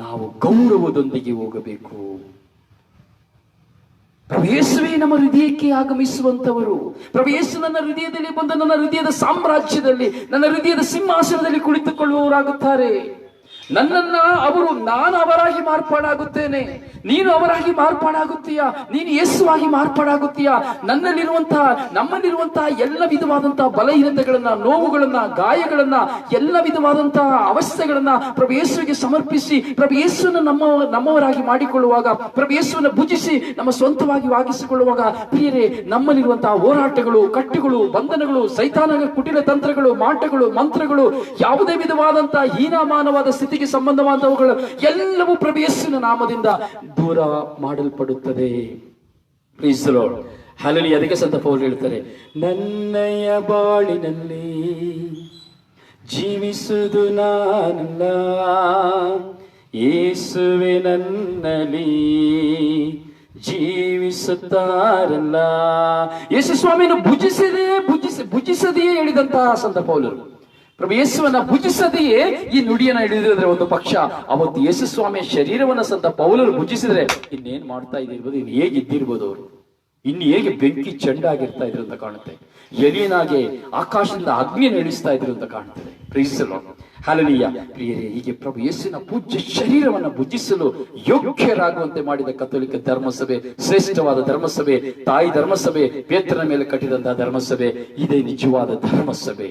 ನಾವು ಗೌರವದೊಂದಿಗೆ ಹೋಗಬೇಕು. ಪ್ರಭು ಯೇಸುವೇ ನಮ್ಮ ಹೃದಯಕ್ಕೆ ಆಗಮಿಸುವಂತವರು. ಪ್ರಭು ಯೇಸು ನನ್ನ ಹೃದಯದಲ್ಲಿ ಬಂದು ನನ್ನ ಹೃದಯದ ಸಾಮ್ರಾಜ್ಯದಲ್ಲಿ, ನನ್ನ ಹೃದಯದ ಸಿಂಹಾಸನದಲ್ಲಿ ಕುಳಿತುಕೊಳ್ಳುವವರಾಗುತ್ತಾರೆ. ನನ್ನನ್ನ ಅವರು, ನಾನು ಅವರಾಗಿ ಮಾರ್ಪಾಡಾಗುತ್ತೇನೆ, ನೀನು ಅವರಾಗಿ ಮಾರ್ಪಾಡಾಗುತ್ತೀಯಾ, ನೀನು ಯೇಸುವಾಗಿ ಮಾರ್ಪಾಡಾಗುತ್ತೀಯಾ. ನಮ್ಮಲ್ಲಿರುವಂತಹ ಎಲ್ಲ ವಿಧವಾದಂತಹ ಬಲಹೀನತೆಗಳನ್ನ, ನೋವುಗಳನ್ನ, ಗಾಯಗಳನ್ನ, ಎಲ್ಲ ವಿಧವಾದಂತಹ ಅವಸ್ಥೆಗಳನ್ನ ಪ್ರಭು ಯೇಸುವಿಗೆ ಸಮರ್ಪಿಸಿ ಪ್ರಭು ಯೇಸುವನ್ನು ನಮ್ಮವರಾಗಿ ಮಾಡಿಕೊಳ್ಳುವಾಗ, ಪ್ರಭು ಯೇಸುವನ್ನು ಭುಜಿಸಿ ನಮ್ಮ ಸ್ವಂತವಾಗಿ ವಾಗಿಸಿಕೊಳ್ಳುವಾಗ, ಪ್ರಿಯರೇ, ನಮ್ಮಲ್ಲಿರುವಂತಹ ಹೋರಾಟಗಳು, ಕಟ್ಟುಗಳು, ಬಂಧನಗಳು, ಸೈತಾನನ ಕುಟಿಲ ತಂತ್ರಗಳು, ಮಾಟಗಳು, ಮಂತ್ರಗಳು, ಯಾವುದೇ ವಿಧವಾದಂತಹ ಹೀನಮಾನವಾದ ಸ್ಥಿತಿಗೆ ಸಂಬಂಧವಾದವುಗಳು ಎಲ್ಲವೂ ಪ್ರಭು ಯೇಸುವಿನ ನಾಮದಿಂದ ದೂರ ಮಾಡಲ್ಪಡುತ್ತದೆ. ಪ್ರೀಸ್ ದಿ ಲಾರ್ಡ್, ಹಲ್ಲೆಲೂಯಾ. ಅದಕ್ಕೆ ಸಂತ ಪೌಲ್ ಹೇಳ್ತಾರೆ, ನನ್ನಯ ಬಾಳಿನಲ್ಲಿ ಜೀವಿಸುವುದು ನಾನಲ್ಲ, ಯೇಸುವೆ ನನ್ನಲ್ಲಿ ಜೀವಿಸುತ್ತಾರಲ್ಲ. ಯೇಸು ಸ್ವಾಮಿಯನ್ನು ಭುಜಿಸದೆಯೇ ಹೇಳಿದಂತಹ ಸಂತ ಪೌಲರು, ಪ್ರಭು ಯೇಸುವನ್ನ ಭುಜಿಸದೆಯೇ ಈ ನುಡಿಯನ್ನ ಹಿಡಿದಿದ್ರೆ ಒಂದು ಪಕ್ಷ, ಅವತ್ತು ಯೇಸು ಸ್ವಾಮಿಯ ಶರೀರವನ್ನ ಸಂತ ಪೌಲರು ಭುಜಿಸಿದ್ರೆ ಇನ್ನೇನ್ ಮಾಡ್ತಾ ಇದ್ದಿರ್ಬೋದು, ಇನ್ನು ಹೇಗಿದ್ದಿರ್ಬೋದು ಅವರು, ಇನ್ನು ಹೇಗೆ ಬೆಂಕಿ ಚೆಂಡಾಗಿರ್ತಾ ಇದ್ರು ಅಂತ ಕಾಣುತ್ತೆ, ಎಲಿಯನಾಗೆ ಆಕಾಶದಿಂದ ಅಗ್ನಿಯನ್ನು ಇಳಿಸ್ತಾ ಇದ್ರು ಅಂತ ಕಾಣ್ತದೆ. ಪ್ರೀಸಲು ಹಲ್ಲೆಲೂಯಾ. ಪ್ರಿಯರೇ, ಹೀಗೆ ಪ್ರಭು ಯೇಸುವಿನ ಪೂಜ್ಯ ಶರೀರವನ್ನು ಭುಜಿಸಲು ಯೋಗ್ಯರಾಗುವಂತೆ ಮಾಡಿದ ಕಥೋಲಿಕ ಧರ್ಮಸಭೆ, ಶ್ರೇಷ್ಠವಾದ ಧರ್ಮಸಭೆ, ತಾಯಿ ಧರ್ಮಸಭೆ, ಪೇತ್ರನ ಮೇಲೆ ಕಟ್ಟಿದಂತಹ ಧರ್ಮಸಭೆ, ಇದೇ ನಿಜವಾದ ಧರ್ಮಸಭೆ.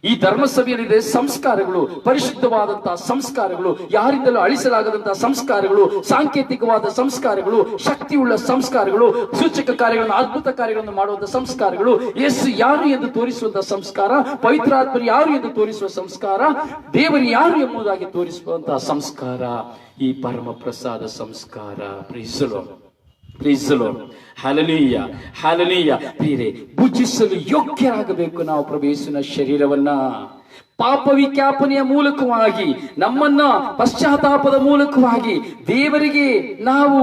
ಈ ಧರ್ಮಸಭೆಯಲ್ಲಿದೆ ಸಂಸ್ಕಾರಗಳು, ಪರಿಶುದ್ಧವಾದಂತಹ ಸಂಸ್ಕಾರಗಳು, ಯಾರಿಂದಲೂ ಅಳಿಸಲಾಗದಂತಹ ಸಂಸ್ಕಾರಗಳು, ಸಾಂಕೇತಿಕವಾದ ಸಂಸ್ಕಾರಗಳು, ಶಕ್ತಿಯುಳ್ಳ ಸಂಸ್ಕಾರಗಳು, ಸೂಚಕ ಕಾರ್ಯಗಳನ್ನು, ಅದ್ಭುತ ಕಾರ್ಯಗಳನ್ನು ಮಾಡುವಂತಹ ಸಂಸ್ಕಾರಗಳು, ಯೇಸು ಯಾರು ಎಂದು ತೋರಿಸುವಂತಹ ಸಂಸ್ಕಾರ, ಪವಿತ್ರಾತ್ಮರು ಯಾರು ಎಂದು ತೋರಿಸುವ ಸಂಸ್ಕಾರ, ದೇವರು ಯಾರು ಎಂಬುದಾಗಿ ತೋರಿಸುವಂತಹ ಸಂಸ್ಕಾರ, ಈ ಪರಮ ಪ್ರಸಾದ ಸಂಸ್ಕಾರ. Hallelujah, hallelujah. ಪ್ರಿಯರೇ, ಭುಜಿಸಲು ಯೋಗ್ಯರಾಗಬೇಕು ನಾವು ಪ್ರಭು ಯೇಸುವಿನ ಶರೀರವನ್ನ. ಪಾಪ ವಿಜ್ಞಾಪನೆಯ ಮೂಲಕವಾಗಿ, ನಮ್ಮನ್ನ ಪಶ್ಚಾತ್ತಾಪದ ಮೂಲಕವಾಗಿ ದೇವರಿಗೆ ನಾವು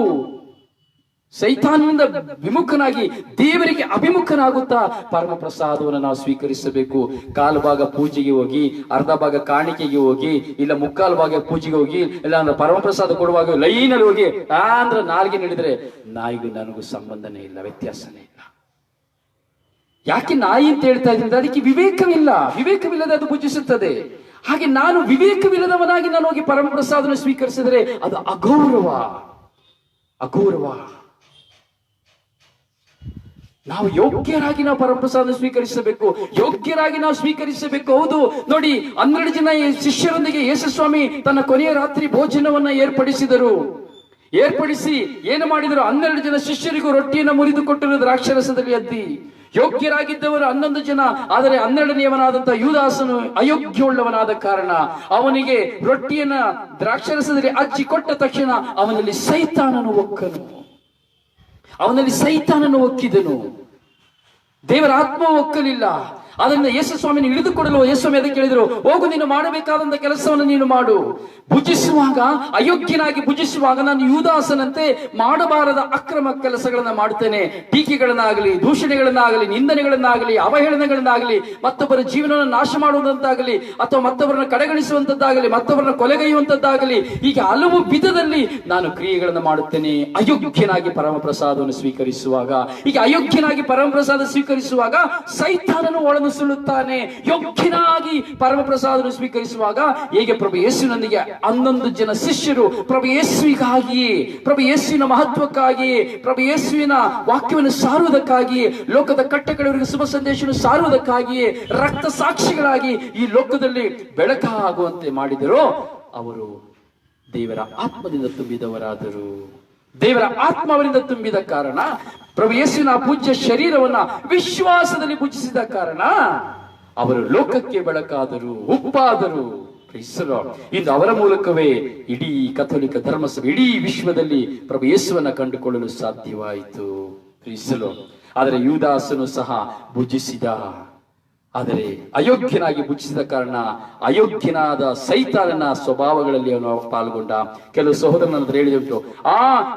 ಸೈತಾನನಿಂದ ವಿಮುಖನಾಗಿ ದೇವರಿಗೆ ಅಭಿಮುಖನಾಗುತ್ತಾ ಪರಮ ಪ್ರಸಾದವನ್ನು ನಾವು ಸ್ವೀಕರಿಸಬೇಕು. ಕಾಲು ಭಾಗ ಪೂಜೆಗೆ ಹೋಗಿ, ಅರ್ಧ ಭಾಗ ಕಾಣಿಕೆಗೆ ಹೋಗಿ, ಇಲ್ಲ ಮುಕ್ಕಾಲು ಭಾಗ ಪೂಜೆಗೆ ಹೋಗಿ, ಇಲ್ಲ ಅಂದ್ರೆ ಪರಮ ಪ್ರಸಾದ ಕೊಡುವಾಗ ಲೈನಲ್ಲಿ ಹೋಗಿ ಅಂದ್ರೆ ನಾಲ್ಗೆ ನಡೆದ್ರೆ ನಾಯಿಗೂ ನನಗೂ ಸಂಬಂಧನೇ ಇಲ್ಲ, ವ್ಯತ್ಯಾಸನೇ ಇಲ್ಲ. ಯಾಕೆ ನಾಯಿ ಅಂತ ಹೇಳ್ತಾ ಇದ್ದೀನಿ? ಅದಕ್ಕೆ ವಿವೇಕವಿಲ್ಲದೆ ಅದು ಭುಜಿಸುತ್ತದೆ. ಹಾಗೆ ನಾನು ವಿವೇಕವಿಲ್ಲದವನಾಗಿ ನಾನು ಹೋಗಿ ಪರಮ ಪ್ರಸಾದನ ಸ್ವೀಕರಿಸಿದರೆ ಅದು ಅಗೌರವ. ನಾವು ಯೋಗ್ಯರಾಗಿ ನಾವು ಪರಮಪ್ರಸಾದ ಸ್ವೀಕರಿಸಬೇಕು, ಹೌದು ನೋಡಿ, 12 ಜನ ಶಿಷ್ಯರೊಂದಿಗೆ ಯೇಸು ಸ್ವಾಮಿ ತನ್ನ ಕೊನೆಯ ರಾತ್ರಿ ಭೋಜನವನ್ನ ಏರ್ಪಡಿಸಿ ಏನು ಮಾಡಿದರು? 12 ಜನ ಶಿಷ್ಯರಿಗೂ ರೊಟ್ಟಿಯನ್ನು ಮುರಿದು ಕೊಟ್ಟಿರು ದ್ರಾಕ್ಷಾರಸದಲ್ಲಿ ಅದ್ದಿ. ಯೋಗ್ಯರಾಗಿದ್ದವರು 11 ಜನ, ಆದರೆ 12ನೇಯವನಾದಂತಹ ಯೂದಾಸನು ಅಯೋಗ್ಯವುಳ್ಳವನಾದ ಕಾರಣ ಅವನಿಗೆ ರೊಟ್ಟಿಯನ್ನ ದ್ರಾಕ್ಷಾರಸದಲ್ಲಿ ಅಜ್ಜಿ ಕೊಟ್ಟ ತಕ್ಷಣ ಅವನಲ್ಲಿ ಸೈತಾನನು ಒಕ್ಕಿದನು. ದೇವರ ಆತ್ಮ ಒಕ್ಕಲಿಲ್ಲ. ಅದರಿಂದ ಯೇಸು ಸ್ವಾಮಿನ ಹಿಡಿದುಕೊಡಲು ಯೇಸು ಸ್ವಾಮಿ ಅದಕ್ಕೆ ಹೇಳಿದ್ರು, ಹೋಗು, ನೀನು ಮಾಡಬೇಕಾದಂತ ಕೆಲಸವನ್ನು ನೀನು ಮಾಡು. ಅಯೋಗ್ಯನಾಗಿ ಭುಜಿಸುವಾಗ ನಾನು ಯೂದಾಸನಂತೆ ಮಾಡಬಾರದ ಅಕ್ರಮ ಕೆಲಸಗಳನ್ನ ಮಾಡುತ್ತೇನೆ. ಟೀಕೆಗಳನ್ನಾಗಲಿ, ದೂಷಣೆಗಳನ್ನಾಗಲಿ, ನಿಂದನೆಗಳನ್ನಾಗಲಿ, ಅವಹೇಳನಗಳನ್ನಾಗಲಿ, ಮತ್ತೊಬ್ಬರ ಜೀವನವನ್ನು ನಾಶ ಮಾಡುವಂತಾಗಲಿ, ಅಥವಾ ಮತ್ತೊಬ್ಬರನ್ನ ಕಡೆಗಣಿಸುವಂತದ್ದಾಗಲಿ, ಮತ್ತೊಬ್ಬರನ್ನ ಕೊಲೆಗೈಯುವಂತದ್ದಾಗಲಿ, ಹೀಗೆ ಹಲವು ವಿಧದಲ್ಲಿ ನಾನು ಕ್ರಿಯೆಗಳನ್ನು ಮಾಡುತ್ತೇನೆ. ಅಯೋಗ್ಯನಾಗಿ ಪರಮಪ್ರಸಾದವನ್ನು ಸ್ವೀಕರಿಸುವಾಗ, ಸೈತಾನನು ಒಳನುಸುಳುತ್ತಾನೆ. ಯೋಗ್ಯನಾಗಿ ಪರಮಪ್ರಸಾದವನ್ನು ಸ್ವೀಕರಿಸುವಾಗ ಹೇಗೆ ಪ್ರಭು ಯೇಸುವಿನೊಂದಿಗೆ 11 ಜನ ಶಿಷ್ಯರು ಪ್ರಭು ಯೇಸುವಿಗಾಗಿಯೇ, ಪ್ರಭು ಯೇಸುವಿನ ಮಹತ್ವಕ್ಕಾಗಿಯೇ, ಪ್ರಭು ಯೇಸುವಿನ ವಾಕ್ಯವನ್ನು ಸಾರುವುದಕ್ಕಾಗಿಯೇ, ಲೋಕದ ಕಟ್ಟಕಡೆಯವರಿಗೆ ಶುಭ ಸಂದೇಶವನ್ನು ಸಾರುವುದಕ್ಕಾಗಿಯೇ ರಕ್ತ ಸಾಕ್ಷಿಗಳಾಗಿ ಈ ಲೋಕದಲ್ಲಿ ಬೆಳಕಾಗುವಂತೆ ಮಾಡಿದರೋ ಅವರು ದೇವರ ಆತ್ಮದಿಂದ ತುಂಬಿದವರಾದರು. ದೇವರ ಆತ್ಮ ಅವರಿಂದ ತುಂಬಿದ ಕಾರಣ, ಪ್ರಭು ಯೇಸುವಿನ ಪೂಜ್ಯ ಶರೀರವನ್ನ ವಿಶ್ವಾಸದಲ್ಲಿ ಭುಜಿಸಿದ ಕಾರಣ ಅವರು ಲೋಕಕ್ಕೆ ಬೆಳಕಾದರು, ಉಪ್ಪಾದರು. ಇಂದು ಅವರ ಮೂಲಕವೇ ಇಡೀ ಕಥೋಲಿಕ ಧರ್ಮಸಭೆ ಇಡೀ ವಿಶ್ವದಲ್ಲಿ ಪ್ರಭು ಯೇಸುವನ್ನ ಕಂಡುಕೊಳ್ಳಲು ಸಾಧ್ಯವಾಯಿತು. ಆದರೆ ಯೂದಾಸನು ಸಹ ಭುಜಿಸಿದ, ಆದರೆ ಅಯೋಗ್ಯನಾಗಿ ಭುಜಿಸಿದ ಕಾರಣ ಅಯೋಗ್ಯನಾದ ಸೈತಾನನ ಸ್ವಭಾವಗಳಲ್ಲಿ ಅವನು ಪಾಲ್ಗೊಂಡ. ಕೆಲವು ಸಹೋದರನ ಹೇಳಿದುಂಟು,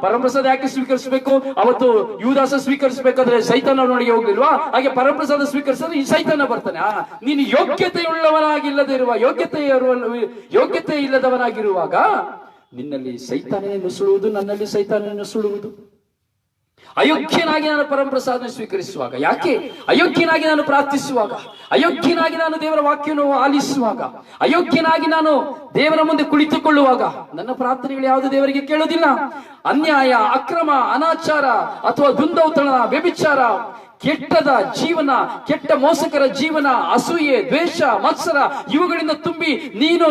ಪರಮಪ್ರಸಾದ ಯಾಕೆ ಸ್ವೀಕರಿಸಬೇಕು? ಅವತ್ತು ಯೂದಾಸ ಸ್ವೀಕರಿಸಬೇಕಾದ್ರೆ ಸೈತಾನ ನೋಡಿಗೆ ಹೋಗ್ಲಿಲ್ವಾ? ಹಾಗೆ ಪರಮಪ್ರಸಾದ ಸ್ವೀಕರಿಸಿದ್ರೆ ಈ ಸೈತಾನ ಬರ್ತಾನೆ. ನೀನು ಯೋಗ್ಯತೆ ಇಲ್ಲದವನಾಗಿರುವಾಗ ನಿನ್ನಲ್ಲಿ ಸೈತಾನನೇ ನುಸುಳುವುದು, ನನ್ನಲ್ಲಿ ಸೈತಾನನೇ ನುಸುಳುವುದು. ಅಯೋಗ್ಯನಾಗಿ ನಾನು ಪರಮಪ್ರಸಾದ ಸ್ವೀಕರಿಸುವಾಗ, ಯಾಕೆ ಅಯೋಗ್ಯನಾಗಿ ನಾನು ಪ್ರಾರ್ಥಿಸುವಾಗ, ಅಯೋಗ್ಯನಾಗಿ ನಾನು ದೇವರ ವಾಕ್ಯವನ್ನು ಆಲಿಸುವಾಗ, ಅಯೋಗ್ಯನಾಗಿ ನಾನು ದೇವರ ಮುಂದೆ ಕುಳಿತುಕೊಳ್ಳುವಾಗ ನನ್ನ ಪ್ರಾರ್ಥನೆಗಳು ಯಾವುದು ದೇವರಿಗೆ ಕೇಳೋದಿಲ್ಲ. ಅನ್ಯಾಯ, ಅಕ್ರಮ, ಅನಾಚಾರ ಅಥವಾ ದುಂದೌತಣ, ವ್ಯಭಿಚಾರ, ಕೆಟ್ಟದ ಜೀವನ, ಕೆಟ್ಟ ಮೋಸಕರ ಜೀವನ, ಅಸೂಯೆ, ದ್ವೇಷ, ಮತ್ಸರ ಇವುಗಳಿಂದ ತುಂಬಿ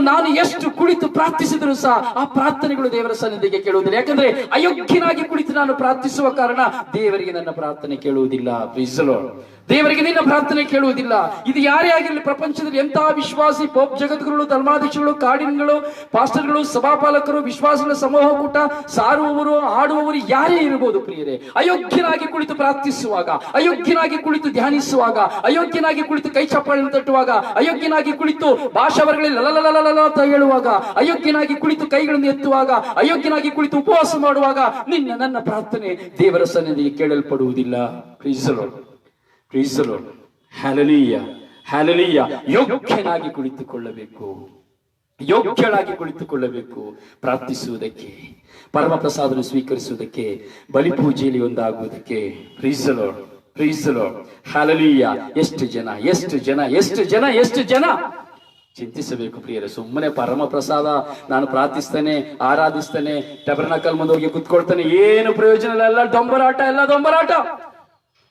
ನಾನು ಎಷ್ಟು ಕುಳಿತು ಪ್ರಾರ್ಥಿಸಿದ್ರು ಸಹ ಆ ಪ್ರಾರ್ಥನೆಗಳು ದೇವರ ಸನ್ನಿಧಿಗೆ ಕೇಳುವುದಿಲ್ಲ. ಯಾಕಂದ್ರೆ ಅಯೋಗ್ಯನಾಗಿ ಕುಳಿತು ನಾನು ಪ್ರಾರ್ಥಿಸುವ ಕಾರಣ ದೇವರಿಗೆ ನನ್ನ ಪ್ರಾರ್ಥನೆ ಕೇಳುವುದಿಲ್ಲ. ದೇವರಿಗೆ ನಿನ್ನ ಪ್ರಾರ್ಥನೆ ಕೇಳುವುದಿಲ್ಲ. ಇದು ಯಾರೇ ಆಗಿರಲಿ, ಪ್ರಪಂಚದಲ್ಲಿ ಎಂತಹ ವಿಶ್ವಾಸಿ ಪೋಪ್ ಜಗದ್ಗುರುಗಳು, ಧರ್ಮಾಧೀಶಗಳು, ಕಾರ್ಡಿನಲ್ಗಳು, ಪಾಸ್ಟರ್ಗಳು, ಸಭಾಪಾಲಕರು, ವಿಶ್ವಾಸಿಗಳ ಸಮೂಹ ಕೂಟ, ಸಾರುವವರು, ಆಡುವವರು ಯಾರೇ ಇರಬಹುದು ಪ್ರಿಯರೇ, ಅಯೋಗ್ಯನಾಗಿ ಕುಳಿತು ಪ್ರಾರ್ಥಿಸುವಾಗ, ಅಯೋಗ್ಯನಾಗಿ ಕುಳಿತು ಧ್ಯಾನಿಸುವಾಗ, ಅಯೋಗ್ಯನಾಗಿ ಕುಳಿತು ಕೈ ಚಪ್ಪಾಳೆಯನ್ನು ತಟ್ಟುವಾಗ, ಅಯೋಗ್ಯನಾಗಿ ಕುಳಿತು ಭಾಷಾವರ್ಗಳಲ್ಲಿ ಲಲಲಲಲ ಅಂತ ಹೇಳುವಾಗ, ಅಯೋಗ್ಯನಾಗಿ ಕುಳಿತು ಕೈಗಳನ್ನು ಎತ್ತುವಾಗ, ಅಯೋಗ್ಯನಾಗಿ ಕುಳಿತು ಉಪವಾಸ ಮಾಡುವಾಗ ನನ್ನ ಪ್ರಾರ್ಥನೆ ದೇವರ ಸನ್ನಿಧಿಗೆ ಕೇಳಲ್ಪಡುವುದಿಲ್ಲ. Praise the Lord, praise the Lord, hallelujah, hallelujah. ಯೋಗ್ಯನಾಗಿ ಕುಳಿತುಕೊಳ್ಳಬೇಕು, ಯೋಗ್ಯಳಾಗಿ ಕುಳಿತುಕೊಳ್ಳಬೇಕು ಪ್ರಾರ್ಥಿಸುವುದಕ್ಕೆ, ಪರಮ ಪ್ರಸಾದವನ್ನು ಸ್ವೀಕರಿಸುವುದಕ್ಕೆ, ಬಲಿಪೂಜೆಯಲ್ಲಿ ಒಂದಾಗುವುದಕ್ಕೆ. Praise the Lord, praise the Lord, hallelujah. ಎಷ್ಟು ಜನ, ಎಷ್ಟು ಜನ, ಎಷ್ಟು ಜನ, ಎಷ್ಟು ಜನ ಚಿಂತಿಸಬೇಕು ಪ್ರಿಯರೇ. ಸುಮ್ಮನೆ ಪರಮ ಪ್ರಸಾದ ನಾನು ಪ್ರಾರ್ಥಿಸ್ತೇನೆ, ಆರಾಧಿಸ್ತೇನೆ, ಟಬರ್ನಕಲ್ ಮುಂದೆ ಹೋಗಿ ಕುತ್ಕೊಳ್ತೇನೆ, ಏನು ಪ್ರಯೋಜನ ಇಲ್ಲ. ಎಲ್ಲ ದೊಂಬರಾಟ, ಎಲ್ಲ ದೊಂಬರಾಟ,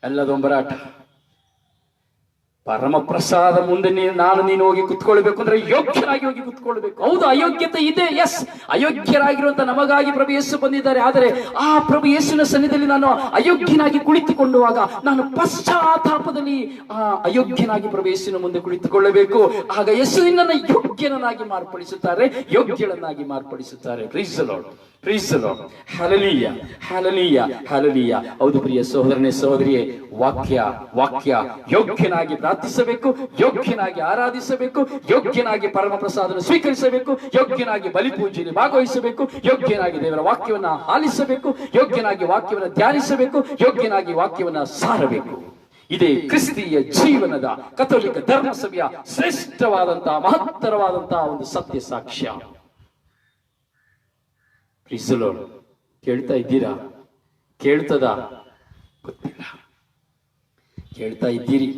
ಎಲ್ಲ ದೊಂಬರಾಟ. ಪರಮ ಪ್ರಸಾದ ಮುಂದೆ ನೀನು ಹೋಗಿ ಕುತ್ಕೊಳ್ಬೇಕು ಅಂದ್ರೆ ಯೋಗ್ಯರಾಗಿ ಹೋಗಿ ಕುತ್ಕೊಳ್ಬೇಕು. ಹೌದು, ಅಯೋಗ್ಯತೆ ಇದೆ, ಎಸ್. ಅಯೋಗ್ಯರಾಗಿರುವಂತ ನಮಗಾಗಿ ಪ್ರಭು ಯೇಸು ಬಂದಿದ್ದಾರೆ. ಆದರೆ ಆ ಪ್ರಭು ಯೇಸುವಿನ ಸನ್ನಿಧಿಯಲ್ಲಿ ನಾನು ಅಯೋಗ್ಯನಾಗಿ ಕುಳಿತುಕೊಳ್ಳುವಾಗ ನಾನು ಪಶ್ಚಾತ್ತಾಪದಲ್ಲಿ ಅಯೋಗ್ಯನಾಗಿ ಪ್ರಭು ಯೇಸುವಿನ ಮುಂದೆ ಕುಳಿತುಕೊಳ್ಳಬೇಕು. ಆಗ ಯೇಸುವಿನನ್ನು ಯೋಗ್ಯನನ್ನಾಗಿ ಮಾರ್ಪಡಿಸುತ್ತಾರೆ, ಯೋಗ್ಯಳನ್ನಾಗಿ ಮಾರ್ಪಡಿಸುತ್ತಾರೆ. Praise the Lord, praise the Lord, hallelujah, hallelujah, hallelujah. ಹೌದು ಪ್ರಿಯ ಸಹೋದರನೇ, ಸಹೋದರಿಯೇ, ವಾಕ್ಯ ಯೋಗ್ಯನಾಗಿ ಪ್ರಾರ್ಥಿಸಬೇಕು, ಯೋಗ್ಯನಾಗಿ ಆರಾಧಿಸಬೇಕು, ಯೋಗ್ಯನಾಗಿ ಪರಮ ಪ್ರಸಾದವನ್ನು ಸ್ವೀಕರಿಸಬೇಕು, ಯೋಗ್ಯನಾಗಿ ಬಲಿಪೂಜೆಯಲ್ಲಿ ಭಾಗವಹಿಸಬೇಕು, ಯೋಗ್ಯನಾಗಿ ದೇವರ ವಾಕ್ಯವನ್ನ ಆಲಿಸಬೇಕು, ಯೋಗ್ಯನಾಗಿ ವಾಕ್ಯವನ್ನ ಧ್ಯಾನಿಸಬೇಕು, ಯೋಗ್ಯನಾಗಿ ವಾಕ್ಯವನ್ನ ಸಾರಬೇಕು. ಇದೇ ಕ್ರಿಸ್ತೀಯ ಜೀವನದ, ಕಥೋಲಿಕ ಧರ್ಮಸಭೆಯ ಶ್ರೇಷ್ಠವಾದಂತಹ, ಮಹತ್ತರವಾದಂತಹ ಒಂದು ಸತ್ಯ ಸಾಕ್ಷ್ಯ. ಪ್ರೀಸ್ ದಿ ಲಾರ್ಡ್. ಕೇಳ್ತಾ ಇದ್ದೀರಾ? ಕೇಳ್ತದ ಗೊತ್ತಿಲ್ಲ. ಕೇಳ್ತಾ ಇದ್ದೀರಿ,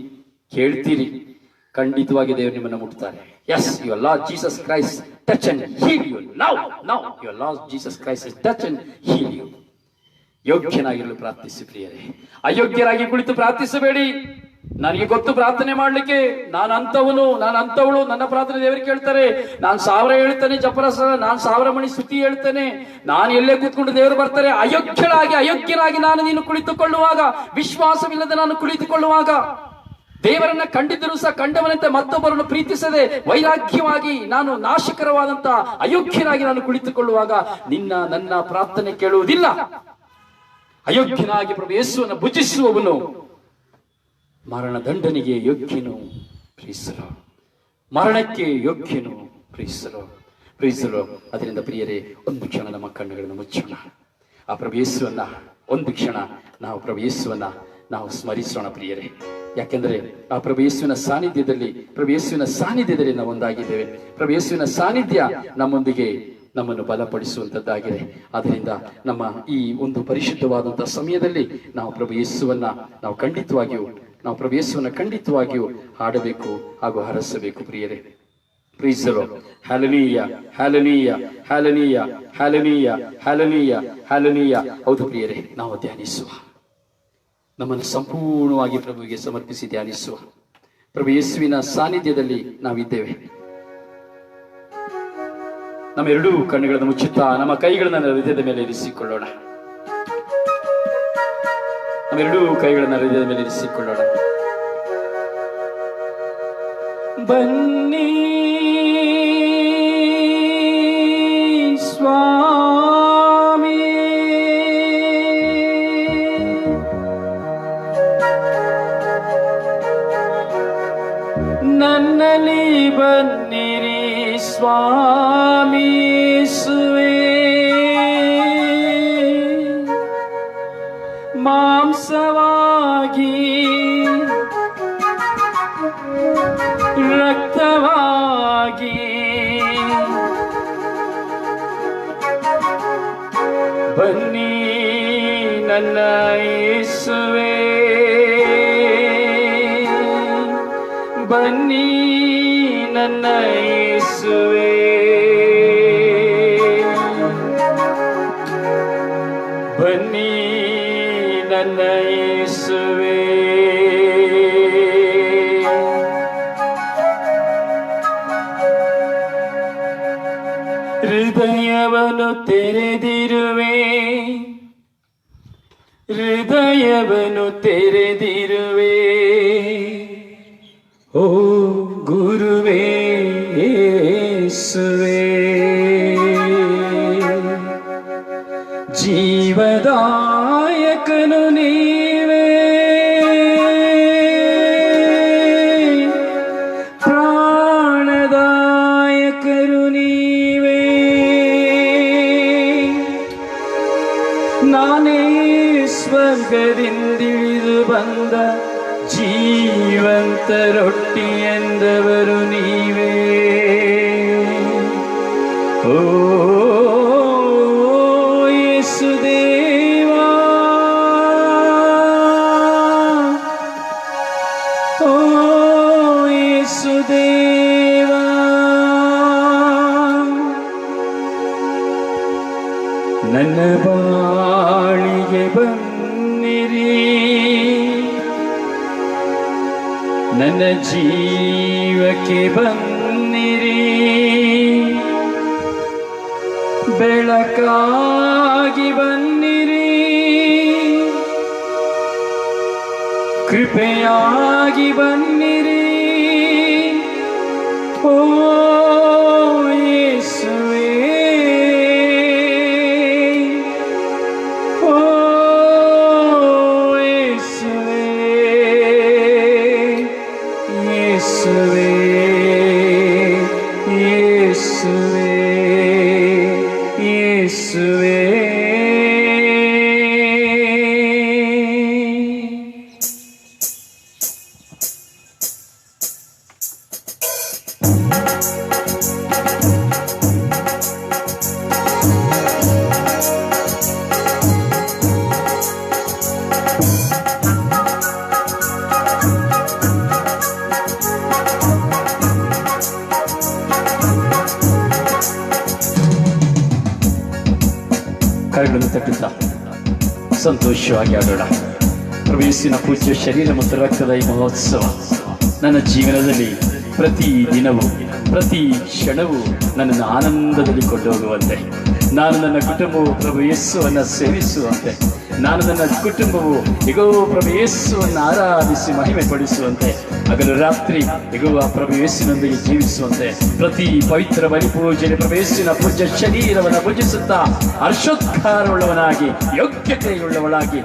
ಕೇಳ್ತೀರಿ, ಖಂಡಿತವಾಗಿ ದೇವರು ನಿಮ್ಮನ್ನು ಮುಟ್ತಾರೆ. Yes, your Lord Jesus Christ touch and heal you now. Your Lord Jesus Christ is touch and heal you. ಯೋಗ್ಯನಾಗಿರಲು ಪ್ರಾರ್ಥಿಸಿ ಪ್ರಿಯರೇ, ಅಯೋಗ್ಯರಾಗಿ ಕುಳಿತು ಪ್ರಾರ್ಥಿಸಬೇಡಿ. ನನಗೆ ಗೊತ್ತು ಪ್ರಾರ್ಥನೆ ಮಾಡ್ಲಿಕ್ಕೆ, ನಾನು ಅಂತವಳು, ನನ್ನ ಪ್ರಾರ್ಥನೆ ದೇವರಿಗೆ ಕೇಳ್ತಾರೆ. ನಾನು 1000 ಹೇಳ್ತೇನೆ ಜಪರಸ, ನಾನು 1000 ಮಣಿ ಸ್ತುತಿ ಹೇಳ್ತೇನೆ, ನಾನು ಎಲ್ಲೇ ಕೂತ್ಕೊಂಡು ದೇವರು ಬರ್ತಾರೆ. ಅಯೋಗ್ಯನಾಗಿ ನೀನು ಕುಳಿತುಕೊಳ್ಳುವಾಗ, ವಿಶ್ವಾಸವಿಲ್ಲದೆ ನಾನು ಕುಳಿತುಕೊಳ್ಳುವಾಗ, ದೇವರನ್ನ ಕಂಡಿದ್ದರೂ ಸಹ ಕಂಡವನಂತೆ ಮತ್ತೊಬ್ಬರನ್ನು ಪ್ರೀತಿಸದೆ ವೈರಾಗ್ಯವಾಗಿ ನಾನು ನಾಶಕರವಾದಂತ ಅಯೋಗ್ಯನಾಗಿ ನಾನು ಕುಳಿತುಕೊಳ್ಳುವಾಗ ನನ್ನ ಪ್ರಾರ್ಥನೆ ಕೇಳುವುದಿಲ್ಲ. ಅಯೋಗ್ಯನಾಗಿ ಪ್ರಭು ಯೇಸುವನ್ನು ಭುಜಿಸುವವನು ಮರಣ ದಂಡನೆಗೆ ಯೋಗ್ಯನು. ಪ್ರೀಸ್ ದಿ ಲಾರ್ಡ್, ಮರಣಕ್ಕೆ ಯೋಗ್ಯನು. ಪ್ರೀಸ್ the Lord, praise the lord. ಅದರಿಂದ ಪ್ರಿಯರೇ, ಒಂದು ಕ್ಷಣ ನಮ್ಮ ಕಣ್ಣುಗಳನ್ನು ಮುಚ್ಚೋಣ. ಆ ಪ್ರಭು ಯೇಸುವನ್ನ ಒಂದು ಕ್ಷಣ ನಾವು ಪ್ರಭು ಯೇಸುವನ್ನ ನಾವು ಸ್ಮರಿಸೋಣ ಪ್ರಿಯರೇ. ಯಾಕೆಂದ್ರೆ ಆ ಪ್ರಭು ಯೇಸುವಿನ ಸಾನ್ನಿಧ್ಯದಲ್ಲಿ ನಾವು ಒಂದಾಗಿದ್ದೇವೆ. ಪ್ರಭು ಯೇಸುವಿನ ಸಾನ್ನಿಧ್ಯ ನಮ್ಮೊಂದಿಗೆ ನಮ್ಮನ್ನು ಬಲಪಡಿಸುವಂತದ್ದಾಗಿದೆ. ಆದ್ದರಿಂದ ನಮ್ಮ ಈ ಒಂದು ಪರಿಶುದ್ಧವಾದಂತಹ ಸಮಯದಲ್ಲಿ ನಾವು ಪ್ರಭು ಯೇಸುವನ್ನ ಖಂಡಿತವಾಗಿಯೂ ಹಾಡಬೇಕು ಹಾಗೂ ಹರಸಬೇಕು ಪ್ರಿಯರೇ. Praise the Lord, hallelujah, hallelujah, hallelujah, hallelujah, hallelujah, hallelujah. ಹೌದು ಪ್ರಿಯರೇ, ನಾವು ಧ್ಯಾನಿಸುವ, ನಮ್ಮನ್ನು ಸಂಪೂರ್ಣವಾಗಿ ಪ್ರಭುವಿಗೆ ಸಮರ್ಪಿಸಿ ಧ್ಯಾನಿಸುವ. ಪ್ರಭು ಯೇಸುವಿನ ಸಾನ್ನಿಧ್ಯದಲ್ಲಿ ನಾವಿದ್ದೇವೆ. ನಮ್ಮ ಎರಡೂ ಕಣ್ಣುಗಳನ್ನು ಮುಚ್ಚುತ್ತಾ ನಮ್ಮ ಕೈಗಳನ್ನು ಹೃದಯದ ಮೇಲೆ ಇರಿಸಿಕೊಳ್ಳೋಣ. ನಮ್ಮೆರಡೂ ಕೈಗಳನ್ನು ಹೃದಯದ ಮೇಲೆ ಇರಿಸಿಕೊಳ್ಳೋಣ. ಬನ್ನಿ ಸ್ವಾಮಿ, ನನ್ನಲ್ಲಿ ಬನ್ನಿರಿ ಸ್ವಾಮಿ ಸುವೆ, ಮಾಂಸವಾಗಿ ರಕ್ತವಾಗಿ ಬನ್ನಿ ನನ್ನ ಯೇಸುವೆ, ಬನ್ನಿ ನನ್ನ ಯೇಸುವೆ, ಬನ್ನಿ ನನ್ನ ಯೇಸುವೆ. ಹೃದಯವನ್ನು ತೆರೆದಿರುವೆ, ಹೃದಯವನ್ನು ತೆರೆದಿರುವೆ ಓ ಗುರುವೇ ಯೇಸುವೇ, ಜೀವದಾಯಕನು ನೀವೇ, ಪ್ರಾಣದಾಯಕರು ನೀವೇ. ನಾನೇ ಸ್ವರ್ಗದಿಂದಿಳಿದು ಬಂದ ಜೀವಂತ ರೊಟ್ಟಿ ಎಂದವರು ನೀವೇ. ಓ ಯೇಸುದೇವಾ, ಓ ಯೇಸುದೇವಾ, ನನ್ನ ಬಾಳಿಗೆ ಬನ್ನಿರಿ, ನನ್ನ ಜೀವಕ್ಕೆ ಬನ್ನಿರಿ, ಬೆಳಕಾಗಿ ಬನ್ನಿರಿ, ಕೃಪೆಯಾಗಿ ಬನ್ನಿರಿ. ಓ ಯೇಸುವೇ, ಓ ಯೇಸುವೇ, ಯೇಸುವೇ, ಯೇಸುವೇ, ಯೇಸುವೇ. ಕರಗಳನ್ನು ತಟ್ಟುತ್ತಾ ಸಂತೋಷವಾಗಿ ಆಡೋಣ. ಪ್ರಭು ಯೇಸುವಿನ ಪೂಜ್ಯ ಶರೀರ ಮತ್ತು ರಕ್ತದ ಈ ಮಹೋತ್ಸವ ನನ್ನ ಜೀವನದಲ್ಲಿ ಪ್ರತಿ ದಿನವೂ ಪ್ರತಿ ಕ್ಷಣವೂ ನನ್ನನ್ನು ಆನಂದದಲ್ಲಿ ಕೊಂಡೋಗುವಂತೆ, ನಾನು ನನ್ನ ಕುಟುಂಬವು ಪ್ರಭು ಯೇಸುವನ್ನು ಸೇವಿಸುವಂತೆ, ನಾನು ನನ್ನ ಕುಟುಂಬವು ಇಗೋ ಪ್ರಭು ಯೇಸುವನ್ನು ಆರಾಧಿಸಿ ಮಹಿಮೆ ಪಡಿಸುವಂತೆ, ಹಗಲು ರಾತ್ರಿ ಇಗೋ ಆ ಪ್ರಭು ಯೇಸುವಿನೊಂದಿಗೆ ಜೀವಿಸುವಂತೆ, ಪ್ರತಿ ಪವಿತ್ರ ಬಲಿಪೂಜನೆ ಪ್ರಭು ಯೇಸುವಿನ ಪೂಜ್ಯ ಶರೀರವನ್ನು ಪೂಜಿಸುತ್ತಾ ಹರ್ಷೋದ್ಗಾರವುಳ್ಳವನಾಗಿ, ಯೋಗ್ಯತೆಯುಳ್ಳವನಾಗಿ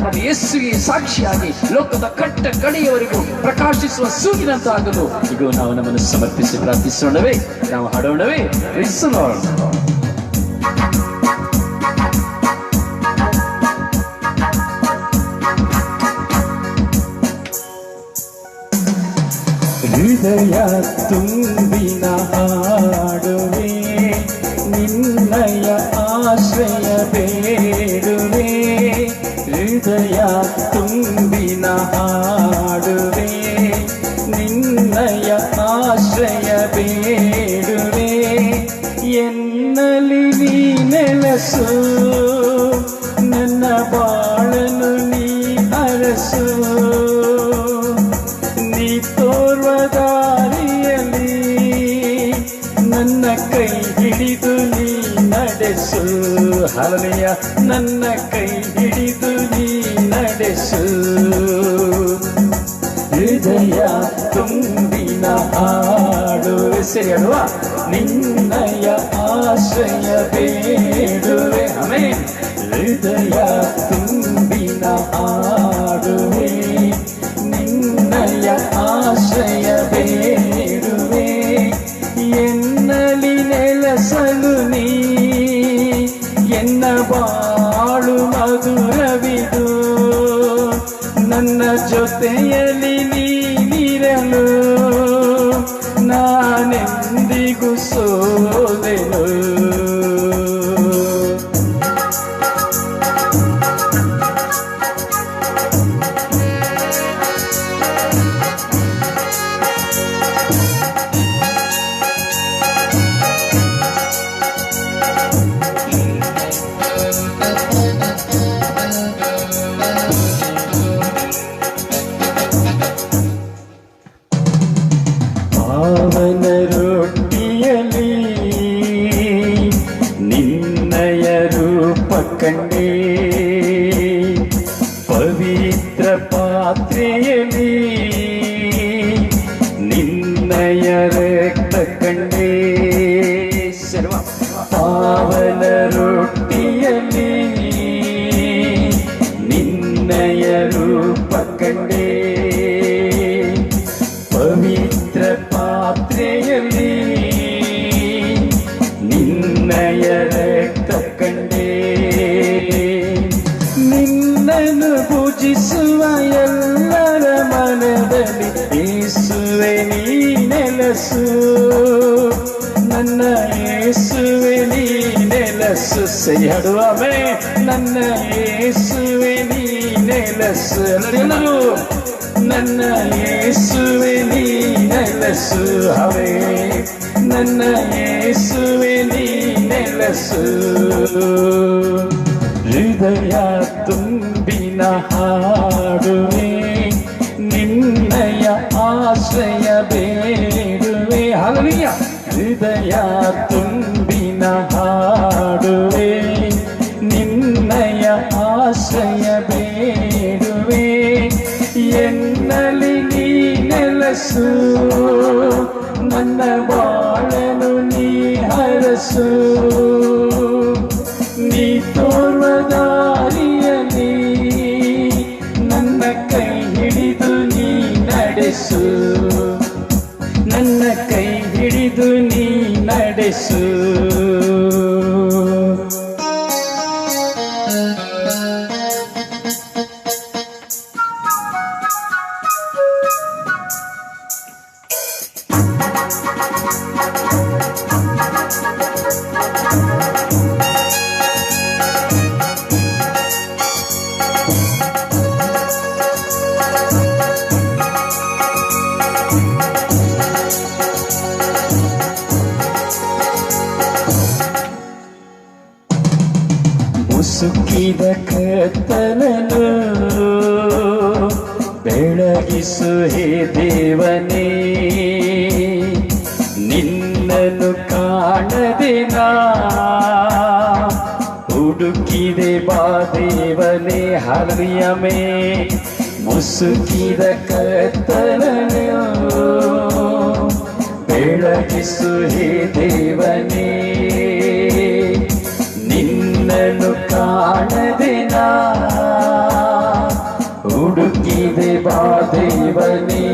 ಪ್ರಭು ಯೇಸುವಿಗೆ ಸಾಕ್ಷಿಯಾಗಿ ಲೋಕದ ಕಟ್ಟ ಕಡೆಯವರೆಗೂ ಪ್ರಕಾಶಿಸುವ ಸೂರ್ಯನಂತಾಗಲು ಇಗೋ ನಾವು ನಮ್ಮನ್ನು ಸಮರ್ಪಿಸಿ ಪ್ರಾರ್ಥಿಸೋಣವೇ, ನಾವು ಹಾಡೋಣವೇ. ಹೃದಯ ತುಂಬಿನ ಹಾಡುವೆ, ನಿನ್ನಯ ಆಶ್ರಯ ಬೇಡುವೆ. ಹೃದಯ ತುಂಬಿನ ಹಾಡುವೆ, ನಿನ್ನಯ ಆಶ್ರಯ ಬೇಡುವೆ. ಎನ್ನಲಿ ನೀ ನೆಲೆಸು, ನನ್ನ ಬಾಳನು ನೀ ಅರಸು. ನೀ ತೋರ್ವ ದಾರಿಯಲ್ಲಿ ನನ್ನ ಕೈ ಹಿಡಿದು ನೀ ನಡೆಸು. ಹಲನೆಯ ನನ್ನ ಕೈ ಹಿಡಿದು ನೀ ನಡೆಸು. ಹೃದಯ ತುಂಬಿನ ಹಾಡುವೆ, ಸರಿ ಅಲ್ವಾ? ನಿನ್ನಯ ಆಶ್ರಯ ಬೇಡುವೆ. ಆಮೆನ್. ಹೃದಯ ತುಂಬಿನ ಹಾಡುವೆ, ನಿನ್ನಯ ಆಶ್ರಯ ಬೇಡುವೆ. ಎನ್ನಲಿ ನೆಲೆಸಲು ನೀ, ಎನ್ನ ಬಾಳು ಮಧುರವಿದು. ನನ್ನ ಜೊತೆಯಲ್ಲಿ ನೀನಿರಲು ನಾನೆಂದಿಗೂ ಸೋಲೆನು. ಪಾವನ ರೊಟ್ಟಿಯಲ್ಲಿ ನಿನ್ನಯ ರೂಪ ಕಂಡೇ, ನೆಲಸು, ನನ್ನ ಯೇಸುವೆ ನೀ ನೆಲಸು. ಹಾಡುವಾಮೆ, ನನ್ನ ಯೇಸುವೆ ನೀ ನೆಲಸು. ಎಲ್ಲರೂ ನನ್ನ ಯೇಸುವೆ ನೀ ನೆಲಸು. ಹವೇ ನನ್ನ ಯೇಸುವೆ ನೀ ನೆಲಸು. ಹೃದಯ ತುಂಬಿನ ಹಾಡುವೆ, ನಿನ್ನಯ ಆಶ್ರಯ ಬೇಡುವೆ. ಹಲ್ಲೆಲೂಯಾ. ಹೃದಯ ತುಂಬಿನ ಹಾಡುವೆ, ನಿನ್ನಯ ಆಶ್ರಯ ಬೇಡುವೆ. ಎನ್ನಲಿ ನೀ ನೆಲಸು, ನನ್ನ ಬಾಳನು ನೀ ಹರಸು. ನೀ ತೋರುವ ದಾರಿಯಲ್ಲಿ ನನ್ನ ಕೈ ಹಿಡಿದು ನೀ ನಡೆಸು, ನನ್ನ ಕೈ ಹಿಡಿದು ನೀ ನಡೆಸು. ಮುಸುಕಿದ ಕತ್ತಲನು ಬೆಳಗಿಸು ಹೇ ದೇವನೇ, ನಿನ್ನನ್ನು ಕಾಣದೆ ನಾ ಹುಡುಕಿದೆ ಬಾ ದೇವನೇ. ಹಲ್ಲೆಲೂಯಾ. ಮುಸುಕಿದ ಕತ್ತಲನು ಬೆಳಗಿಸು ಹೇ ದೇವನೇ, ನಿನ್ನನ್ನು ಕಾಣದೆ ನಾ ಹುಡುಕಿದೆ ಬಾ ದೇವನೇ.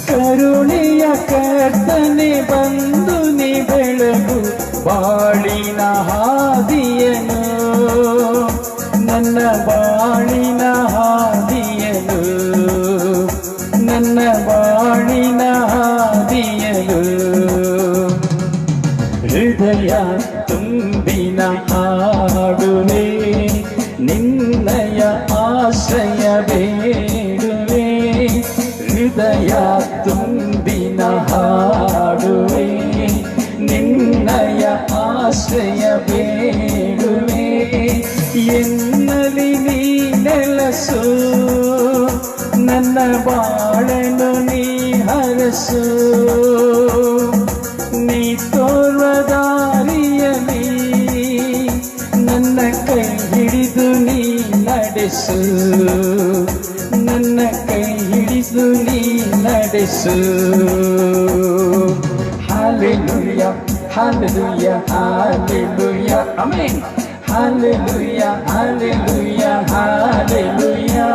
ಕರುಣೆಯ ಕರ್ತನೆ ಬಂದು ನೀ ಬೆಳಗು ಬಾಳಿನ ಹಾದಿಯನು, ನನ್ನ ಬಾಳಿನ ಹಾದಿಯನು, ನನ್ನ ಬಾಳಿನ ಹಾದಿಯನು. ಹೃದಯ ತುಂಬಿನ ಹಾಡುವೆ, ನಿನ್ನಯ ಆಶ್ರಯ ಬೇಡುವೆ. ಹೃದಯ ತುಂಬಿನ ಹಾಡುವೆ, ನಿನ್ನಯ ಆಶ್ರಯ ಬೇಡುವೆ. ಎನ್ನಲಿ ನೀ ನೆಲಸು, ನನ್ನ ಬಾಳನು ನೀ ಹರಸು. ನೀ ತೋರುವ ದಾರಿಯಲ್ಲಿ ನನ್ನ ಕೈ ಹಿಡಿದು ನೀ ನಡೆಸು, ನನ್ನ ಕೈ ಹಿಡಿದು ನೀ ನಡೆಸು. Hallelujah, hallelujah, hallelujah. Amen. Hallelujah, hallelujah, hallelujah.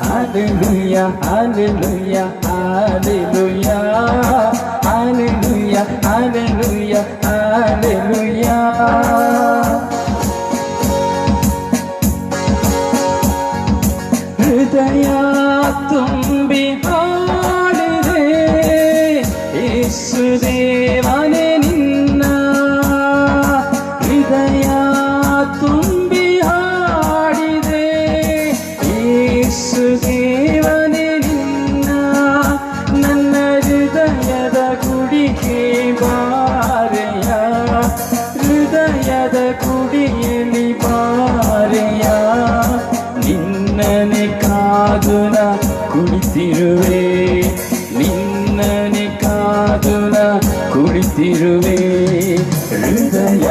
Hallelujah, hallelujah, hallelujah. Hallelujah, hallelujah, hallelujah. ಹೃದಯ ತುಂಬಿ ಹಾಡಿದೆ ಯೇಸು ದೇವನೇ ನಿನ್ನ. ಹೃದಯ ತುಂಬಿ ಹಾಡಿದೆ ಯೇಸು ದೇವನೇ ನಿನ್ನ. ನನ್ನ ಹೃದಯದ ಗುಡಿಗೆ ಬಾರೆಯ, ಹೃದಯದ ಗುಡಿಯಲ್ಲಿ ಬಾರೆಯ. ನಿನ್ನನೆ ಕಾದು ನ ಕುಳಿತಿರುವೆ, ನಿನ್ನನೆ ಕಾದು ನ ಕುಳಿತಿರುವೆ. ಹೃದಯ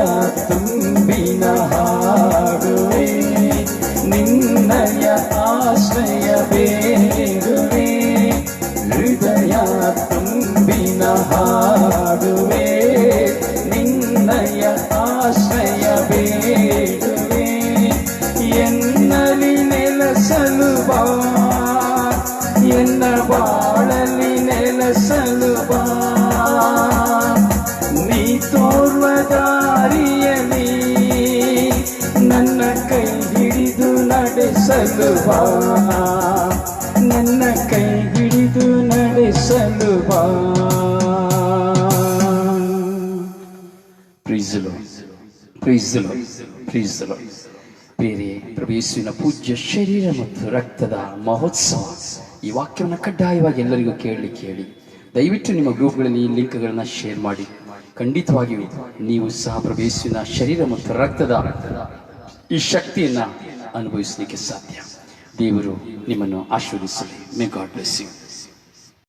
ತುಂಬಿನ ಹಾಡುವೆ, ನಿನ್ನಯ ಆಶ್ರಯ ಬೇಡುವೆ. ಹೃದಯ ತುಂಬಿನ ಹಾಡುವೆ, ನಿನ್ನಯ ಆಶ್ರಯ ಬೇಡುವೆ. ಎನ್ನಲಿ ನೆಲಸಲು ಬಾ, ಎನ್ನ ಬಾಳಲಿ ನೆಲಸಲು ಬಾ. ನೀ ತೋರುವ ದಾರಿಯಲ್ಲಿ ನನ್ನ ಕೈ ಹಿಡಿದು ನಡೆಸಲು ಬಾ, ನನ್ನ ಕೈ ಹಿಡಿದು ನಡೆಸಲು ನಡೆಸಲು ಬಾ. Praise the Lord. Praise the Lord. Praise the Lord. ಬೇರೆ ಪ್ರಭು ಯೇಸುವಿನ ಪೂಜ್ಯ ಶರೀರ ಮತ್ತು ರಕ್ತದ ಮಹೋತ್ಸವ ಈ ವಾಕ್ಯವನ್ನು ಕಡ್ಡಾಯವಾಗಿ ಎಲ್ಲರಿಗೂ ಕೇಳಲಿಕ್ಕೆ ಹೇಳಿ. ದಯವಿಟ್ಟು ನಿಮ್ಮ ಗ್ರೂಪ್ಗಳಲ್ಲಿ ಈ ಲಿಂಕ್ಗಳನ್ನು ಶೇರ್ ಮಾಡಿ. ಖಂಡಿತವಾಗಿಯೂ ನೀವು ಸಹ ಪ್ರಭು ಯೇಸುವಿನ ಶರೀರ ಮತ್ತು ರಕ್ತದ ಈ ಶಕ್ತಿಯನ್ನು ಅನುಭವಿಸಲಿಕ್ಕೆ ಸಾಧ್ಯ. ದೇವರು ನಿಮ್ಮನ್ನು ಆಶೀರ್ವದಿಸಲಿ. May God bless you.